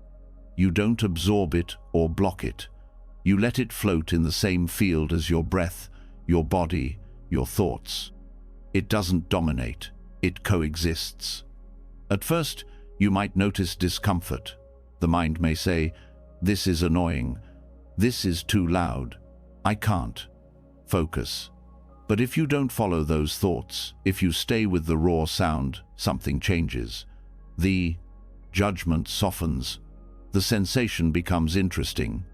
You don't absorb it or block it. You let it float in the same field as your breath, your body, your thoughts. It doesn't dominate, it coexists. At first, you might notice discomfort. The mind may say, "This is annoying. This is too loud. I can't focus." But if you don't follow those thoughts, if you stay with the raw sound, something changes. The judgment softens. The sensation becomes interesting.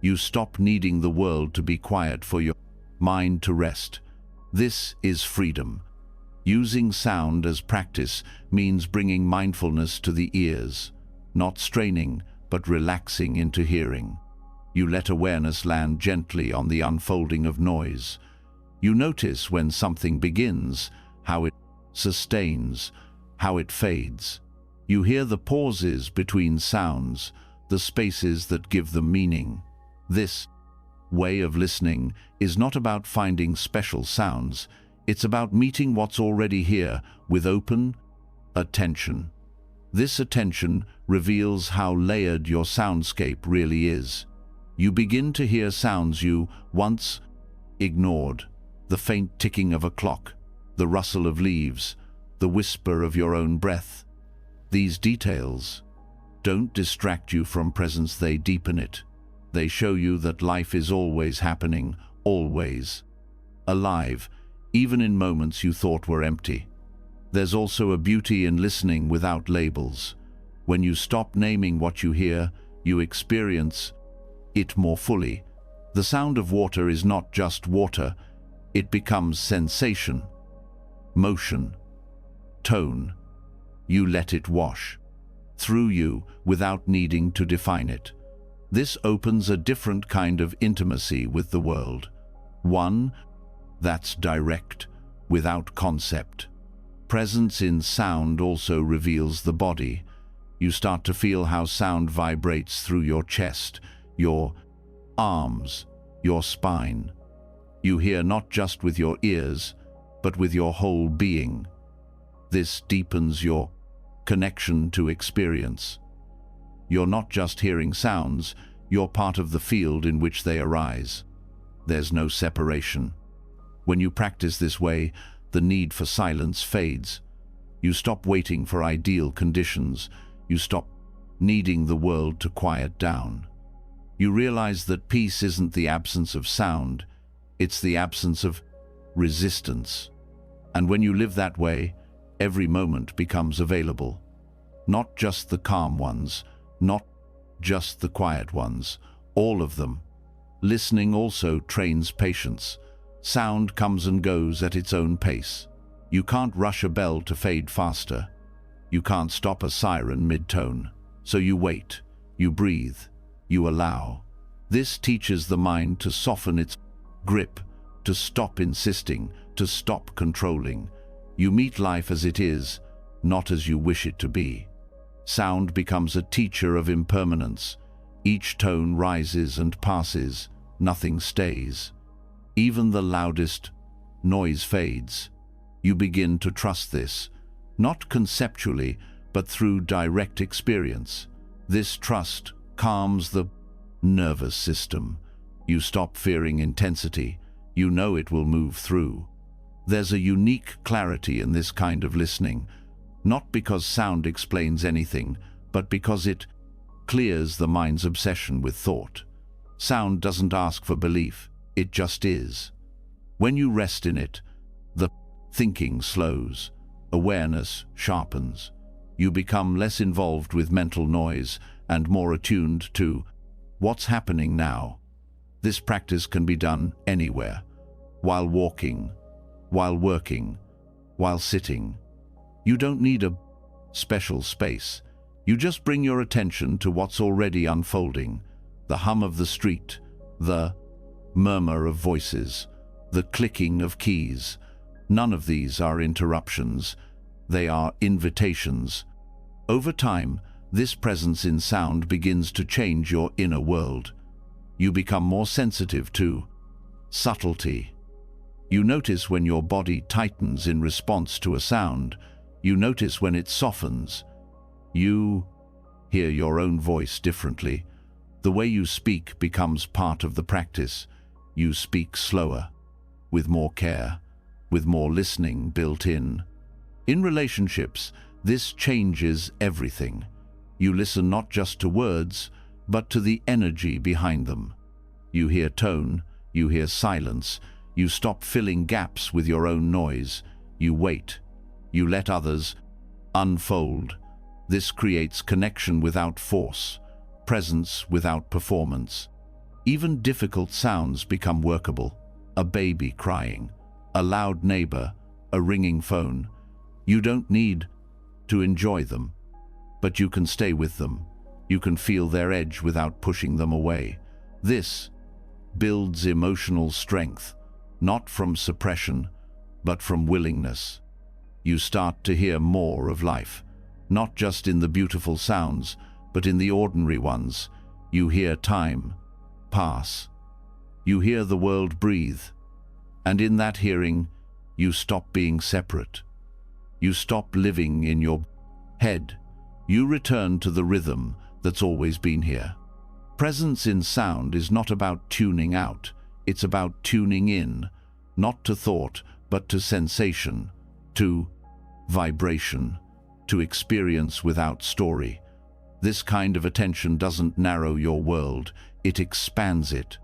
You stop needing the world to be quiet for your mind to rest. This is freedom. Using sound as practice means bringing mindfulness to the ears, not straining, but relaxing into hearing. You let awareness land gently on the unfolding of noise. You notice when something begins, how it sustains, how it fades. You hear the pauses between sounds, the spaces that give them meaning. This way of listening is not about finding special sounds. It's about meeting what's already here with open attention. This attention reveals how layered your soundscape really is. You begin to hear sounds you once ignored. The faint ticking of a clock, the rustle of leaves, the whisper of your own breath. These details don't distract you from presence, they deepen it. They show you that life is always happening, always alive, even in moments you thought were empty. There's also a beauty in listening without labels. When you stop naming what you hear, you experience it more fully. The sound of water is not just water. It becomes sensation, motion, tone. You let it wash through you without needing to define it. This opens a different kind of intimacy with the world. One that's direct, without concept. Presence in sound also reveals the body. You start to feel how sound vibrates through your chest, your arms, your spine. You hear not just with your ears, but with your whole being. This deepens your connection to experience. You're not just hearing sounds, you're part of the field in which they arise. There's no separation. When you practice this way, the need for silence fades. You stop waiting for ideal conditions. You stop needing the world to quiet down. You realize that peace isn't the absence of sound, it's the absence of resistance. And when you live that way, every moment becomes available. Not just the calm ones, not just the quiet ones, all of them. Listening also trains patience. Sound comes and goes at its own pace. You can't rush a bell to fade faster. You can't stop a siren mid-tone. So you wait, you breathe, you allow. This teaches the mind to soften its grip, to stop insisting, to stop controlling. You meet life as it is, not as you wish it to be. Sound becomes a teacher of impermanence. Each tone rises and passes, nothing stays. Even the loudest noise fades. You begin to trust this, not conceptually, but through direct experience. This trust calms the nervous system. You stop fearing intensity. You know it will move through. There's a unique clarity in this kind of listening, not because sound explains anything, but because it clears the mind's obsession with thought. Sound doesn't ask for belief, it just is. When you rest in it, the thinking slows, awareness sharpens. You become less involved with mental noise and more attuned to what's happening now. This practice can be done anywhere, while walking, while working, while sitting. You don't need a special space. You just bring your attention to what's already unfolding, the hum of the street, the murmur of voices, the clicking of keys. None of these are interruptions. They are invitations. Over time, this presence in sound begins to change your inner world. You become more sensitive to subtlety. You notice when your body tightens in response to a sound. You notice when it softens. You hear your own voice differently. The way you speak becomes part of the practice. You speak slower, with more care, with more listening built in. In relationships, this changes everything. You listen not just to words, but to the energy behind them. You hear tone, you hear silence, you stop filling gaps with your own noise. You wait. You let others unfold. This creates connection without force, presence without performance. Even difficult sounds become workable. A baby crying, a loud neighbor, a ringing phone. You don't need to enjoy them, but you can stay with them. You can feel their edge without pushing them away. This builds emotional strength, not from suppression, but from willingness. You start to hear more of life, not just in the beautiful sounds, but in the ordinary ones. You hear time pass. You hear the world breathe. And in that hearing, you stop being separate. You stop living in your head. You return to the rhythm that's always been here. Presence in sound is not about tuning out. It's about tuning in, not to thought, but to sensation, to vibration, to experience without story. This kind of attention doesn't narrow your world, it expands it.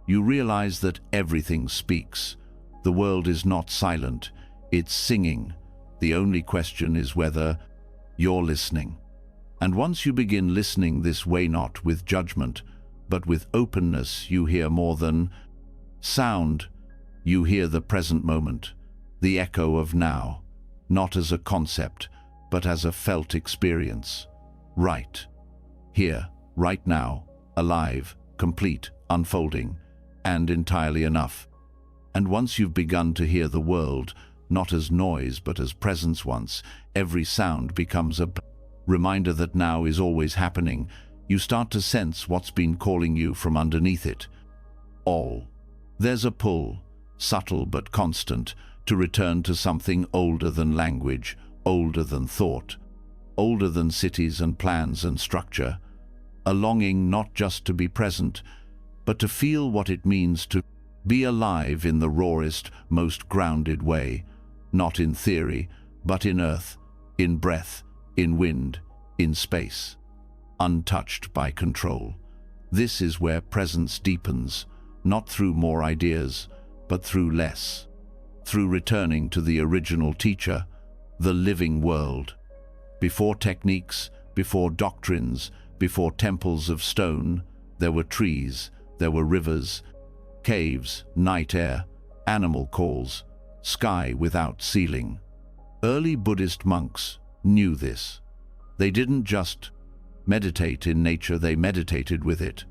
You realize that everything speaks. The world is not silent, it's singing. The only question is whether you're listening. And once you begin listening this way, not with judgment, but with openness, you hear more than sound. You hear the present moment, the echo of now, not as a concept, but as a felt experience. Right here, right now, alive, complete, unfolding, and entirely enough. And once you've begun to hear the world, not as noise but as presence once, every sound becomes a reminder that now is always happening. You start to sense what's been calling you from underneath it. All. There's a pull, subtle but constant, to return to something older than language, older than thought, older than cities and plans and structure. A longing not just to be present, but to feel what it means to be alive in the rawest, most grounded way, not in theory, but in earth, in breath, in wind, in space, untouched by control. This is where presence deepens, not through more ideas, but through less, through returning to the original teacher, the living world. Before techniques, before doctrines, before temples of stone, there were trees, there were rivers, caves, night air, animal calls, sky without ceiling. Early Buddhist monks knew this. They didn't just meditate in nature, they meditated with it.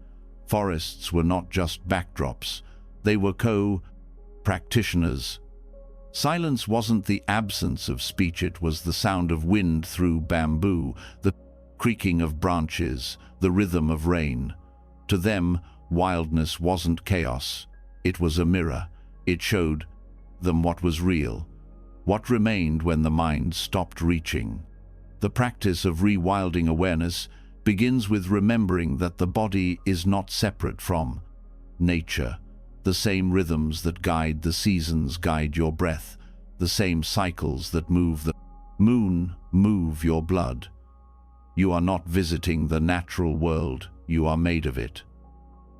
Forests were not just backdrops, they were co-practitioners. Silence wasn't the absence of speech, it was the sound of wind through bamboo, the creaking of branches, the rhythm of rain. To them, wildness wasn't chaos, it was a mirror. It showed them what was real, what remained when the mind stopped reaching. The practice of rewilding awareness begins with remembering that the body is not separate from nature. The same rhythms that guide the seasons guide your breath. The same cycles that move the moon move your blood. You are not visiting the natural world, you are made of it.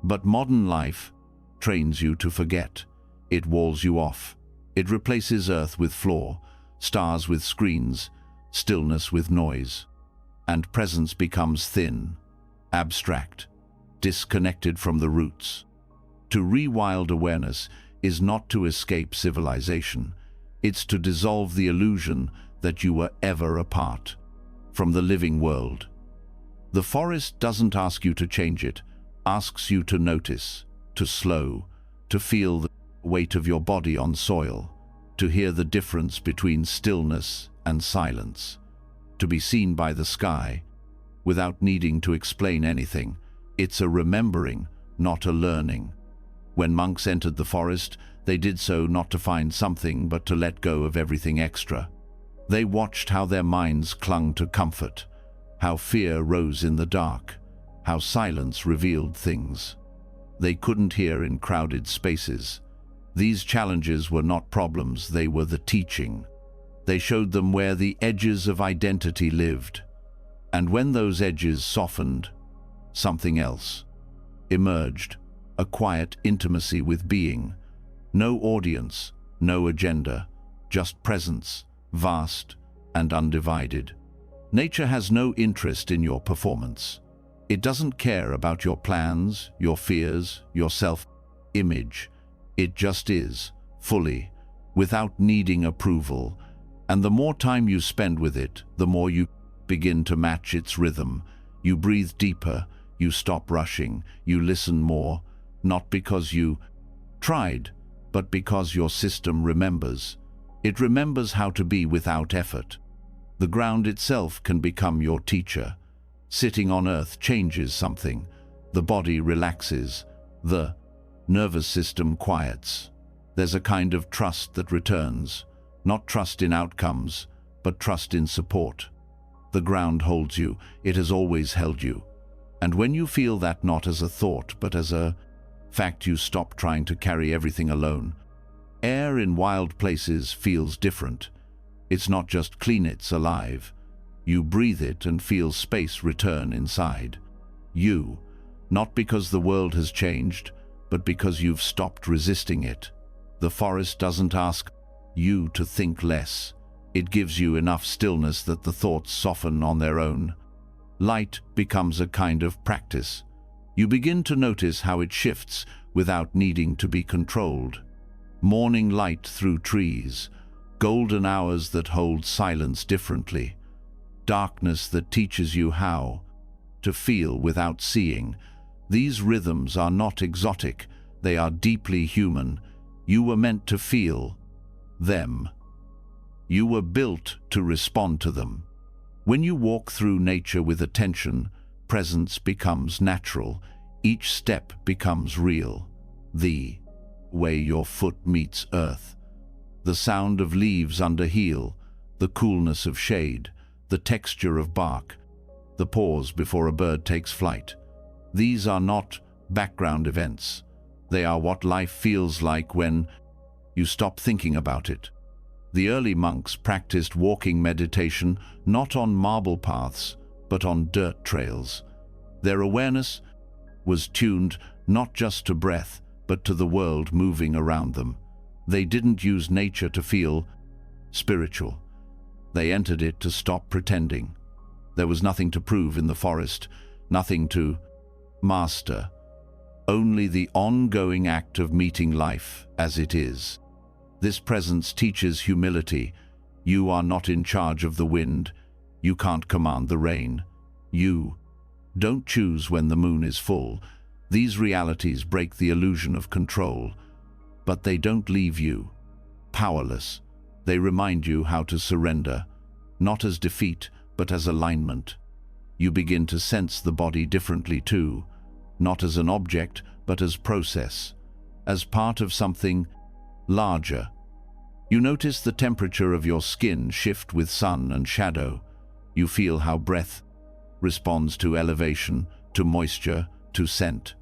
But modern life trains you to forget. It walls you off. It replaces earth with floor, stars with screens, stillness with noise. And presence becomes thin, abstract, disconnected from the roots. To rewild awareness is not to escape civilization. It's to dissolve the illusion that you were ever apart from the living world. The forest doesn't ask you to change, it asks you to notice, to slow, to feel the weight of your body on soil, to hear the difference between stillness and silence, to be seen by the sky without needing to explain anything. It's a remembering, not a learning. When monks entered the forest, they did so not to find something but to let go of everything extra. They watched how their minds clung to comfort, how fear rose in the dark, how silence revealed things they couldn't hear in crowded spaces. These challenges were not problems, they were the teaching. They showed them where the edges of identity lived. And when those edges softened, something else emerged, a quiet intimacy with being. No audience, no agenda, just presence, vast and undivided. Nature has no interest in your performance. It doesn't care about your plans, your fears, your self-image. It just is, fully, without needing approval. And the more time you spend with it, the more you begin to match its rhythm. You breathe deeper, you stop rushing, you listen more, not because you tried, but because your system remembers. It remembers how to be without effort. The ground itself can become your teacher. Sitting on earth changes something. The body relaxes. The nervous system quiets. There's a kind of trust that returns. Not trust in outcomes, but trust in support. The ground holds you. It has always held you. And when you feel that not as a thought, but as a fact, you stop trying to carry everything alone. Air in wild places feels different. It's not just clean, it's alive. You breathe it and feel space return inside. You, not because the world has changed, but because you've stopped resisting it. The forest doesn't ask you to think less. It gives you enough stillness that the thoughts soften on their own. Light becomes a kind of practice. You begin to notice how it shifts without needing to be controlled. Morning light through trees, golden hours that hold silence differently, darkness that teaches you how to feel without seeing, These rhythms are not exotic, they are deeply human. You were meant to feel them. You were built to respond to them. When you walk through nature with attention, presence becomes natural. Each step becomes real. The way your foot meets earth, the sound of leaves under heel, the coolness of shade, the texture of bark, the pause before a bird takes flight. These are not background events. They are what life feels like when you stop thinking about it. The early monks practiced walking meditation not on marble paths, but on dirt trails. Their awareness was tuned not just to breath, but to the world moving around them. They didn't use nature to feel spiritual. They entered it to stop pretending. There was nothing to prove in the forest, nothing to master, only the ongoing act of meeting life as it is. This presence teaches humility. You are not in charge of the wind. You can't command the rain. You don't choose when the moon is full. These realities break the illusion of control, but they don't leave you powerless. They remind you how to surrender, not as defeat, but as alignment. You begin to sense the body differently too, not as an object, but as process, as part of something larger. You notice the temperature of your skin shift with sun and shadow. You feel how breath responds to elevation, to moisture, to scent.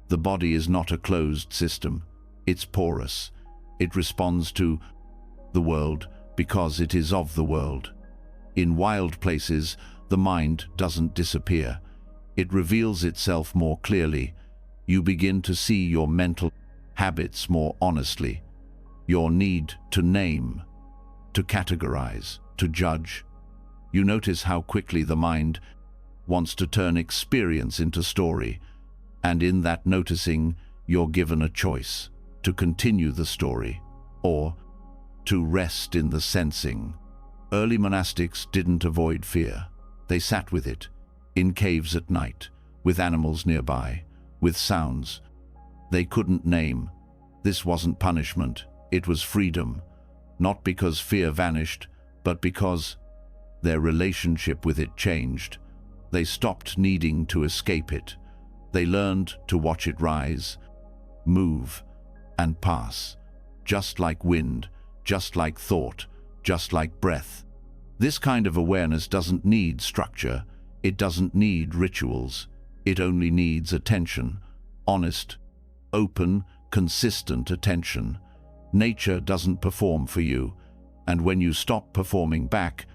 The body is not a closed system. It's porous. It responds to the world because it is of the world. In wild places, the mind doesn't disappear. It reveals itself more clearly. You begin to see your mental habits more honestly. Your need to name, to categorize, to judge. You notice how quickly the mind wants to turn experience into story, and in that noticing, you're given a choice to continue the story or to rest in the sensing. Early monastics didn't avoid fear. They sat with it, in caves at night, with animals nearby, with sounds they couldn't name. This wasn't punishment, it was freedom, not because fear vanished, but because their relationship with it changed. They stopped needing to escape it. They learned to watch it rise, move, and pass, just like wind, just like thought, just like breath. This kind of awareness doesn't need structure, it doesn't need rituals, it only needs attention, honest, open, consistent attention. Nature doesn't perform for you, and when you stop performing back,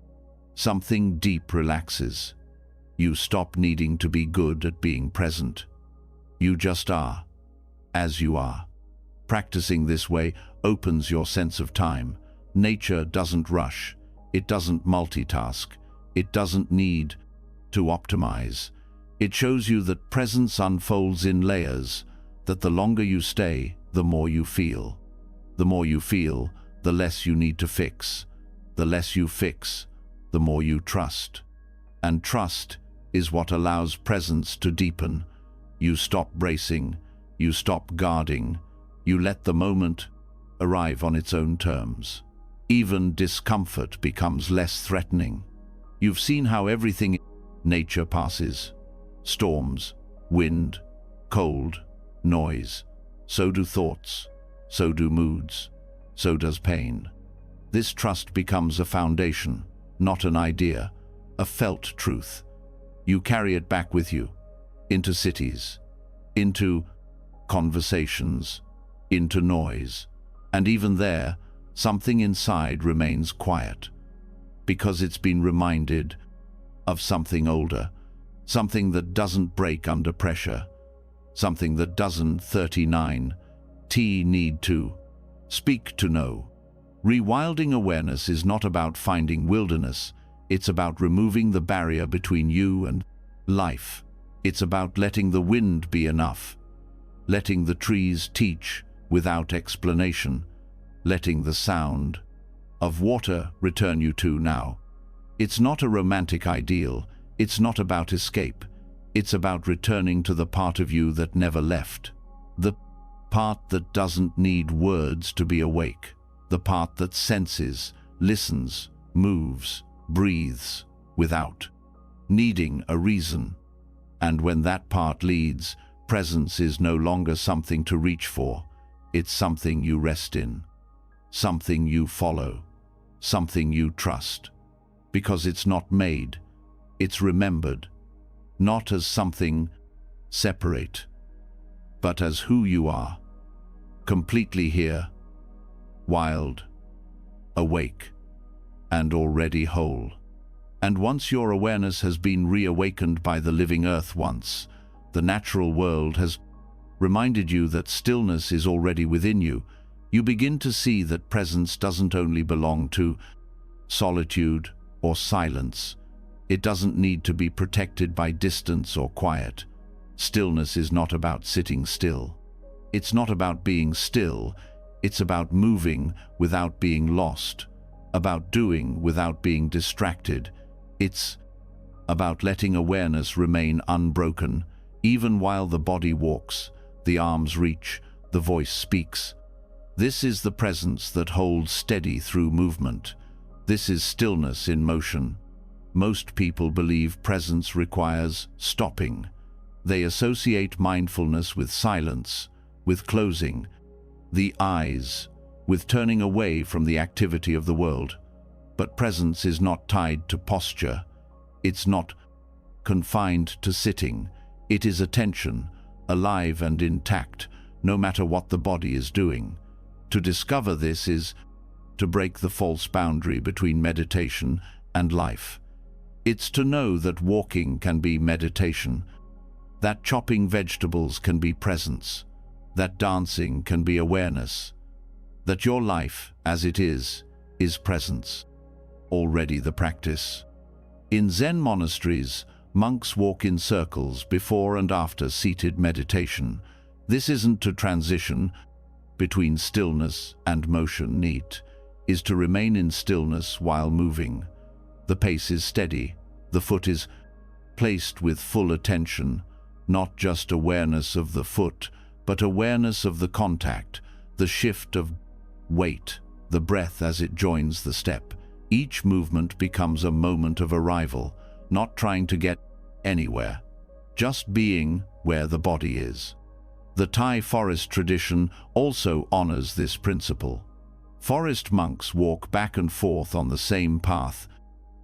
something deep relaxes. You stop needing to be good at being present. You just are, as you are. Practicing this way opens your sense of time. Nature doesn't rush. It doesn't multitask. It doesn't need to optimize. It shows you that presence unfolds in layers, that the longer you stay, the more you feel. The more you feel, the less you need to fix. The less you fix, the more you trust. And trust is what allows presence to deepen. You stop bracing, you stop guarding, you let the moment arrive on its own terms. Even discomfort becomes less threatening. You've seen how everything in nature passes. Storms, wind, cold, noise. So do thoughts, so do moods, so does pain. This trust becomes a foundation, not an idea, a felt truth. You carry it back with you, into cities, into conversations, into noise. And even there, something inside remains quiet, because it's been reminded of something older, something that doesn't break under pressure, something that doesn't 39 need to speak to know. Rewilding awareness is not about finding wilderness, it's about removing the barrier between you and life. It's about letting the wind be enough, letting the trees teach without explanation, letting the sound of water return you to now. It's not a romantic ideal, it's not about escape. It's about returning to the part of you that never left. The part that doesn't need words to be awake. The part that senses, listens, moves, breathes, without needing a reason. And when that part leads, presence is no longer something to reach for. It's something you rest in, something you follow, something you trust. Because it's not made, it's remembered, not as something separate, but as who you are, completely here, wild, awake, and already whole. And once your awareness has been reawakened by the living earth once, the natural world has reminded you that stillness is already within you, you begin to see that presence doesn't only belong to solitude or silence. It doesn't need to be protected by distance or quiet. Stillness is not about sitting still. It's not about being still. It's about moving without being lost, about doing without being distracted. It's about letting awareness remain unbroken, even while the body walks, the arms reach, the voice speaks. This is the presence that holds steady through movement. This is stillness in motion. Most people believe presence requires stopping. They associate mindfulness with silence, with closing the eyes, with turning away from the activity of the world. But presence is not tied to posture. It's not confined to sitting. It is attention, alive and intact, no matter what the body is doing. To discover this is to break the false boundary between meditation and life. It's to know that walking can be meditation, that chopping vegetables can be presence, that dancing can be awareness, that your life, as it is presence. Already the practice. In Zen monasteries, monks walk in circles before and after seated meditation. This isn't to transition between stillness and motion. Neat is to remain in stillness while moving. The pace is steady. The foot is placed with full attention, not just awareness of the foot, but awareness of the contact, the shift of weight, the breath as it joins the step. Each movement becomes a moment of arrival, not trying to get anywhere, just being where the body is. The Thai forest tradition also honors this principle. Forest monks walk back and forth on the same path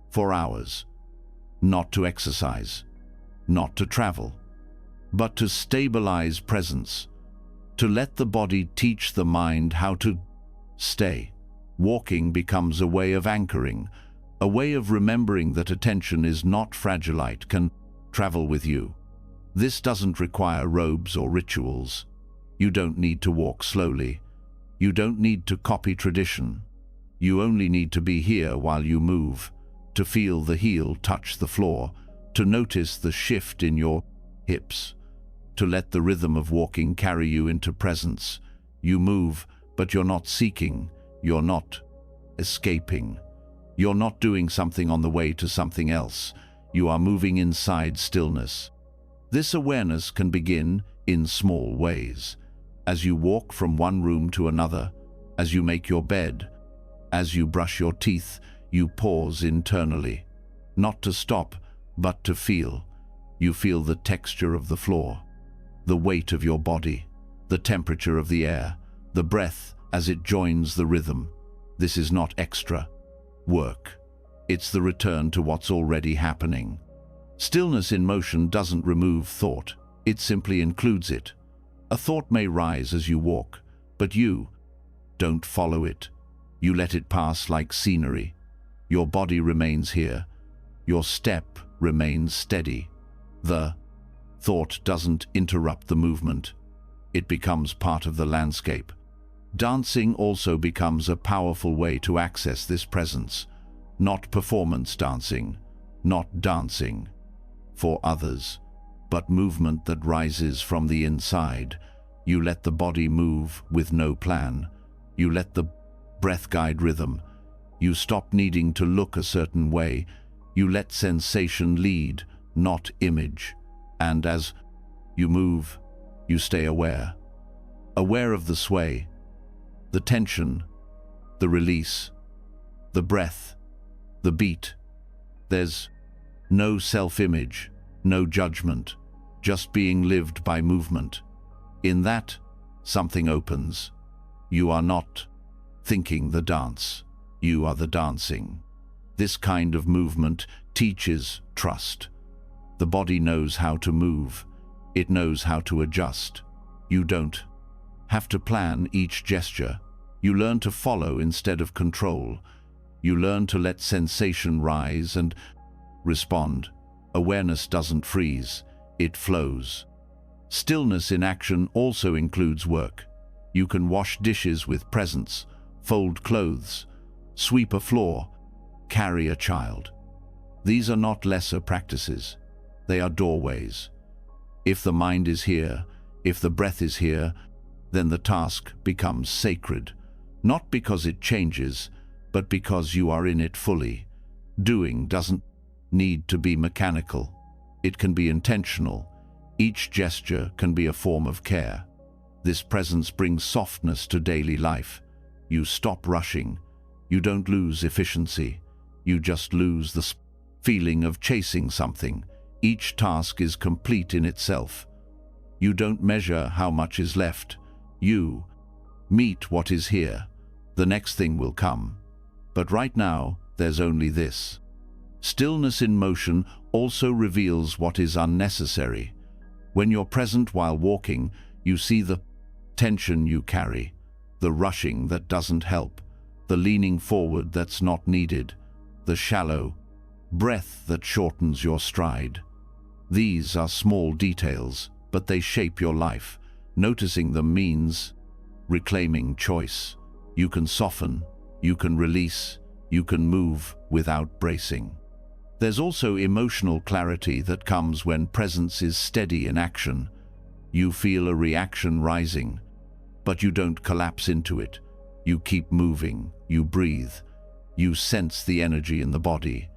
for hours, not to exercise, not to travel, but to stabilize presence, to let the body teach the mind how to stay. Walking becomes a way of anchoring, a way of remembering that attention is not fragile, it can travel with you. This doesn't require robes or rituals. You don't need to walk slowly. You don't need to copy tradition. You only need to be here while you move, to feel the heel touch the floor, to notice the shift in your hips, to let the rhythm of walking carry you into presence. You move, but you're not seeking. You're not escaping. You're not doing something on the way to something else. You are moving inside stillness. This awareness can begin in small ways. As you walk from one room to another, as you make your bed, as you brush your teeth, you pause internally. Not to stop, but to feel. You feel the texture of the floor, the weight of your body, the temperature of the air, the breath as it joins the rhythm. This is not extra work. It's the return to what's already happening. Stillness in motion doesn't remove thought. It simply includes it. A thought may rise as you walk, but you don't follow it. You let it pass like scenery. Your body remains here. Your step remains steady. The thought doesn't interrupt the movement. It becomes part of the landscape. Dancing also becomes a powerful way to access this presence. Not performance dancing, not dancing for others, but movement that rises from the inside. You let the body move with no plan. You let the breath guide rhythm. You stop needing to look a certain way. You let sensation lead, not image. And as you move, you stay aware. Aware of the sway, the tension, the release, the breath, the beat. There's no self-image, no judgment, just being lived by movement. In that, something opens. You are not thinking the dance, you are the dancing. This kind of movement teaches trust. The body knows how to move. It knows how to adjust. You don't have to plan each gesture. You learn to follow instead of control. You learn to let sensation rise and respond. Awareness doesn't freeze, it flows. Stillness in action also includes work. You can wash dishes with presence, fold clothes, sweep a floor, carry a child. These are not lesser practices. They are doorways. If the mind is here, if the breath is here, then the task becomes sacred, not because it changes, but because you are in it fully. Doing doesn't need to be mechanical. It can be intentional. Each gesture can be a form of care. This presence brings softness to daily life. You stop rushing. You don't lose efficiency. You just lose the feeling of chasing something. Each task is complete in itself. You don't measure how much is left. You meet what is here. The next thing will come. But right now, there's only this. Stillness in motion also reveals what is unnecessary. When you're present while walking, you see the tension you carry, the rushing that doesn't help, the leaning forward that's not needed, the shallow breath that shortens your stride. These are small details, but they shape your life. Noticing them means reclaiming choice. You can soften, you can release, you can move without bracing. There's also emotional clarity that comes when presence is steady in action. You feel a reaction rising, but you don't collapse into it. You keep moving, you breathe, you sense the energy in the body.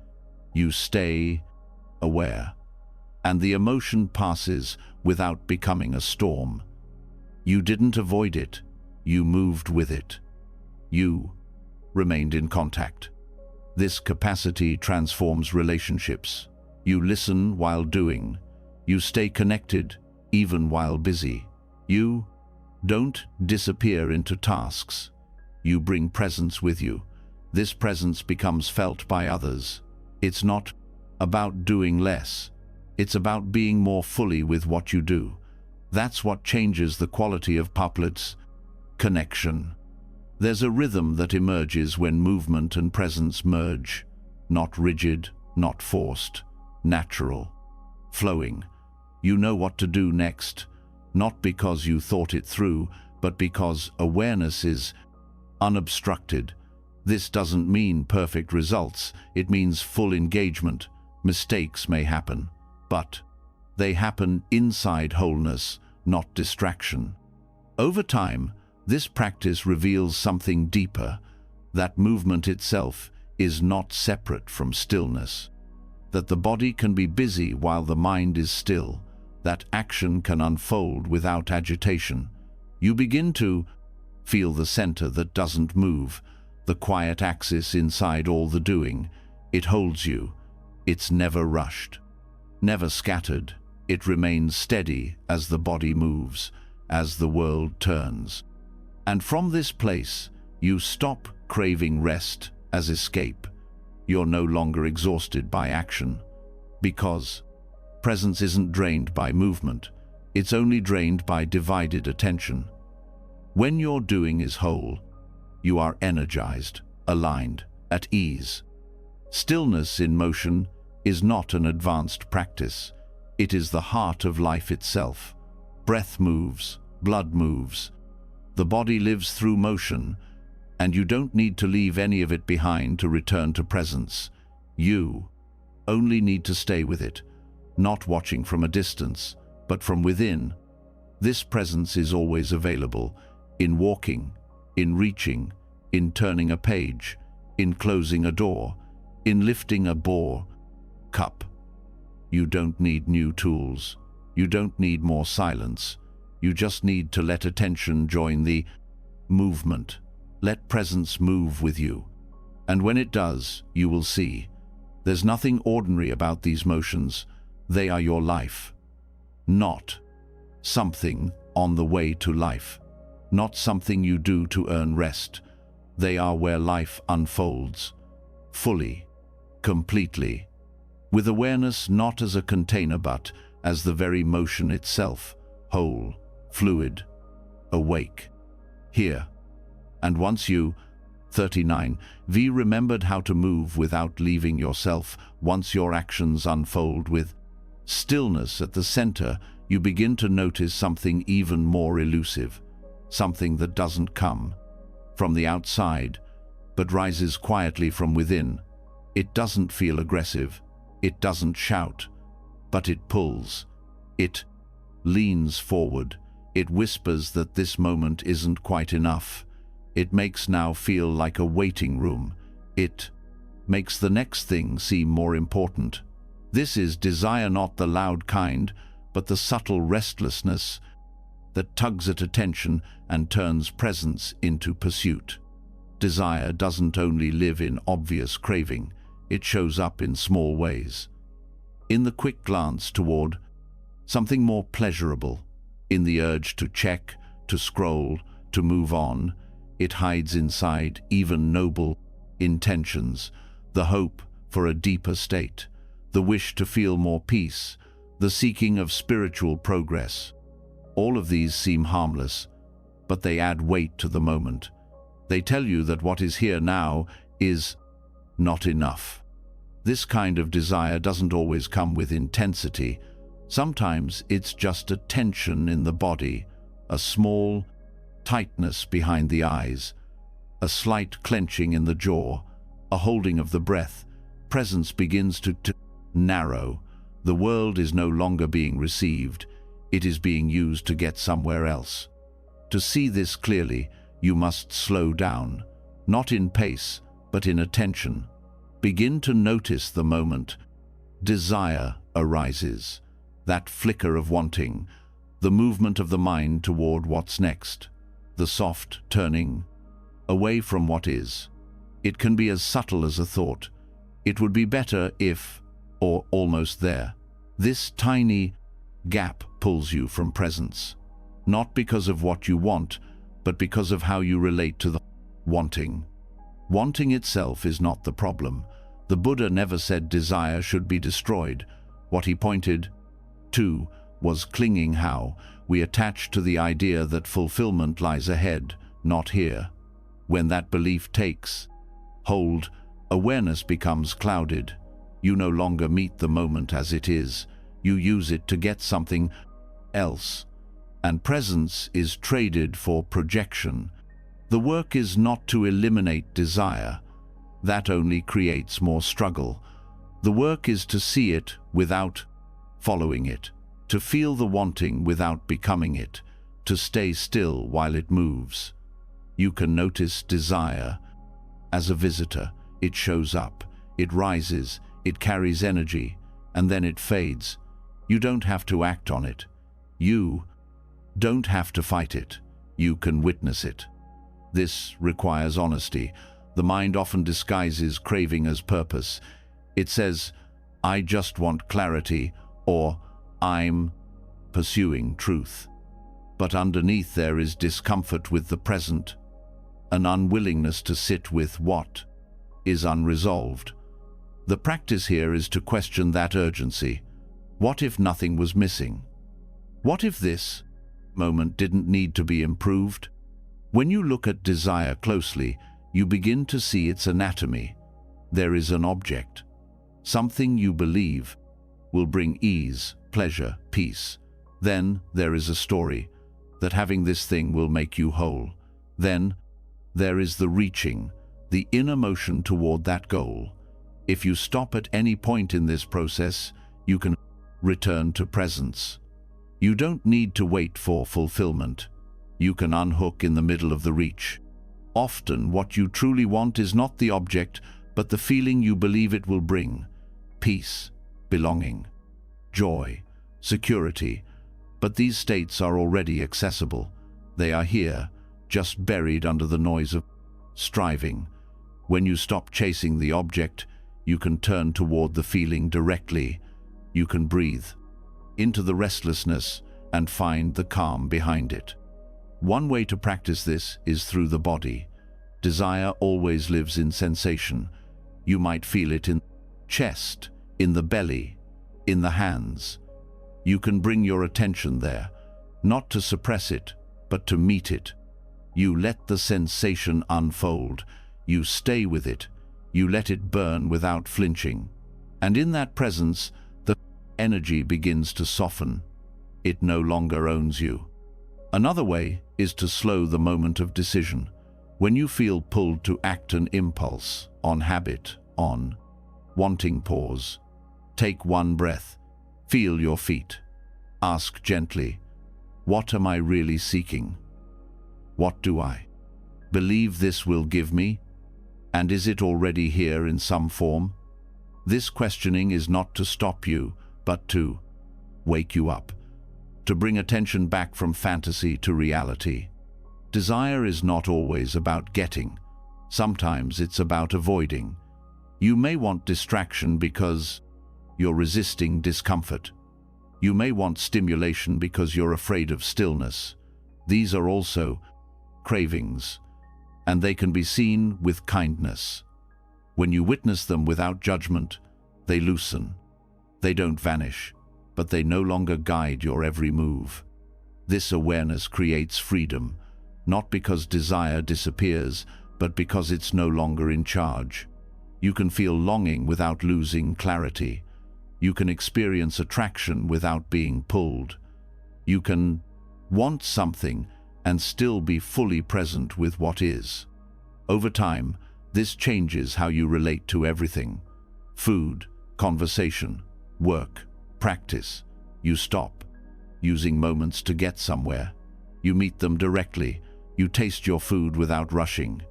You stay aware, and the emotion passes without becoming a storm. You didn't avoid it, you moved with it. You remained in contact. This capacity transforms relationships. You listen while doing. You stay connected even while busy. You don't disappear into tasks. You bring presence with you. This presence becomes felt by others. It's not about doing less. It's about being more fully with what you do. That's what changes the quality of Poplet's connection. There's a rhythm that emerges when movement and presence merge. Not rigid, not forced, natural, flowing. You know what to do next, not because you thought it through, but because awareness is unobstructed. This doesn't mean perfect results, it means full engagement. Mistakes may happen, but they happen inside wholeness, not distraction. Over time, this practice reveals something deeper, that movement itself is not separate from stillness, that the body can be busy while the mind is still, that action can unfold without agitation. You begin to feel the center that doesn't move, the quiet axis inside all the doing. It holds you. It's never rushed, never scattered. It remains steady as the body moves, as the world turns. And from this place, you stop craving rest as escape. You're no longer exhausted by action, because presence isn't drained by movement. It's only drained by divided attention. When your doing is whole, you are energized, aligned, at ease. Stillness in motion is not an advanced practice. It is the heart of life itself. Breath moves, blood moves. The body lives through motion, and you don't need to leave any of it behind to return to presence. You only need to stay with it, not watching from a distance, but from within. This presence is always available, in walking, in reaching, in turning a page, in closing a door, in lifting a cup. You don't need new tools. You don't need more silence. You just need to let attention join the movement. Let presence move with you. And when it does, you will see. There's nothing ordinary about these motions. They are your life. Not something on the way to life. Not something you do to earn rest. They are where life unfolds. Fully. Completely. With awareness not as a container but as the very motion itself. Whole. Fluid. Awake. Here. And once you, 39, remembered how to move without leaving yourself, once your actions unfold with stillness at the center, you begin to notice something even more elusive, something that doesn't come from the outside, but rises quietly from within. It doesn't feel aggressive, it doesn't shout, but it pulls. It leans forward. It whispers that this moment isn't quite enough. It makes now feel like a waiting room. It makes the next thing seem more important. This is desire, not the loud kind, but the subtle restlessness that tugs at attention and turns presence into pursuit. Desire doesn't only live in obvious craving, it shows up in small ways. In the quick glance toward something more pleasurable, in the urge to check, to scroll, to move on. It hides inside even noble intentions, the hope for a deeper state, the wish to feel more peace, the seeking of spiritual progress. All of these seem harmless, but they add weight to the moment. They tell you that what is here now is not enough. This kind of desire doesn't always come with intensity. Sometimes it's just a tension in the body, a small tightness behind the eyes, a slight clenching in the jaw, a holding of the breath. Presence begins to narrow. The world is no longer being received. It is being used to get somewhere else. To see this clearly, you must slow down, not in pace, but in attention. Begin to notice the moment desire arises, that flicker of wanting, the movement of the mind toward what's next, the soft turning away from what is. It can be as subtle as a thought. It would be better if, or almost there. This tiny gap pulls you from presence, not because of what you want, but because of how you relate to the wanting. Wanting itself is not the problem. The Buddha never said desire should be destroyed. What he pointed to was clinging, how we attach to the idea that fulfillment lies ahead, not here. When that belief takes hold, awareness becomes clouded. You no longer meet the moment as it is. You use it to get something else. And presence is traded for projection. The work is not to eliminate desire. That only creates more struggle. The work is to see it without following it, to feel the wanting without becoming it, to stay still while it moves. You can notice desire as a visitor. It shows up, it rises, it carries energy, and then it fades. You don't have to act on it. You don't have to fight it. You can witness it. This requires honesty. The mind often disguises craving as purpose. It says, I just want clarity, or I'm pursuing truth. But underneath there is discomfort with the present, an unwillingness to sit with what is unresolved. The practice here is to question that urgency. What if nothing was missing? What if this moment didn't need to be improved? When you look at desire closely, you begin to see its anatomy. There is an object, something you believe will bring ease, pleasure, peace. Then there is a story, that having this thing will make you whole. Then there is the reaching, the inner motion toward that goal. If you stop at any point in this process, you can return to presence. You don't need to wait for fulfillment. You can unhook in the middle of the reach. Often what you truly want is not the object, but the feeling you believe it will bring. Peace, belonging, joy, security. But these states are already accessible. They are here, just buried under the noise of striving. When you stop chasing the object, you can turn toward the feeling directly. You can breathe into the restlessness and find the calm behind it. One way to practice this is through the body. Desire always lives in sensation. You might feel it in the chest, in the belly, in the hands. You can bring your attention there, not to suppress it, but to meet it. You let the sensation unfold. You stay with it. You let it burn without flinching. And in that presence, the energy begins to soften. It no longer owns you. Another way is to slow the moment of decision. When you feel pulled to act an impulse, on habit, on wanting, pause. Take one breath. Feel your feet. Ask gently, what am I really seeking? What do I believe this will give me? And is it already here in some form? This questioning is not to stop you, but to wake you up, to bring attention back from fantasy to reality. Desire is not always about getting. Sometimes it's about avoiding. You may want distraction because you're resisting discomfort. You may want stimulation because you're afraid of stillness. These are also cravings, and they can be seen with kindness. When you witness them without judgment, they loosen. They don't vanish, but they no longer guide your every move. This awareness creates freedom, not because desire disappears, but because it's no longer in charge. You can feel longing without losing clarity. You can experience attraction without being pulled. You can want something and still be fully present with what is. Over time, this changes how you relate to everything. Food, conversation, work, practice. You stop using moments to get somewhere. You meet them directly. You taste your food without rushing.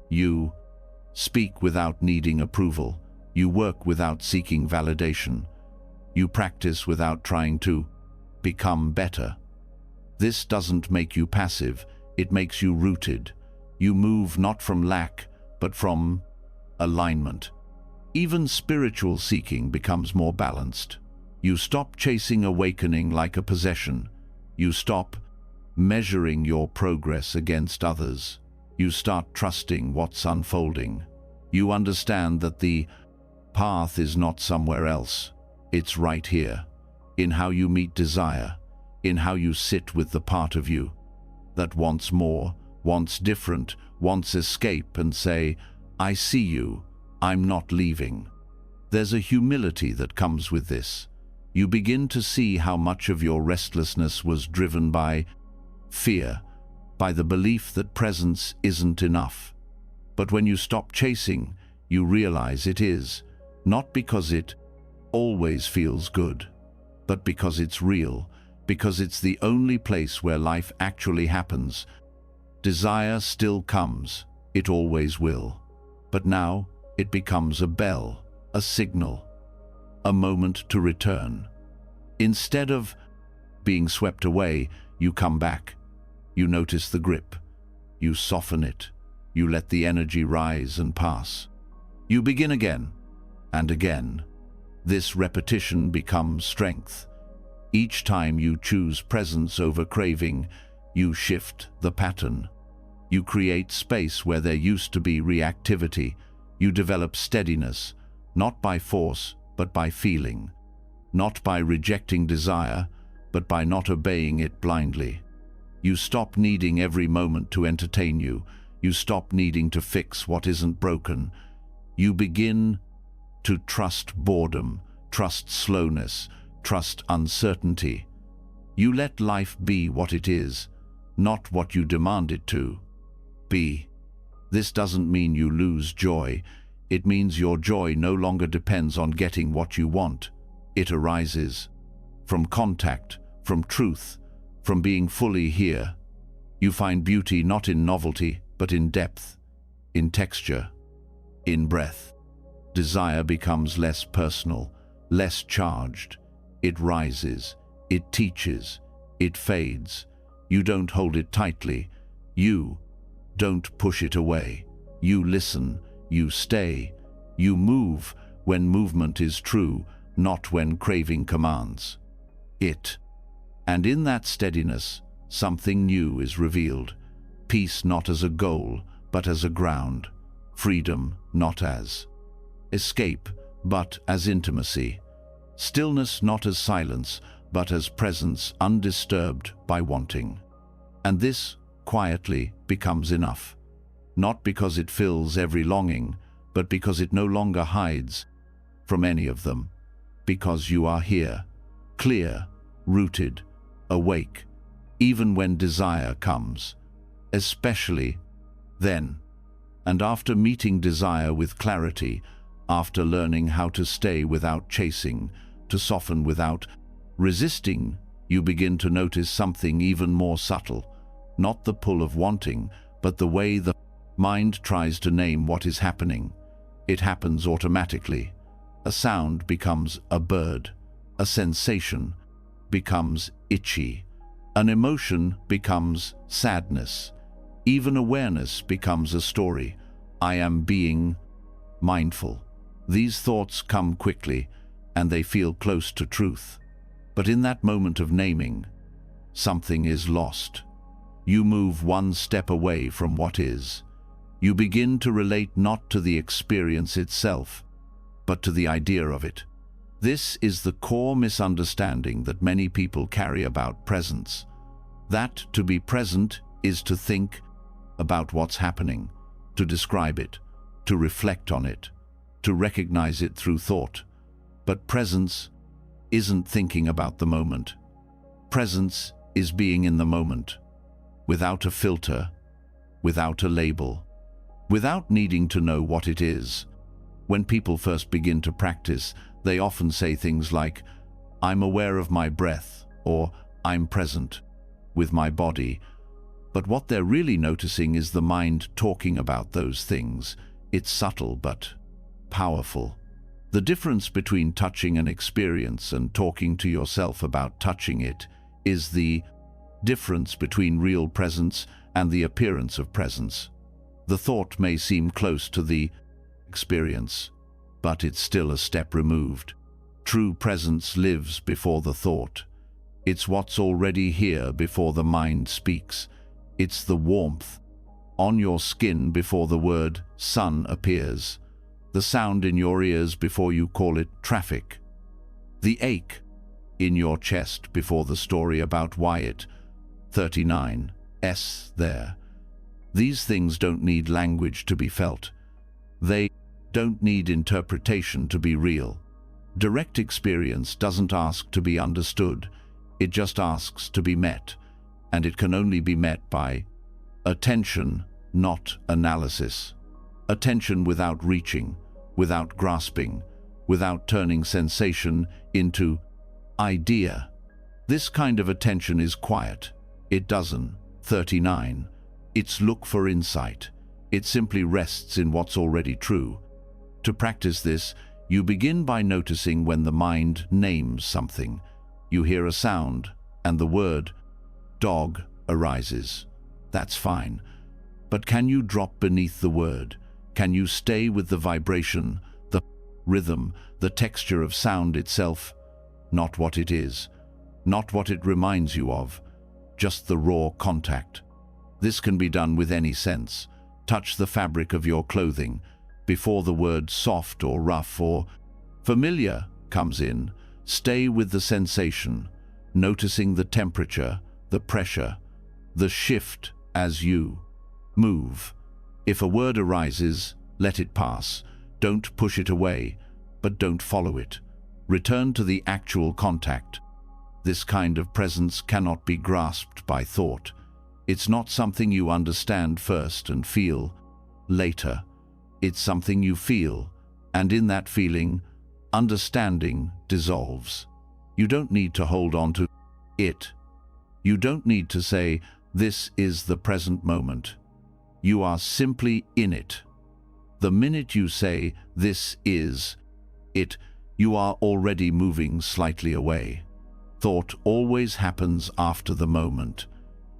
You speak without needing approval. You work without seeking validation. You practice without trying to become better. This doesn't make you passive, it makes you rooted. You move not from lack, but from alignment. Even spiritual seeking becomes more balanced. You stop chasing awakening like a possession. You stop measuring your progress against others. You start trusting what's unfolding. You understand that the path is not somewhere else. It's right here, in how you meet desire, in how you sit with the part of you that wants more, wants different, wants escape, and say, I see you, I'm not leaving. There's a humility that comes with this. You begin to see how much of your restlessness was driven by fear, by the belief that presence isn't enough. But when you stop chasing, you realize it is, not because it always feels good, but because it's real, because it's the only place where life actually happens. Desire still comes, it always will. But now it becomes a bell, a signal, a moment to return. Instead of being swept away, you come back. You notice the grip. You soften it. You let the energy rise and pass. You begin again and again. This repetition becomes strength. Each time you choose presence over craving, you shift the pattern. You create space where there used to be reactivity. You develop steadiness, not by force, but by feeling. Not by rejecting desire, but by not obeying it blindly. You stop needing every moment to entertain you. You stop needing to fix what isn't broken. You begin to trust boredom, trust slowness, trust uncertainty. You let life be what it is, not what you demand it to be. This doesn't mean you lose joy. It means your joy no longer depends on getting what you want. It arises from contact, from truth, from being fully here. You find beauty not in novelty, but in depth, in texture, in breath. Desire becomes less personal, less charged. It rises, It teaches. It fades. You don't hold it tightly. You don't push it away. You listen. You stay. You move when movement is true, not when craving commands it. And in that steadiness, something new is revealed. Peace not as a goal, but as a ground. Freedom not as escape, but as intimacy. Stillness not as silence, but as presence undisturbed by wanting. And this, quietly, becomes enough. Not because it fills every longing, but because it no longer hides from any of them. Because you are here, clear, rooted, awake, even when desire comes. Especially then. And after meeting desire with clarity, after learning how to stay without chasing, to soften without resisting, you begin to notice something even more subtle. Not the pull of wanting, but the way the mind tries to name what is happening. It happens automatically. A sound becomes a bird. A sensation becomes itchy. An emotion becomes sadness. Even awareness becomes a story. I am being mindful. These thoughts come quickly, and they feel close to truth. But in that moment of naming, something is lost. You move one step away from what is. You begin to relate not to the experience itself, but to the idea of it. This is the core misunderstanding that many people carry about presence. That to be present is to think about what's happening, to describe it, to reflect on it, to recognize it through thought. But presence isn't thinking about the moment. Presence is being in the moment, without a filter, without a label, without needing to know what it is. When people first begin to practice, they often say things like, "I'm aware of my breath," or "I'm present with my body." But what they're really noticing is the mind talking about those things. It's subtle but powerful. The difference between touching an experience and talking to yourself about touching it is the difference between real presence and the appearance of presence. The thought may seem close to the experience, but it's still a step removed. True presence lives before the thought. It's what's already here before the mind speaks. It's the warmth on your skin before the word sun appears. The sound in your ears before you call it traffic. The ache in your chest before the story about Wyatt 39's there. These things don't need language to be felt. They don't need interpretation to be real. Direct experience doesn't ask to be understood. It just asks to be met, and it can only be met by attention, not analysis. Attention without reaching, without grasping, without turning sensation into idea. This kind of attention is quiet. It doesn't 39. It's look for insight. It simply rests in what's already true. To practice this, you begin by noticing when the mind names something. You hear a sound, and the word dog arises. That's fine. But can you drop beneath the word? Can you stay with the vibration, the rhythm, the texture of sound itself? Not what it is, not what it reminds you of, just the raw contact. This can be done with any sense. Touch the fabric of your clothing before the word soft or rough or familiar comes in. Stay with the sensation, noticing the temperature, the pressure, the shift as you move. If a word arises, let it pass. Don't push it away, but don't follow it. Return to the actual contact. This kind of presence cannot be grasped by thought. It's not something you understand first and feel later. It's something you feel, and in that feeling, understanding dissolves. You don't need to hold on to it. You don't need to say, "This is the present moment." You are simply in it. The minute you say, "This is it," you are already moving slightly away Thought always happens after the moment.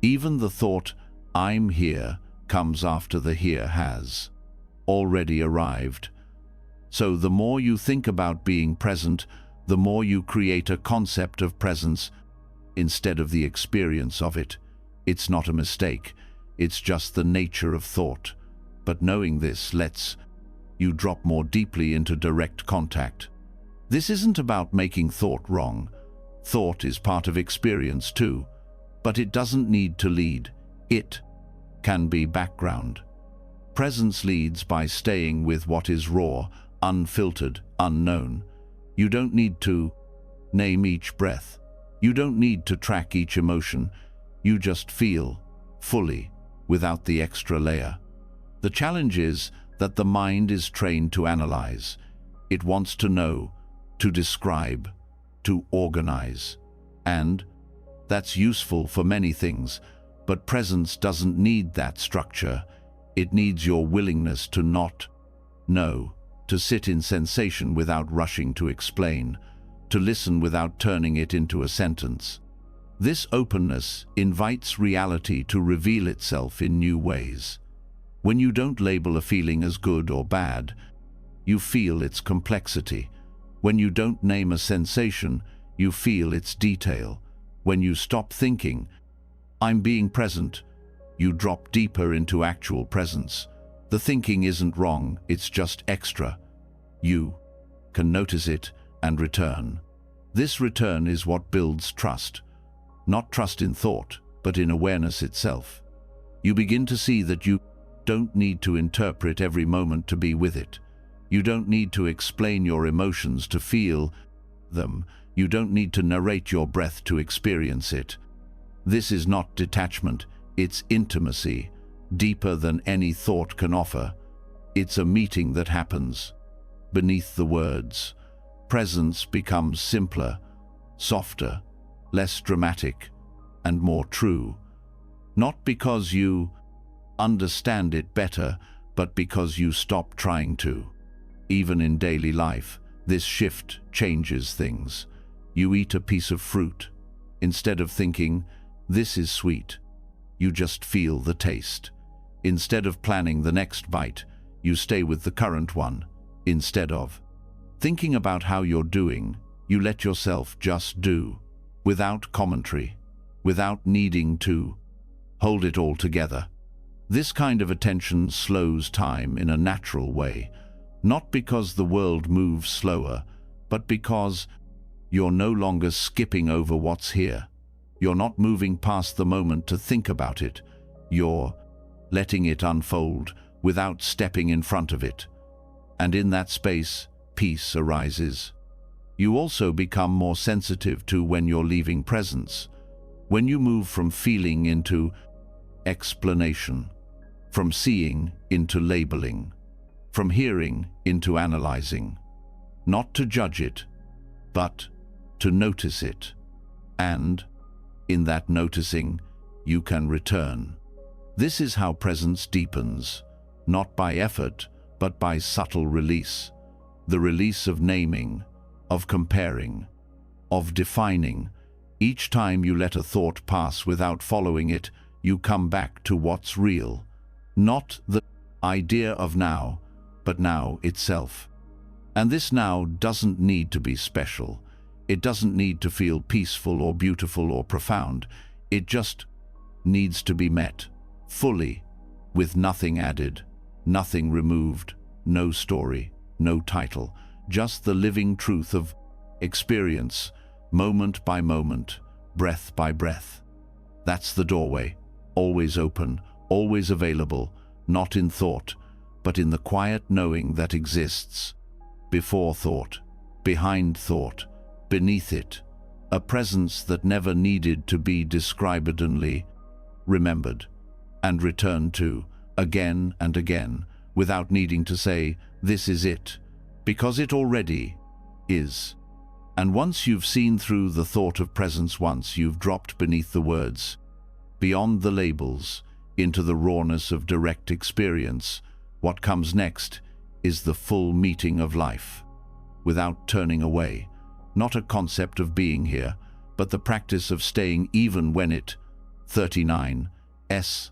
Even the thought, "I'm here," comes after the here has already arrived. So the more you think about being present, the more you create a concept of presence instead of the experience of it. It's not a mistake, it's just the nature of thought. But knowing this lets you drop more deeply into direct contact. This isn't about making thought wrong. Thought is part of experience too, but it doesn't need to lead. It can be background. Presence leads by staying with what is raw, unfiltered, unknown. You don't need to name each breath. You don't need to track each emotion. You just feel fully, without the extra layer. The challenge is that the mind is trained to analyze. It wants to know, to describe, to organize. And that's useful for many things, but presence doesn't need that structure. It needs your willingness to not know, to sit in sensation without rushing to explain, to listen without turning it into a sentence. This openness invites reality to reveal itself in new ways. When you don't label a feeling as good or bad, you feel its complexity. When you don't name a sensation, you feel its detail. When you stop thinking, "I'm being present," you drop deeper into actual presence. The thinking isn't wrong, it's just extra. You can notice it and return. This return is what builds trust. Not trust in thought, but in awareness itself. You begin to see that you don't need to interpret every moment to be with it. You don't need to explain your emotions to feel them. You don't need to narrate your breath to experience it. This is not detachment, it's intimacy, deeper than any thought can offer. It's a meeting that happens beneath the words. Presence becomes simpler, softer, less dramatic, and more true. Not because you understand it better, but because you stop trying to. Even in daily life, this shift changes things. You eat a piece of fruit. Instead of thinking, "This is sweet," you just feel the taste. Instead of planning the next bite, you stay with the current one. Instead of thinking about how you're doing, you let yourself just do, without commentary, without needing to hold it all together. This kind of attention slows time in a natural way, not because the world moves slower, but because you're no longer skipping over what's here. You're not moving past the moment to think about it. You're letting it unfold without stepping in front of it. And in that space, peace arises. You also become more sensitive to when you're leaving presence, when you move from feeling into explanation, from seeing into labeling, from hearing into analyzing, not to judge it, but to notice it. And in that noticing, you can return. This is how presence deepens, not by effort, but by subtle release. The release of naming, of comparing, of defining. Each time you let a thought pass without following it, you come back to what's real. Not the idea of now, but now itself. And this now doesn't need to be special. It doesn't need to feel peaceful or beautiful or profound. It just needs to be met, fully, with nothing added, nothing removed, no story, no title, just the living truth of experience, moment by moment, breath by breath. That's the doorway, always open, always available, not in thought, but in the quiet knowing that exists before thought, behind thought, beneath it, a presence that never needed to be describedly remembered and returned to again and again without needing to say, "This is it," because it already is. And once you've seen through the thought of presence, once you've dropped beneath the words, beyond the labels, into the rawness of direct experience, what comes next is the full meeting of life, without turning away. Not a concept of being here, but the practice of staying even when it 39 s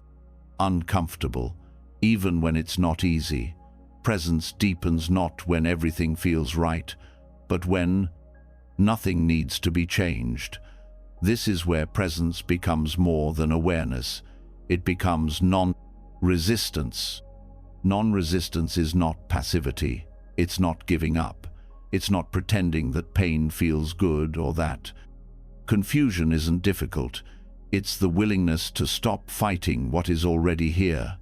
uncomfortable, even when it's not easy. Presence deepens not when everything feels right, but when nothing needs to be changed. This is where presence becomes more than awareness. It becomes non-resistance. Non-resistance is not passivity. It's not giving up. It's not pretending that pain feels good or that confusion isn't difficult. It's the willingness to stop fighting what is already here.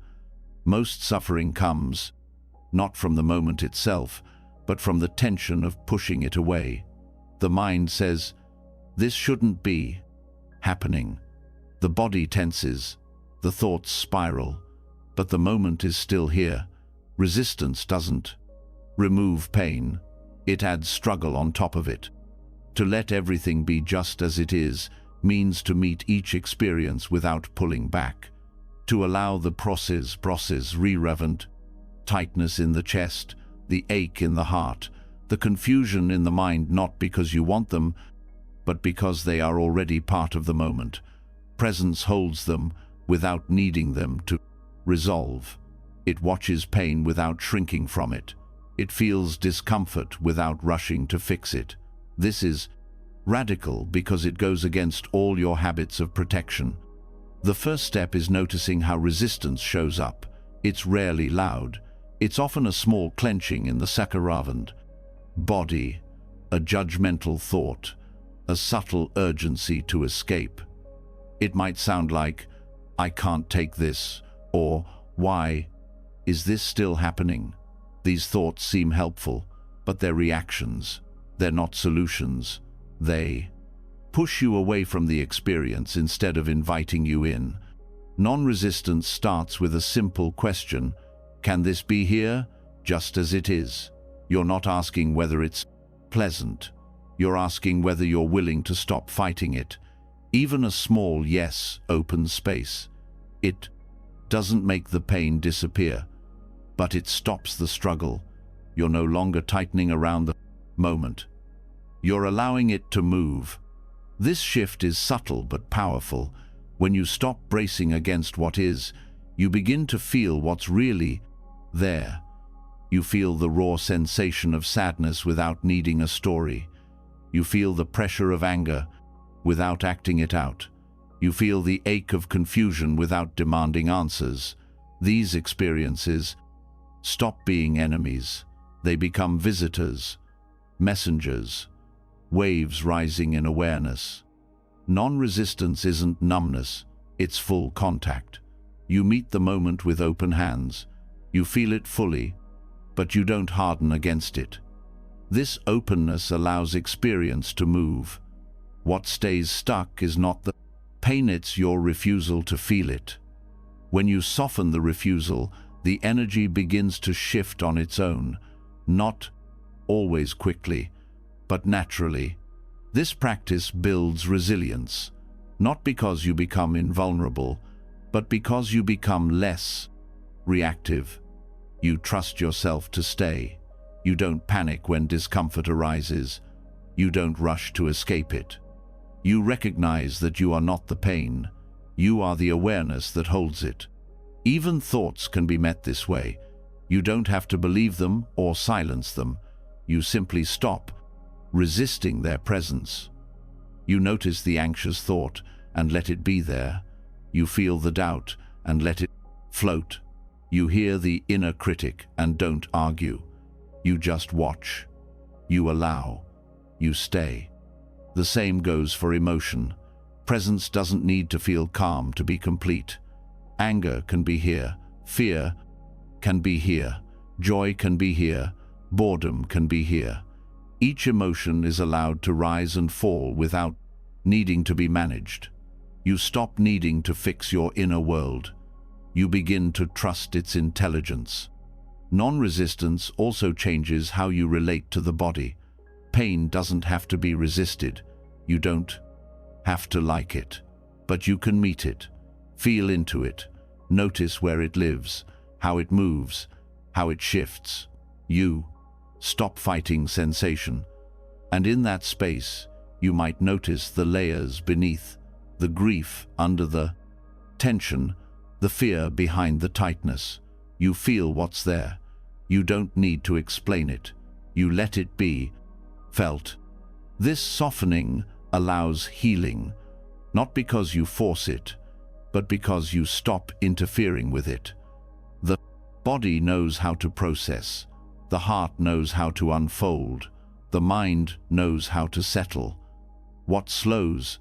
Most suffering comes not from the moment itself, but from the tension of pushing it away. The mind says, "This shouldn't be happening." The body tenses, the thoughts spiral, but the moment is still here. Resistance doesn't remove pain, it adds struggle on top of it. To let everything be just as it is means to meet each experience without pulling back, to allow the process relevant, tightness in the chest, the ache in the heart, the confusion in the mind, not because you want them, but because they are already part of the moment. Presence holds them without needing them to resolve. It watches pain without shrinking from it. It feels discomfort without rushing to fix it. This is radical because it goes against all your habits of protection. The first step is noticing how resistance shows up. It's rarely loud. It's often a small clenching in the sacravant body, a judgmental thought, a subtle urgency to escape. It might sound like, "I can't take this," or "Why is this still happening?" These thoughts seem helpful, but they're reactions. They're not solutions. They push you away from the experience instead of inviting you in. Non-resistance starts with a simple question: can this be here, just as it is? You're not asking whether it's pleasant. You're asking whether you're willing to stop fighting it. Even a small yes opens space. It doesn't make the pain disappear, but it stops the struggle. You're no longer tightening around the moment. You're allowing it to move. This shift is subtle but powerful. When you stop bracing against what is, you begin to feel what's really there. You feel the raw sensation of sadness without needing a story. You feel the pressure of anger without acting it out. You feel the ache of confusion without demanding answers. These experiences stop being enemies. They become visitors, messengers, waves rising in awareness. Non-resistance isn't numbness, it's full contact. You meet the moment with open hands. You feel it fully, but you don't harden against it. This openness allows experience to move. What stays stuck is not the pain, it's your refusal to feel it. When you soften the refusal, the energy begins to shift on its own, not always quickly, but naturally. This practice builds resilience, not because you become invulnerable, but because you become less reactive. You trust yourself to stay. You don't panic when discomfort arises. You don't rush to escape it. You recognize that you are not the pain. You are the awareness that holds it. Even thoughts can be met this way. You don't have to believe them or silence them. You simply stop resisting their presence. You notice the anxious thought and let it be there. You feel the doubt and let it float. You hear the inner critic and don't argue. You just watch. You allow. You stay. The same goes for emotion. Presence doesn't need to feel calm to be complete. Anger can be here. Fear can be here. Joy can be here. Boredom can be here. Each emotion is allowed to rise and fall without needing to be managed. You stop needing to fix your inner world. You begin to trust its intelligence. Non-resistance also changes how you relate to the body. Pain doesn't have to be resisted. You don't have to like it, but you can meet it, feel into it, notice where it lives, how it moves, how it shifts. You stop fighting sensation, and in that space, You might notice the layers beneath, the grief under the tension, the fear behind the tightness. You feel what's there. You don't need to explain it. You let it be felt. This softening allows healing, not because you force it, but because you stop interfering with it. The body knows how to process. The heart knows how to unfold. The mind knows how to settle. What slows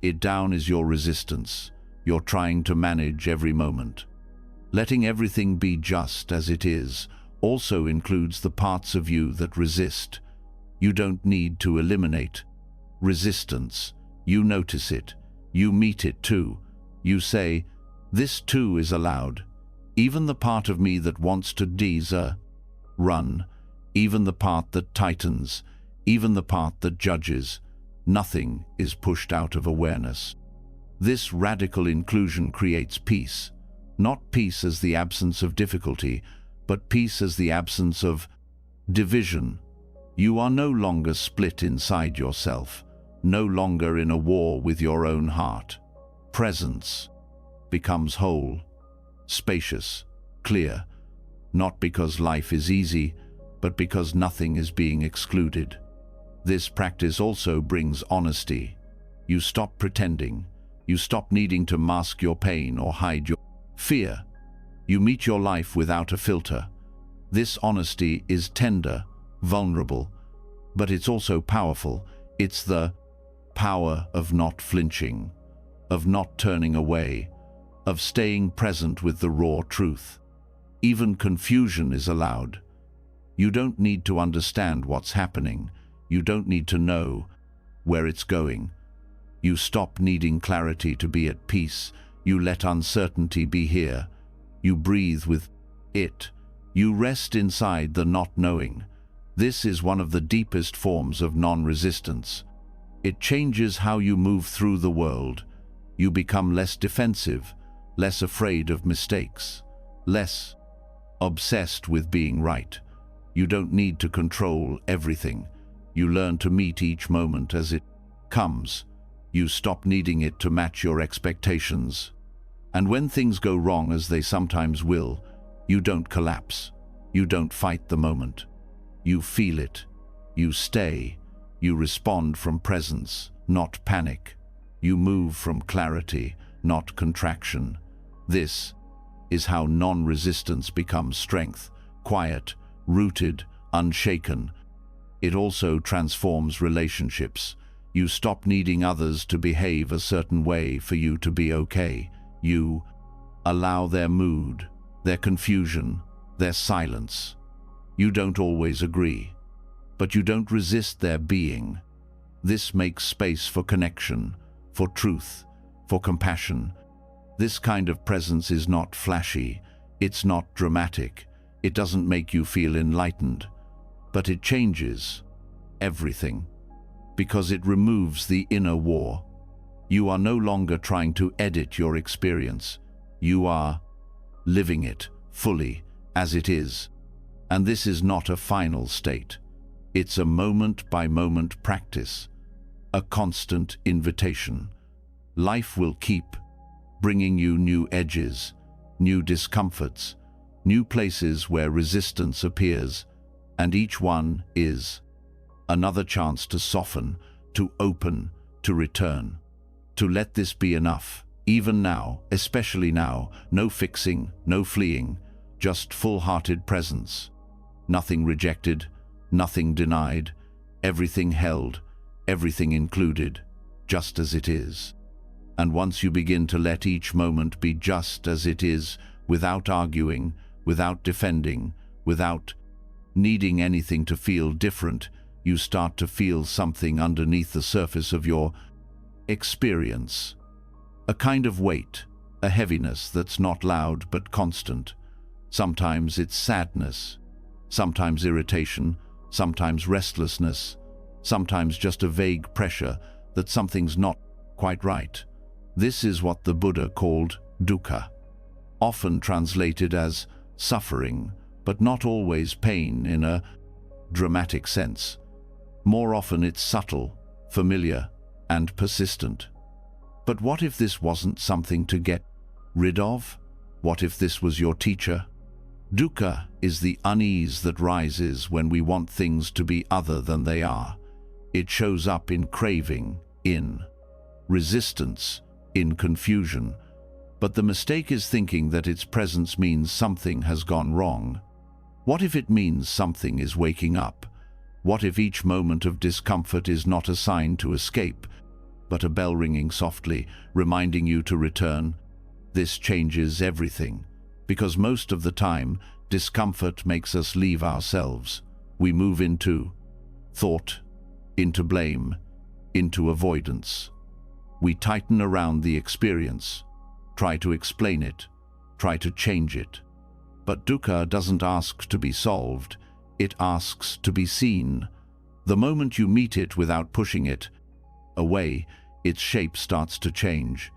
it down is your resistance. You're trying to manage every moment. Letting everything be just as it is also includes the parts of you that resist. You don't need to eliminate resistance. You notice it. You meet it too. You say, this too is allowed. Even the part of me that wants to run, even the part that tightens, even the part that judges, nothing is pushed out of awareness. This radical inclusion creates peace. Not peace as the absence of difficulty, but peace as the absence of division. You are no longer split inside yourself, no longer in a war with your own heart. Presence becomes whole, spacious, clear, not because life is easy, but because nothing is being excluded. This practice also brings honesty. You stop pretending. You stop needing to mask your pain or hide your fear. You meet your life without a filter. This honesty is tender, vulnerable, but it's also powerful. It's the power of not flinching, of not turning away, of staying present with the raw truth. Even confusion is allowed. You don't need to understand what's happening. You don't need to know where it's going. You stop needing clarity to be at peace. You let uncertainty be here. You breathe with it. You rest inside the not knowing. This is one of the deepest forms of non-resistance. It changes how you move through the world. You become less defensive, less afraid of mistakes, less obsessed with being right. You don't need to control everything. You learn to meet each moment as it comes. You stop needing it to match your expectations. And when things go wrong, as they sometimes will, you don't collapse. You don't fight the moment. You feel it. You stay. You respond from presence, not panic. You move from clarity, not contraction. This is how non-resistance becomes strength, quiet, rooted, unshaken. It also transforms relationships. You stop needing others to behave a certain way for you to be okay. You allow their mood, their confusion, their silence. You don't always agree, but you don't resist their being. This makes space for connection, for truth, for compassion. This kind of presence is not flashy. It's not dramatic. It doesn't make you feel enlightened, but it changes everything because it removes the inner war. You are no longer trying to edit your experience. You are living it fully as it is. And this is not a final state. It's a moment-by-moment practice, a constant invitation. Life will keep bringing you new edges, new discomforts, new places where resistance appears, and each one is another chance to soften, to open, to return. To let this be enough, even now, especially now, no fixing, no fleeing, just full-hearted presence. Nothing rejected, nothing denied, everything held, everything included, just as it is. And once you begin to let each moment be just as it is, without arguing, without defending, without needing anything to feel different, you start to feel something underneath the surface of your experience. A kind of weight, a heaviness that's not loud but constant. Sometimes it's sadness, sometimes irritation, sometimes restlessness, sometimes just a vague pressure that something's not quite right. This is what the Buddha called dukkha, often translated as suffering, but not always pain in a dramatic sense. More often it's subtle, familiar, and persistent. But what if this wasn't something to get rid of? What if this was your teacher? Dukkha is the unease that rises when we want things to be other than they are. It shows up in craving, in resistance, in confusion. But the mistake is thinking that its presence means something has gone wrong. What if it means something is waking up? What if each moment of discomfort is not a sign to escape, but a bell ringing softly, reminding you to return? This changes everything, because most of the time, discomfort makes us leave ourselves. We move into thought, into blame, into avoidance. We tighten around the experience, try to explain it, try to change it. But dukkha doesn't ask to be solved, it asks to be seen. The moment you meet it without pushing it away, its shape starts to change.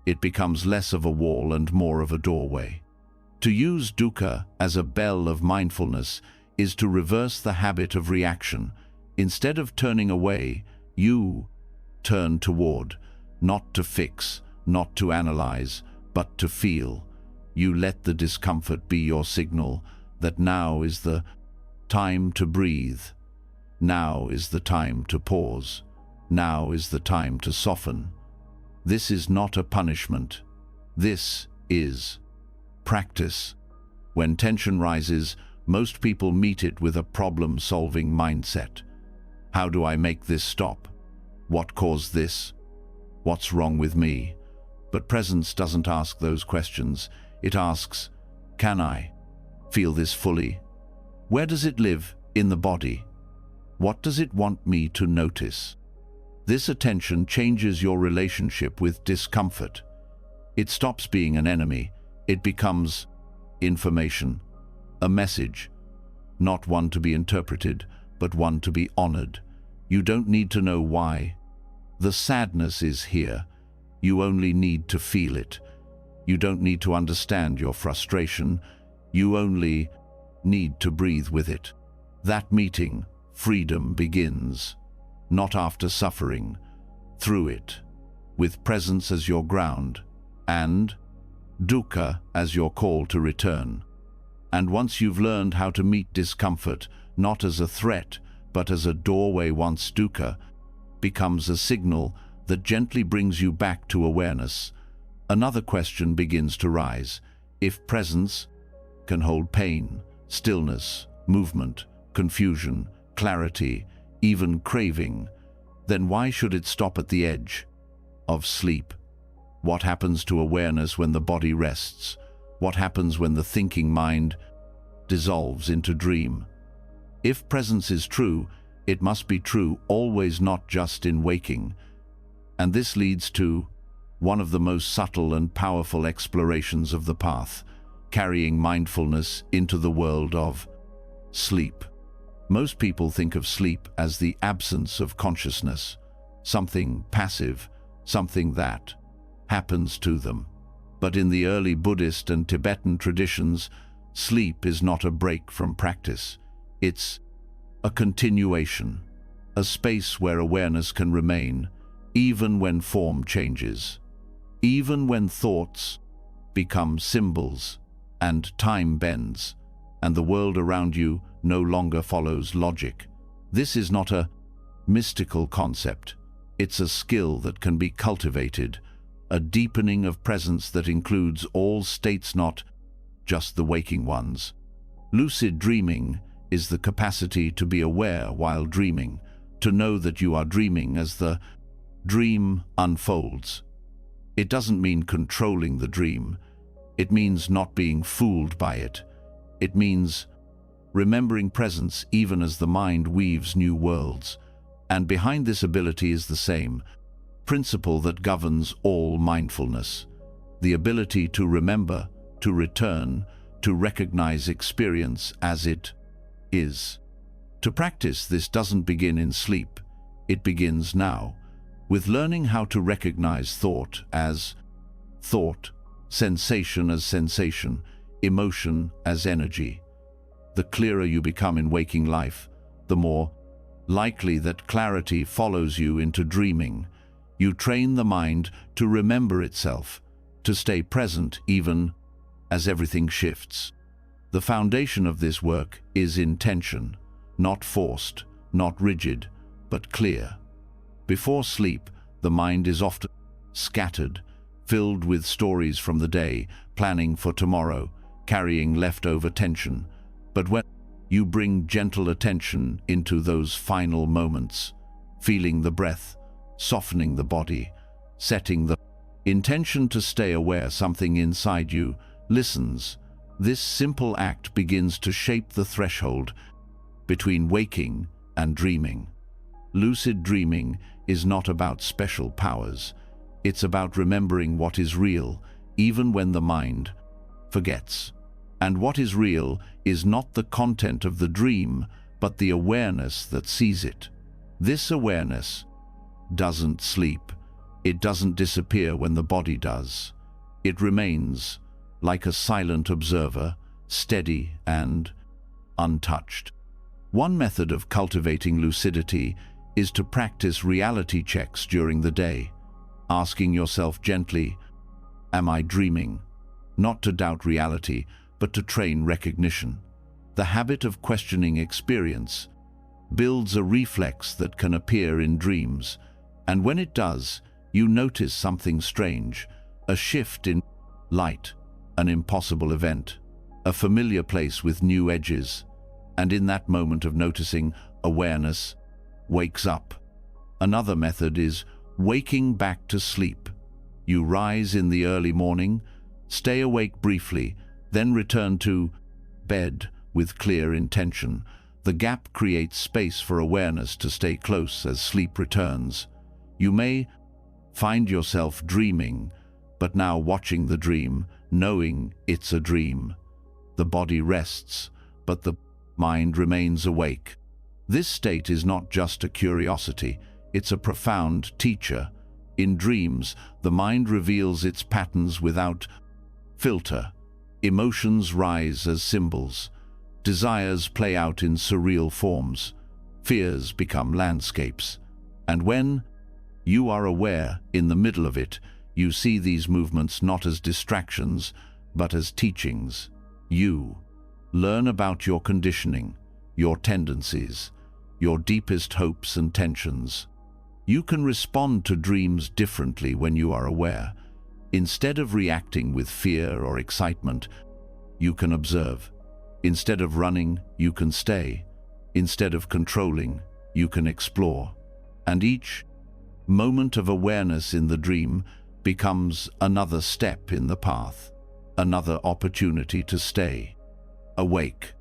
It becomes less of a wall and more of a doorway. To use dukkha as a bell of mindfulness is to reverse the habit of reaction. Instead of turning away, you turn toward, not to fix, not to analyze, but to feel. You let the discomfort be your signal that now is the time to breathe. Now is the time to pause. Now is the time to soften. This is not a punishment. This is practice. When tension rises, most people meet it with a problem-solving mindset. How do I make this stop? What caused this? What's wrong with me? But presence doesn't ask those questions. It asks, can I feel this fully? Where does it live in the body? What does it want me to notice? This attention changes your relationship with discomfort. It stops being an enemy. It becomes information, a message, not one to be interpreted, but one to be honored. You don't need to know why. The sadness is here. You only need to feel it. You don't need to understand your frustration. You only need to breathe with it. That meeting, freedom, begins, not after suffering, through it, with presence as your ground, and dukkha as your call to return. And once you've learned how to meet discomfort, not as a threat, but as a doorway, once dukkha becomes a signal that gently brings you back to awareness, another question begins to rise. If presence can hold pain, stillness, movement, confusion, clarity, even craving, then why should it stop at the edge of sleep? What happens to awareness when the body rests? What happens when the thinking mind dissolves into dream? If presence is true, it must be true always, not just in waking. And this leads to one of the most subtle and powerful explorations of the path, carrying mindfulness into the world of sleep. Most people think of sleep as the absence of consciousness, something passive, something that happens to them. But in the early Buddhist and Tibetan traditions, sleep is not a break from practice. It's a continuation, a space where awareness can remain, even when form changes, even when thoughts become symbols and time bends, and the world around you no longer follows logic. This is not a mystical concept. It's a skill that can be cultivated, a deepening of presence that includes all states, not just the waking ones. Lucid dreaming is the capacity to be aware while dreaming, to know that you are dreaming as the dream unfolds. It doesn't mean controlling the dream. It means not being fooled by it. It means remembering presence even as the mind weaves new worlds. And behind this ability is the same principle that governs all mindfulness: the ability to remember, to return, to recognize experience as it is. To practice this doesn't begin in sleep. It begins now, with learning how to recognize thought as thought, sensation as sensation, emotion as energy. The clearer you become in waking life, the more Likely that clarity follows you into dreaming. You train the mind to remember itself, to stay present even as everything shifts. The foundation of this work is intention, not forced, not rigid, but clear. Before sleep, the mind is often scattered, filled with stories from the day, planning for tomorrow, carrying leftover tension. But when you bring gentle attention into those final moments, feeling the breath, softening the body, setting the intention to stay aware, something inside you listens. This simple act begins to shape the threshold between waking and dreaming. Lucid dreaming is not about special powers. It's about remembering what is real, even when the mind forgets. And what is real is not the content of the dream, but the awareness that sees it. This awareness doesn't sleep. It doesn't disappear when the body does. It remains, like a silent observer, steady and untouched. One method of cultivating lucidity is to practice reality checks during the day, asking yourself gently, "Am I dreaming?" Not to doubt reality, but to train recognition. The habit of questioning experience builds a reflex that can appear in dreams, and when it does, you notice something strange, a shift in light, an impossible event, a familiar place with new edges, and in that moment of noticing, awareness wakes up. Another method is waking back to sleep. You rise in the early morning, stay awake briefly, then return to bed with clear intention. The gap creates space for awareness to stay close as sleep returns. You may find yourself dreaming, but now watching the dream, knowing it's a dream. The body rests, but the mind remains awake. This state is not just a curiosity, it's a profound teacher. In dreams, the mind reveals its patterns without filter. Emotions rise as symbols. Desires play out in surreal forms. Fears become landscapes. And when you are aware, in the middle of it, you see these movements not as distractions, but as teachings. You learn about your conditioning, your tendencies, your deepest hopes and tensions. You can respond to dreams differently when you are aware. Instead of reacting with fear or excitement, you can observe. Instead of running, you can stay. Instead of controlling, you can explore. And each moment of awareness in the dream becomes another step in the path, another opportunity to stay awake.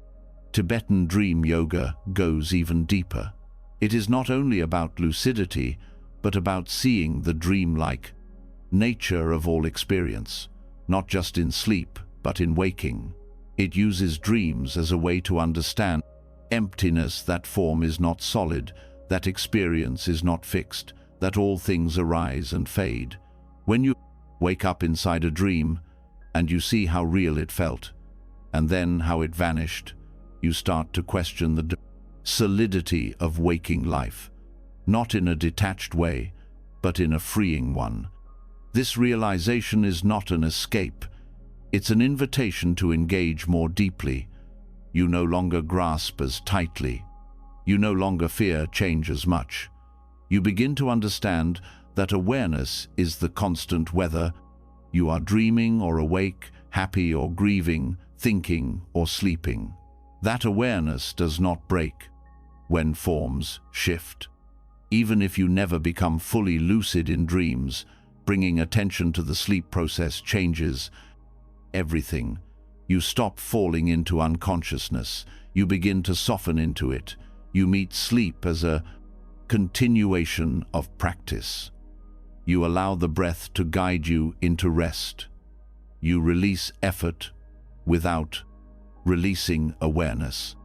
Tibetan dream yoga goes even deeper. It is not only about lucidity, but about seeing the dreamlike nature of all experience, not just in sleep, but in waking. It uses dreams as a way to understand emptiness, that form is not solid, that experience is not fixed, that all things arise and fade. When you wake up inside a dream, and you see how real it felt, and then how it vanished, you start to question the solidity of waking life, not in a detached way, but in a freeing one. This realization is not an escape, it's an invitation to engage more deeply. You no longer grasp as tightly. You no longer fear change as much. You begin to understand that awareness is the constant, whether you are dreaming or awake, happy or grieving, thinking or sleeping. That awareness does not break when forms shift. Even if you never become fully lucid in dreams, bringing attention to the sleep process changes everything. You stop falling into unconsciousness. You begin to soften into it. You meet sleep as a continuation of practice. You allow the breath to guide you into rest. You release effort without releasing awareness.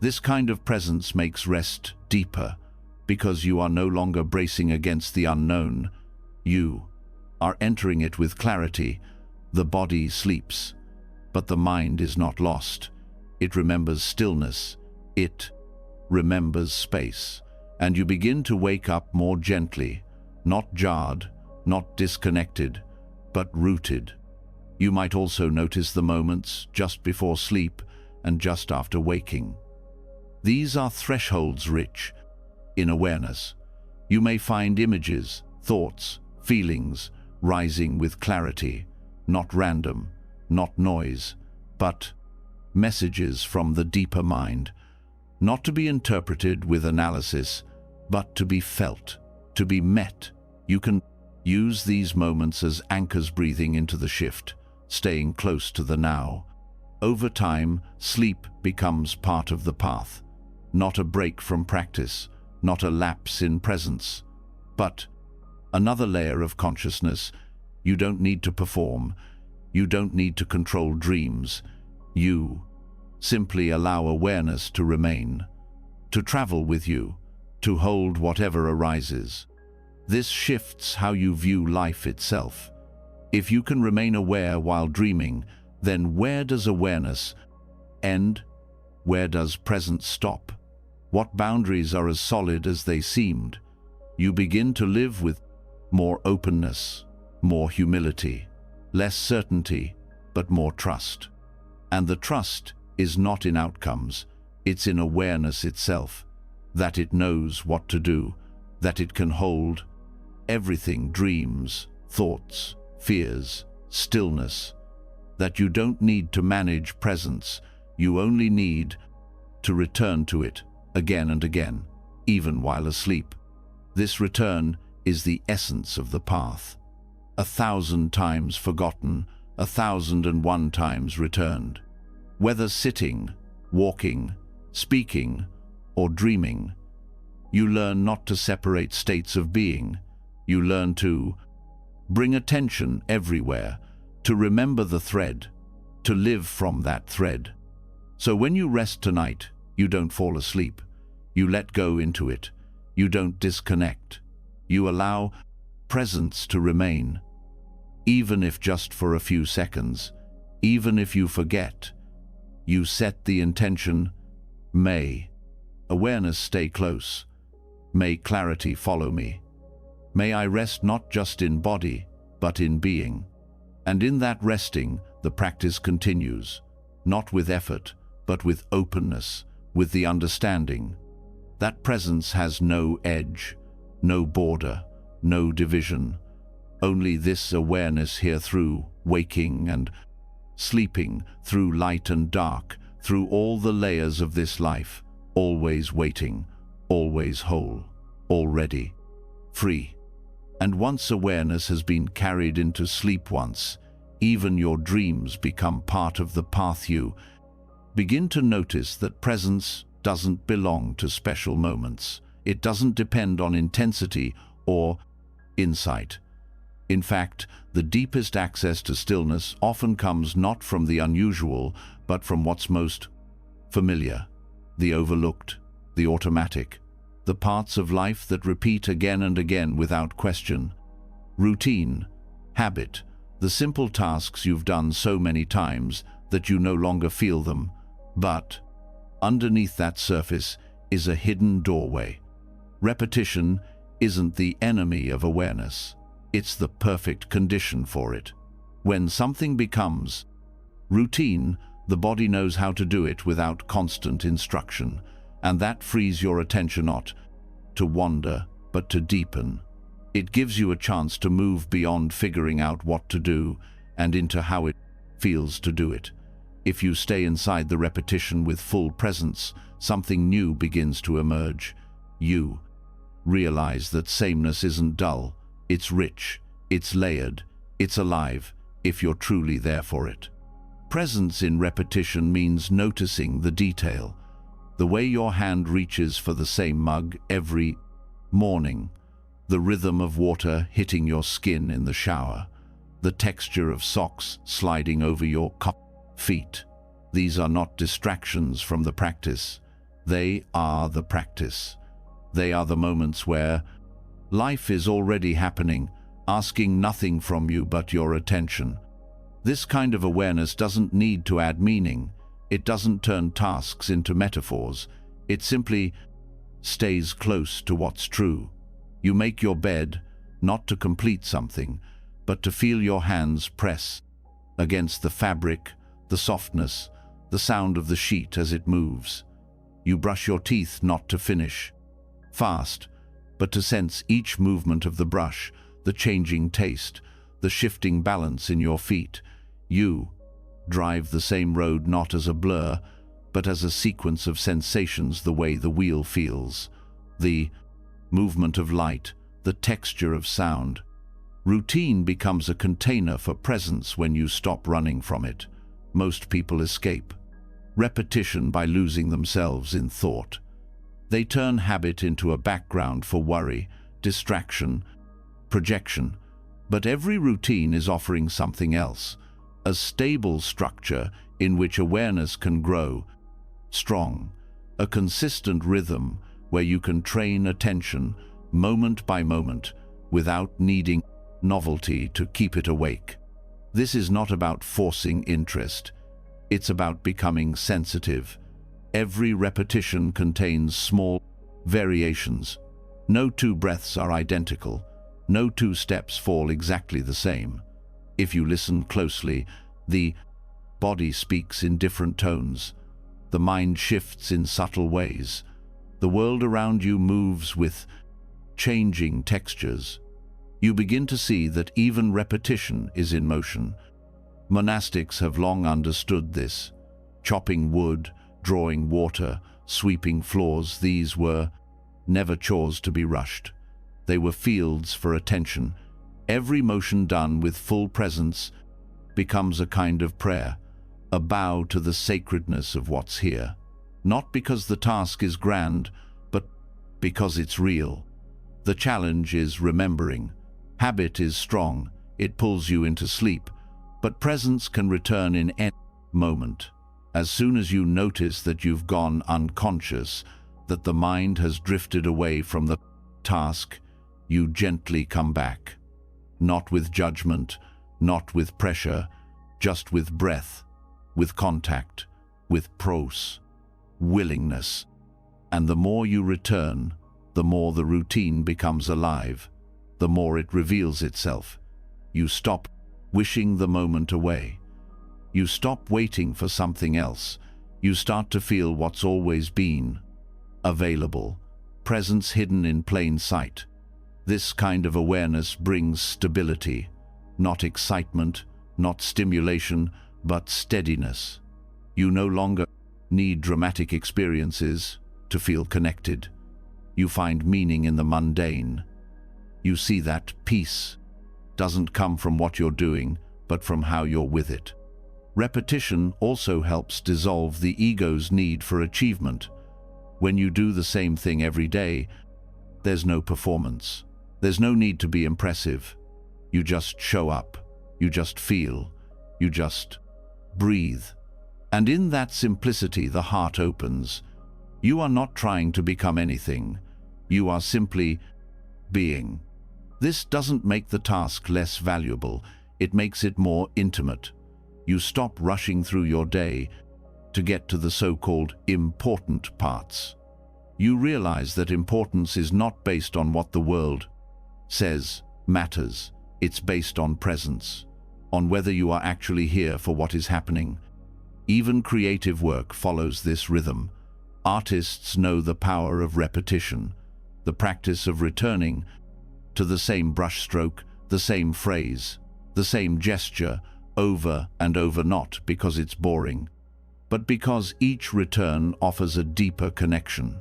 This kind of presence makes rest deeper because you are no longer bracing against the unknown. You are entering it with clarity. The body sleeps, but the mind is not lost. It remembers stillness. It remembers space. and you begin to wake up more gently, not jarred, not disconnected, but rooted. You might also notice the moments just before sleep and just after waking. These are thresholds rich in awareness. You may find images, thoughts, feelings rising with clarity, not random, not noise, but messages from the deeper mind, not to be interpreted with analysis, but to be felt, to be met. You can use these moments as anchors, breathing into the shift, staying close to the now. Over time, sleep becomes part of the path, not a break from practice, not a lapse in presence, but another layer of consciousness. You don't need to perform. You don't need to control dreams. You simply allow awareness to remain, to travel with you, to hold whatever arises. This shifts how you view life itself. If you can remain aware while dreaming, then where does awareness end? Where does presence stop? What boundaries are as solid as they seemed? You begin to live with more openness, more humility, less certainty, but more trust. And the trust is not in outcomes, it's in awareness itself, that it knows what to do, that it can hold everything, dreams, thoughts, fears, stillness, that you don't need to manage presence, you only need to return to it again and again, even while asleep. This return is the essence of the path. 1,000 times forgotten, 1,001 times returned. Whether sitting, walking, speaking, or dreaming, you learn not to separate states of being. You learn to bring attention everywhere, to remember the thread, to live from that thread. So when you rest tonight, you don't fall asleep. You let go into it. You don't disconnect. You allow presence to remain, even if just for a few seconds. Even if you forget, you set the intention, may awareness stay close. May clarity follow me. May I rest not just in body, but in being. And in that resting, the practice continues, not with effort, but with openness, with the understanding. That presence has no edge, no border, no division. Only this awareness here, through waking and sleeping, through light and dark, through all the layers of this life, always waiting, always whole, already free. And once awareness has been carried into sleep once, even your dreams become part of the path. You begin to notice that presence doesn't belong to special moments. It doesn't depend on intensity or insight. In fact, the deepest access to stillness often comes not from the unusual, but from what's most familiar, the overlooked, the automatic, the parts of life that repeat again and again without question. Routine, habit, the simple tasks you've done so many times that you no longer feel them. But underneath that surface is a hidden doorway. Repetition isn't the enemy of awareness. It's the perfect condition for it. When something becomes routine, the body knows how to do it without constant instruction, and that frees your attention not to wander, but to deepen. It gives you a chance to move beyond figuring out what to do and into how it feels to do it. If you stay inside the repetition with full presence, something new begins to emerge. You realize that sameness isn't dull. It's rich, it's layered, it's alive, if you're truly there for it. Presence in repetition means noticing the detail. The way your hand reaches for the same mug every morning, the rhythm of water hitting your skin in the shower, the texture of socks sliding over your feet. These are not distractions from the practice. They are the practice. They are the moments where life is already happening, asking nothing from you but your attention. This kind of awareness doesn't need to add meaning. It doesn't turn tasks into metaphors. It simply stays close to what's true. You make your bed, not to complete something, but to feel your hands press against the fabric, the softness, the sound of the sheet as it moves. You brush your teeth not to finish fast, but to sense each movement of the brush, the changing taste, the shifting balance in your feet. You drive the same road not as a blur, but as a sequence of sensations, the way the wheel feels, the movement of light, the texture of sound. Routine becomes a container for presence when you stop running from it. Most people escape repetition by losing themselves in thought. They turn habit into a background for worry, distraction, projection. But every routine is offering something else, a stable structure in which awareness can grow strong, a consistent rhythm where you can train attention moment by moment without needing novelty to keep it awake. This is not about forcing interest. It's about becoming sensitive. Every repetition contains small variations. No two breaths are identical. No two steps fall exactly the same. If you listen closely, the body speaks in different tones. The mind shifts in subtle ways. The world around you moves with changing textures. You begin to see that even repetition is in motion. Monastics have long understood this. Chopping wood, drawing water, sweeping floors, these were never chores to be rushed. They were fields for attention. Every motion done with full presence becomes a kind of prayer, a bow to the sacredness of what's here. Not because the task is grand, but because it's real. The challenge is remembering. Habit is strong. It pulls you into sleep, but presence can return in any moment. As soon as you notice that you've gone unconscious, that the mind has drifted away from the task, you gently come back. Not with judgment, not with pressure, just with breath, with contact, with willingness. And the more you return, the more the routine becomes alive, the more it reveals itself. You stop wishing the moment away. You stop waiting for something else. You start to feel what's always been available, presence hidden in plain sight. This kind of awareness brings stability, not excitement, not stimulation, but steadiness. You no longer need dramatic experiences to feel connected. You find meaning in the mundane. You see that peace doesn't come from what you're doing, but from how you're with it. Repetition also helps dissolve the ego's need for achievement. When you do the same thing every day, there's no performance. There's no need to be impressive. You just show up. You just feel. You just breathe. And in that simplicity, the heart opens. You are not trying to become anything. You are simply being. This doesn't make the task less valuable. It makes it more intimate. You stop rushing through your day to get to the so-called important parts. You realize that importance is not based on what the world says matters. It's based on presence, on whether you are actually here for what is happening. Even creative work follows this rhythm. Artists know the power of repetition, the practice of returning to the same brushstroke, the same phrase, the same gesture, over and over, not because it's boring, but because each return offers a deeper connection.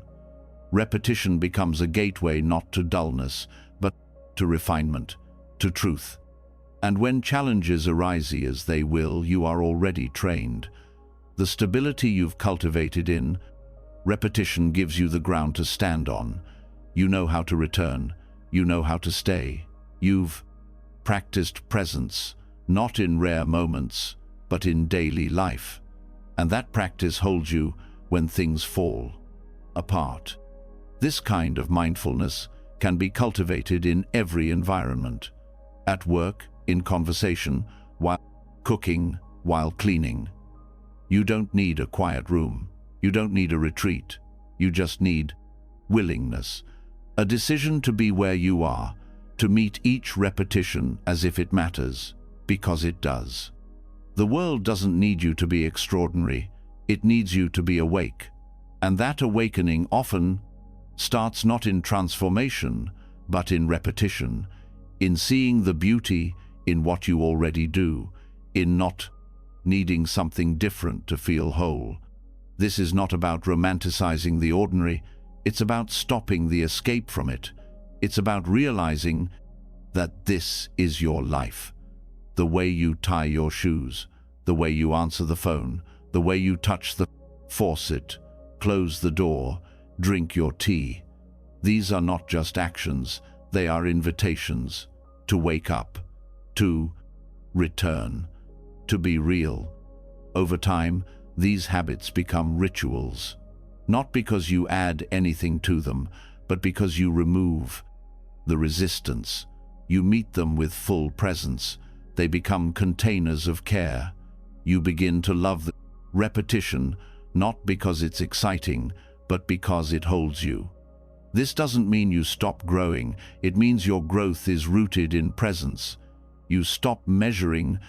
Repetition becomes a gateway not to dullness, but to refinement, to truth. And when challenges arise, as they will, you are already trained. The stability you've cultivated in repetition gives you the ground to stand on. You know how to return. You know how to stay. You've practiced presence, not in rare moments, but in daily life. And that practice holds you when things fall apart. This kind of mindfulness can be cultivated in every environment. At work, in conversation, while cooking, while cleaning. You don't need a quiet room. You don't need a retreat. You just need willingness, a decision to be where you are, to meet each repetition as if it matters, because it does. The world doesn't need you to be extraordinary, it needs you to be awake. And that awakening often starts not in transformation, but in repetition, in seeing the beauty in what you already do, in not needing something different to feel whole. This is not about romanticizing the ordinary, it's about stopping the escape from it. It's about realizing that this is your life. The way you tie your shoes, the way you answer the phone, the way you touch the faucet, close the door, drink your tea. These are not just actions, they are invitations to wake up, to return, to be real. Over time, these habits become rituals, not because you add anything to them, but because you remove the resistance. You meet them with full presence. They become containers of care. You begin to love the repetition, not because it's exciting, but because it holds you. This doesn't mean you stop growing, it means your growth is rooted in presence. You stop measuring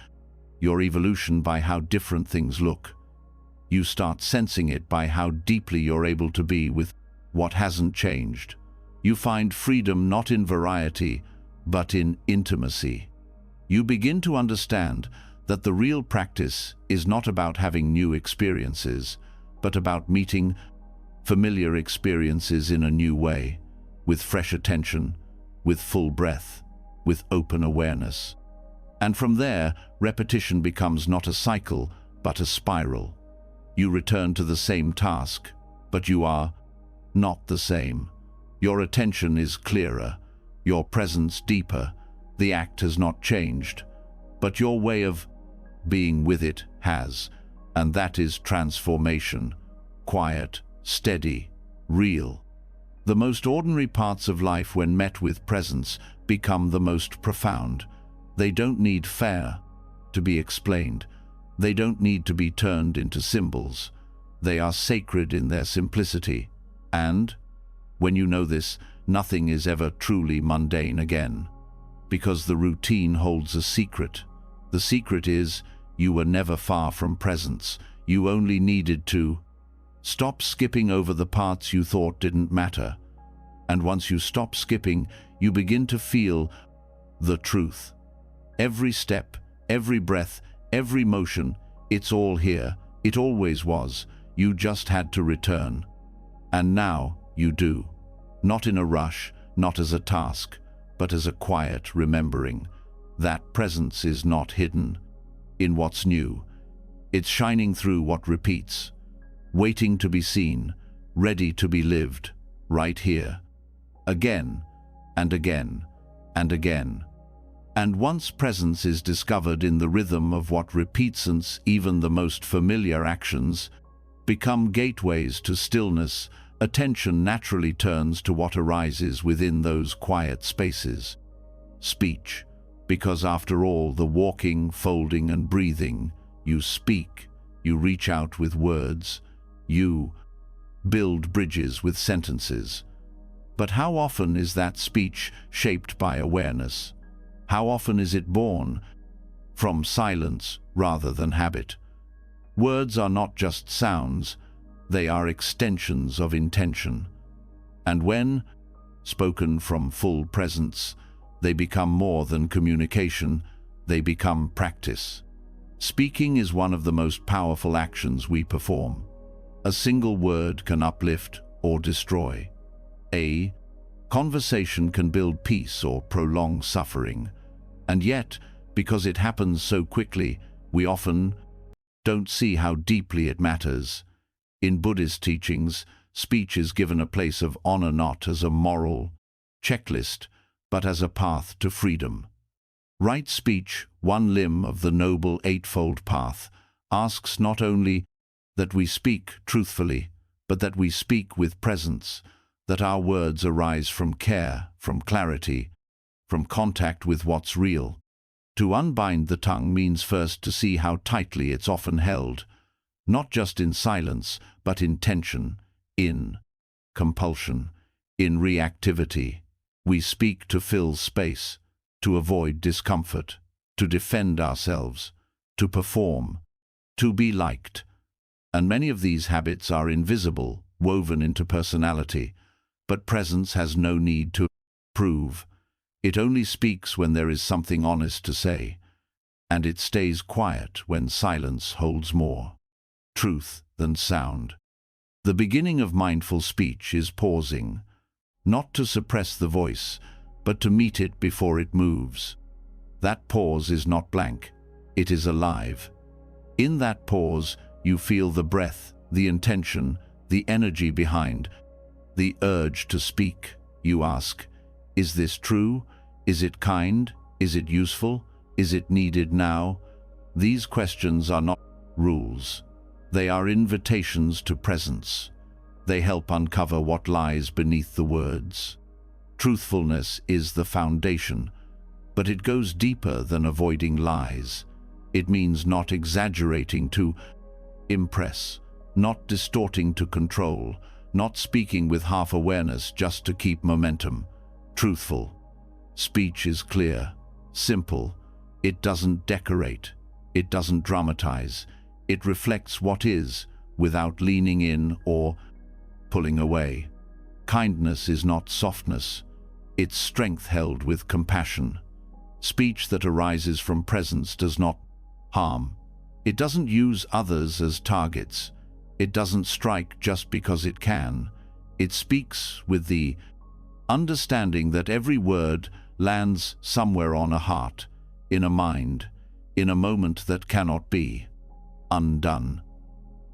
your evolution by how different things look. You start sensing it by how deeply you're able to be with what hasn't changed. You find freedom not in variety, but in intimacy. You begin to understand that the real practice is not about having new experiences, but about meeting familiar experiences in a new way, with fresh attention, with full breath, with open awareness. And from there, repetition becomes not a cycle, but a spiral. You return to the same task, but you are not the same. Your attention is clearer, your presence deeper. The act has not changed, but your way of being with it has, and that is transformation. Quiet, steady, real. The most ordinary parts of life, when met with presence, become the most profound. They don't need fare to be explained. They don't need to be turned into symbols. They are sacred in their simplicity. And, when you know this, nothing is ever truly mundane again, because the routine holds a secret. The secret is, you were never far from presence. You only needed to stop skipping over the parts you thought didn't matter. And once you stop skipping, you begin to feel the truth. Every step, every breath, every motion, it's all here. It always was. You just had to return. And now you do. Not in a rush, not as a task, but as a quiet remembering. That presence is not hidden in what's new. It's shining through what repeats, waiting to be seen, ready to be lived, right here. Again, and again, and again. And once presence is discovered in the rhythm of what repeats, even the most familiar actions become gateways to stillness. Attention naturally turns to what arises within those quiet spaces. Speech, because after all the walking, folding and breathing, you speak, you reach out with words, you build bridges with sentences. But how often is that speech shaped by awareness? How often is it born from silence rather than habit? Words are not just sounds, they are extensions of intention. And when spoken from full presence, they become more than communication, they become practice. Speaking is one of the most powerful actions we perform. A single word can uplift or destroy. A conversation can build peace or prolong suffering. And yet, because it happens so quickly, we often don't see how deeply it matters. In Buddhist teachings, speech is given a place of honor not as a moral checklist, but as a path to freedom. Right speech, one limb of the Noble Eightfold Path, asks not only that we speak truthfully, but that we speak with presence, that our words arise from care, from clarity, from contact with what's real. To unbind the tongue means first to see how tightly it's often held, not just in silence, but in tension, in compulsion, In reactivity, we speak to fill space, to avoid discomfort, to defend ourselves, to perform, to be liked. And many of these habits are invisible, woven into personality, but presence has no need to prove. It only speaks when there is something honest to say, and it stays quiet when silence holds more truth than sound. The beginning of mindful speech is pausing, not to suppress the voice, but to meet it before it moves. That pause is not blank, it is alive. In that pause, you feel the breath, the intention, the energy behind, the urge to speak. You ask, is this true? Is it kind? Is it useful? Is it needed now? These questions are not rules. They are invitations to presence. They help uncover what lies beneath the words. Truthfulness is the foundation, but it goes deeper than avoiding lies. It means not exaggerating to impress, not distorting to control, not speaking with half-awareness just to keep momentum. Truthful speech is clear, simple. It doesn't decorate. It doesn't dramatize. It reflects what is, without leaning in or pulling away. Kindness is not softness. It's strength held with compassion. Speech that arises from presence does not harm. It doesn't use others as targets. It doesn't strike just because it can. It speaks with the understanding that every word lands somewhere on a heart, in a mind, in a moment that cannot be undone.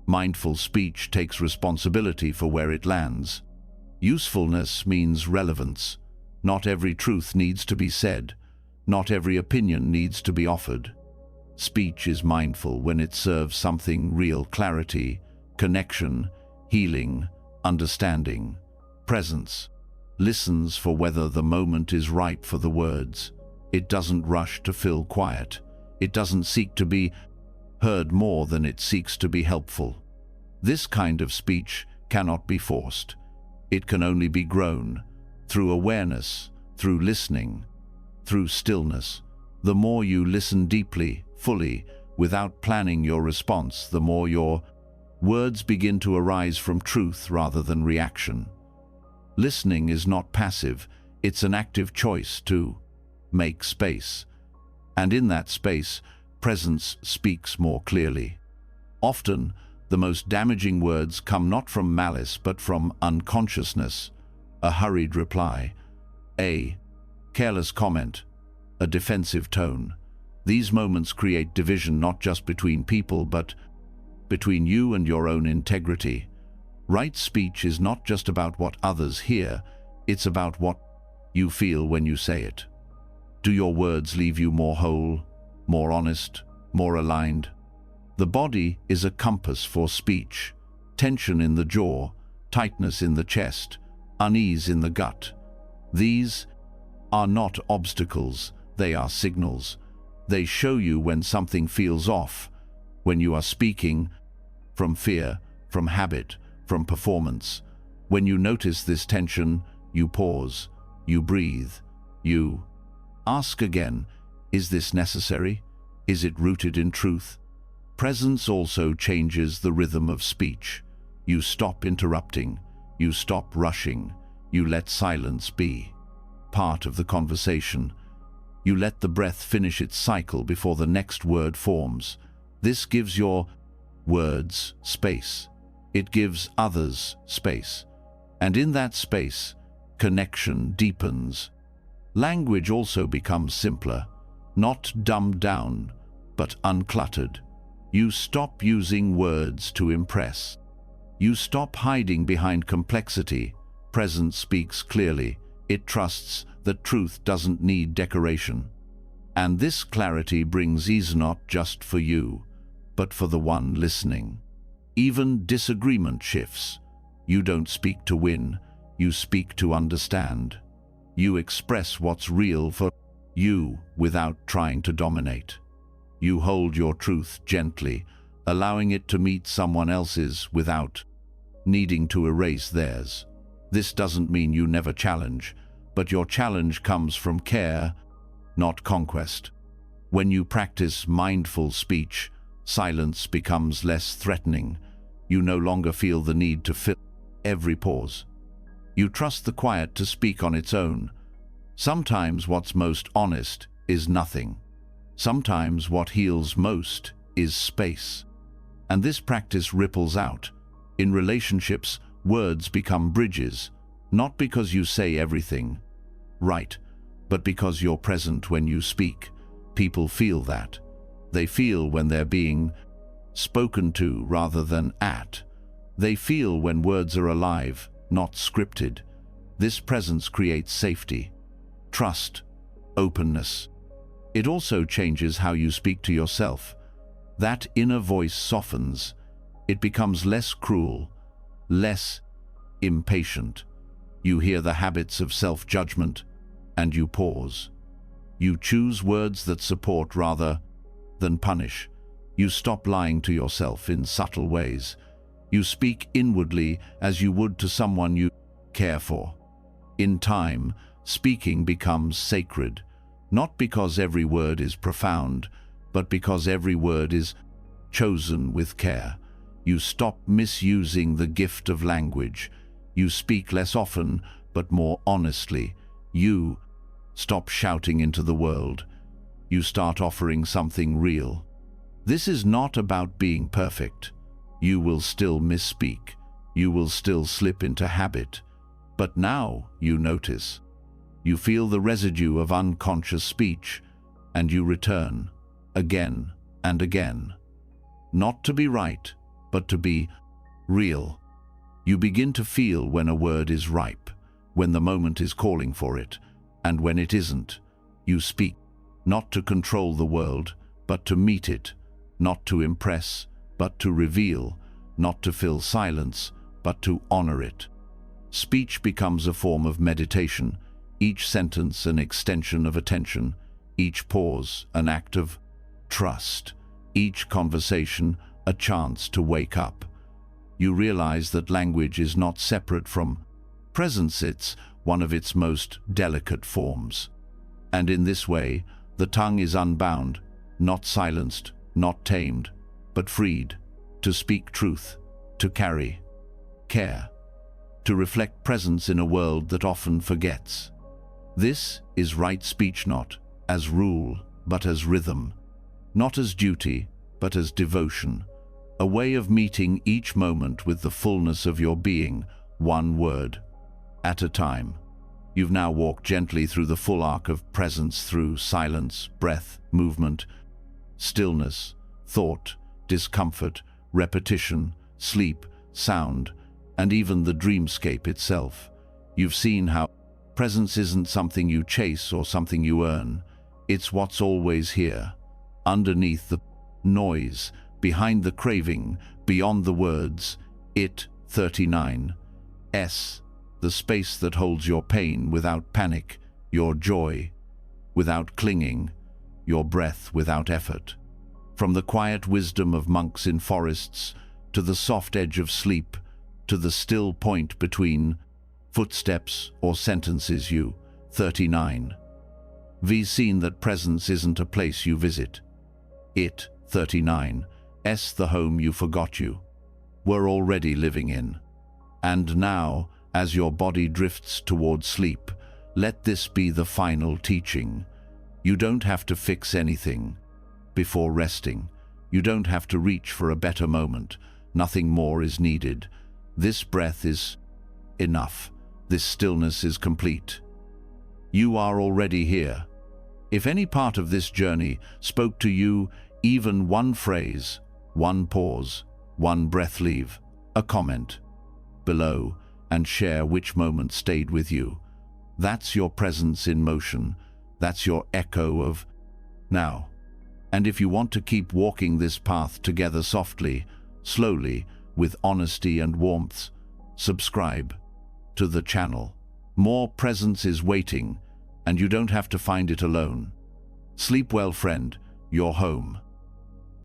Mindful speech takes responsibility for where it lands. Usefulness means relevance. Not every truth needs to be said. Not every opinion needs to be offered. Speech is mindful when it serves something real: clarity, connection, healing, understanding, presence. Listens for whether the moment is right for the words. It doesn't rush to fill quiet. It doesn't seek to be heard more than it seeks to be helpful. This kind of speech cannot be forced. It can only be grown through awareness, through listening, through stillness. The more you listen deeply, fully, without planning your response, the more your words begin to arise from truth rather than reaction. Listening is not passive, it's an active choice to make space. And in that space, presence speaks more clearly. Often, the most damaging words come not from malice but from unconsciousness, a hurried reply, a careless comment, a defensive tone. These moments create division not just between people but between you and your own integrity. Right speech is not just about what others hear, it's about what you feel when you say it. Do your words leave you more whole, more honest, more aligned? The body is a compass for speech. Tension in the jaw, tightness in the chest, unease in the gut. These are not obstacles, they are signals. They show you when something feels off, when you are speaking from fear, from habit, from performance. When you notice this tension, you pause, you breathe, you ask again, is this necessary? Is it rooted in truth? Presence also changes the rhythm of speech. You stop interrupting, you stop rushing, you let silence be part of the conversation. You let the breath finish its cycle before the next word forms. This gives your words space. It gives others space. And in that space, connection deepens. Language also becomes simpler, not dumbed down, but uncluttered. You stop using words to impress. You stop hiding behind complexity. Presence speaks clearly. It trusts that truth doesn't need decoration. And this clarity brings ease not just for you, but for the one listening. Even disagreement shifts. You don't speak to win, you speak to understand. You express what's real for you without trying to dominate. You hold your truth gently, allowing it to meet someone else's without needing to erase theirs. This doesn't mean you never challenge, but your challenge comes from care, not conquest. When you practice mindful speech, silence becomes less threatening. You no longer feel the need to fill every pause. You trust the quiet to speak on its own. Sometimes what's most honest is nothing. Sometimes what heals most is space. And this practice ripples out. In relationships, words become bridges, not because you say everything right, but because you're present when you speak. People feel that. They feel when they're being spoken to rather than at. They feel when words are alive, not scripted. This presence creates safety, trust, openness. It also changes how you speak to yourself. That inner voice softens. It becomes less cruel, less impatient. You hear the habits of self-judgment, and you pause. You choose words that support rather than punish. You stop lying to yourself in subtle ways. You speak inwardly as you would to someone you care for. In time, speaking becomes sacred, not because every word is profound, but because every word is chosen with care. You stop misusing the gift of language. You speak less often, but more honestly. You stop shouting into the world. You start offering something real. This is not about being perfect. You will still misspeak. You will still slip into habit. But now you notice. You feel the residue of unconscious speech, and you return, again and again. Not to be right, but to be real. You begin to feel when a word is ripe, when the moment is calling for it, and when it isn't. You speak, not to control the world, but to meet it, not to impress, but to reveal, not to fill silence, but to honor it. Speech becomes a form of meditation, each sentence an extension of attention, each pause an act of trust, each conversation a chance to wake up. You realize that language is not separate from presence, it's one of its most delicate forms. And in this way, the tongue is unbound, not silenced, not tamed, but freed, to speak truth, to carry care, to reflect presence in a world that often forgets. This is right speech, not as rule, but as rhythm, not as duty, but as devotion, a way of meeting each moment with the fullness of your being, one word at a time. You've now walked gently through the full arc of presence, through silence, breath, movement, stillness, thought, discomfort, repetition, sleep, sound, and even the dreamscape itself. You've seen how presence isn't something you chase or something you earn. It's what's always here, underneath the noise, behind the craving, beyond the words. It, 39. The space that holds your pain without panic, your joy without clinging, your breath without effort. From the quiet wisdom of monks in forests, to the soft edge of sleep, to the still point between footsteps or sentences, you, 39. We've seen that presence isn't a place you visit. It, 39, the home you forgot you were already living in. And now, as your body drifts toward sleep, let this be the final teaching. You don't have to fix anything before resting. You don't have to reach for a better moment. Nothing more is needed. This breath is enough. This stillness is complete. You are already here. If any part of this journey spoke to you, even one phrase, one pause, one breath, leave a comment below and share which moment stayed with you. That's your presence in motion. That's your echo of now. And if you want to keep walking this path together softly, slowly, with honesty and warmth, subscribe to the channel. More presence is waiting, and you don't have to find it alone. Sleep well, friend. You're home.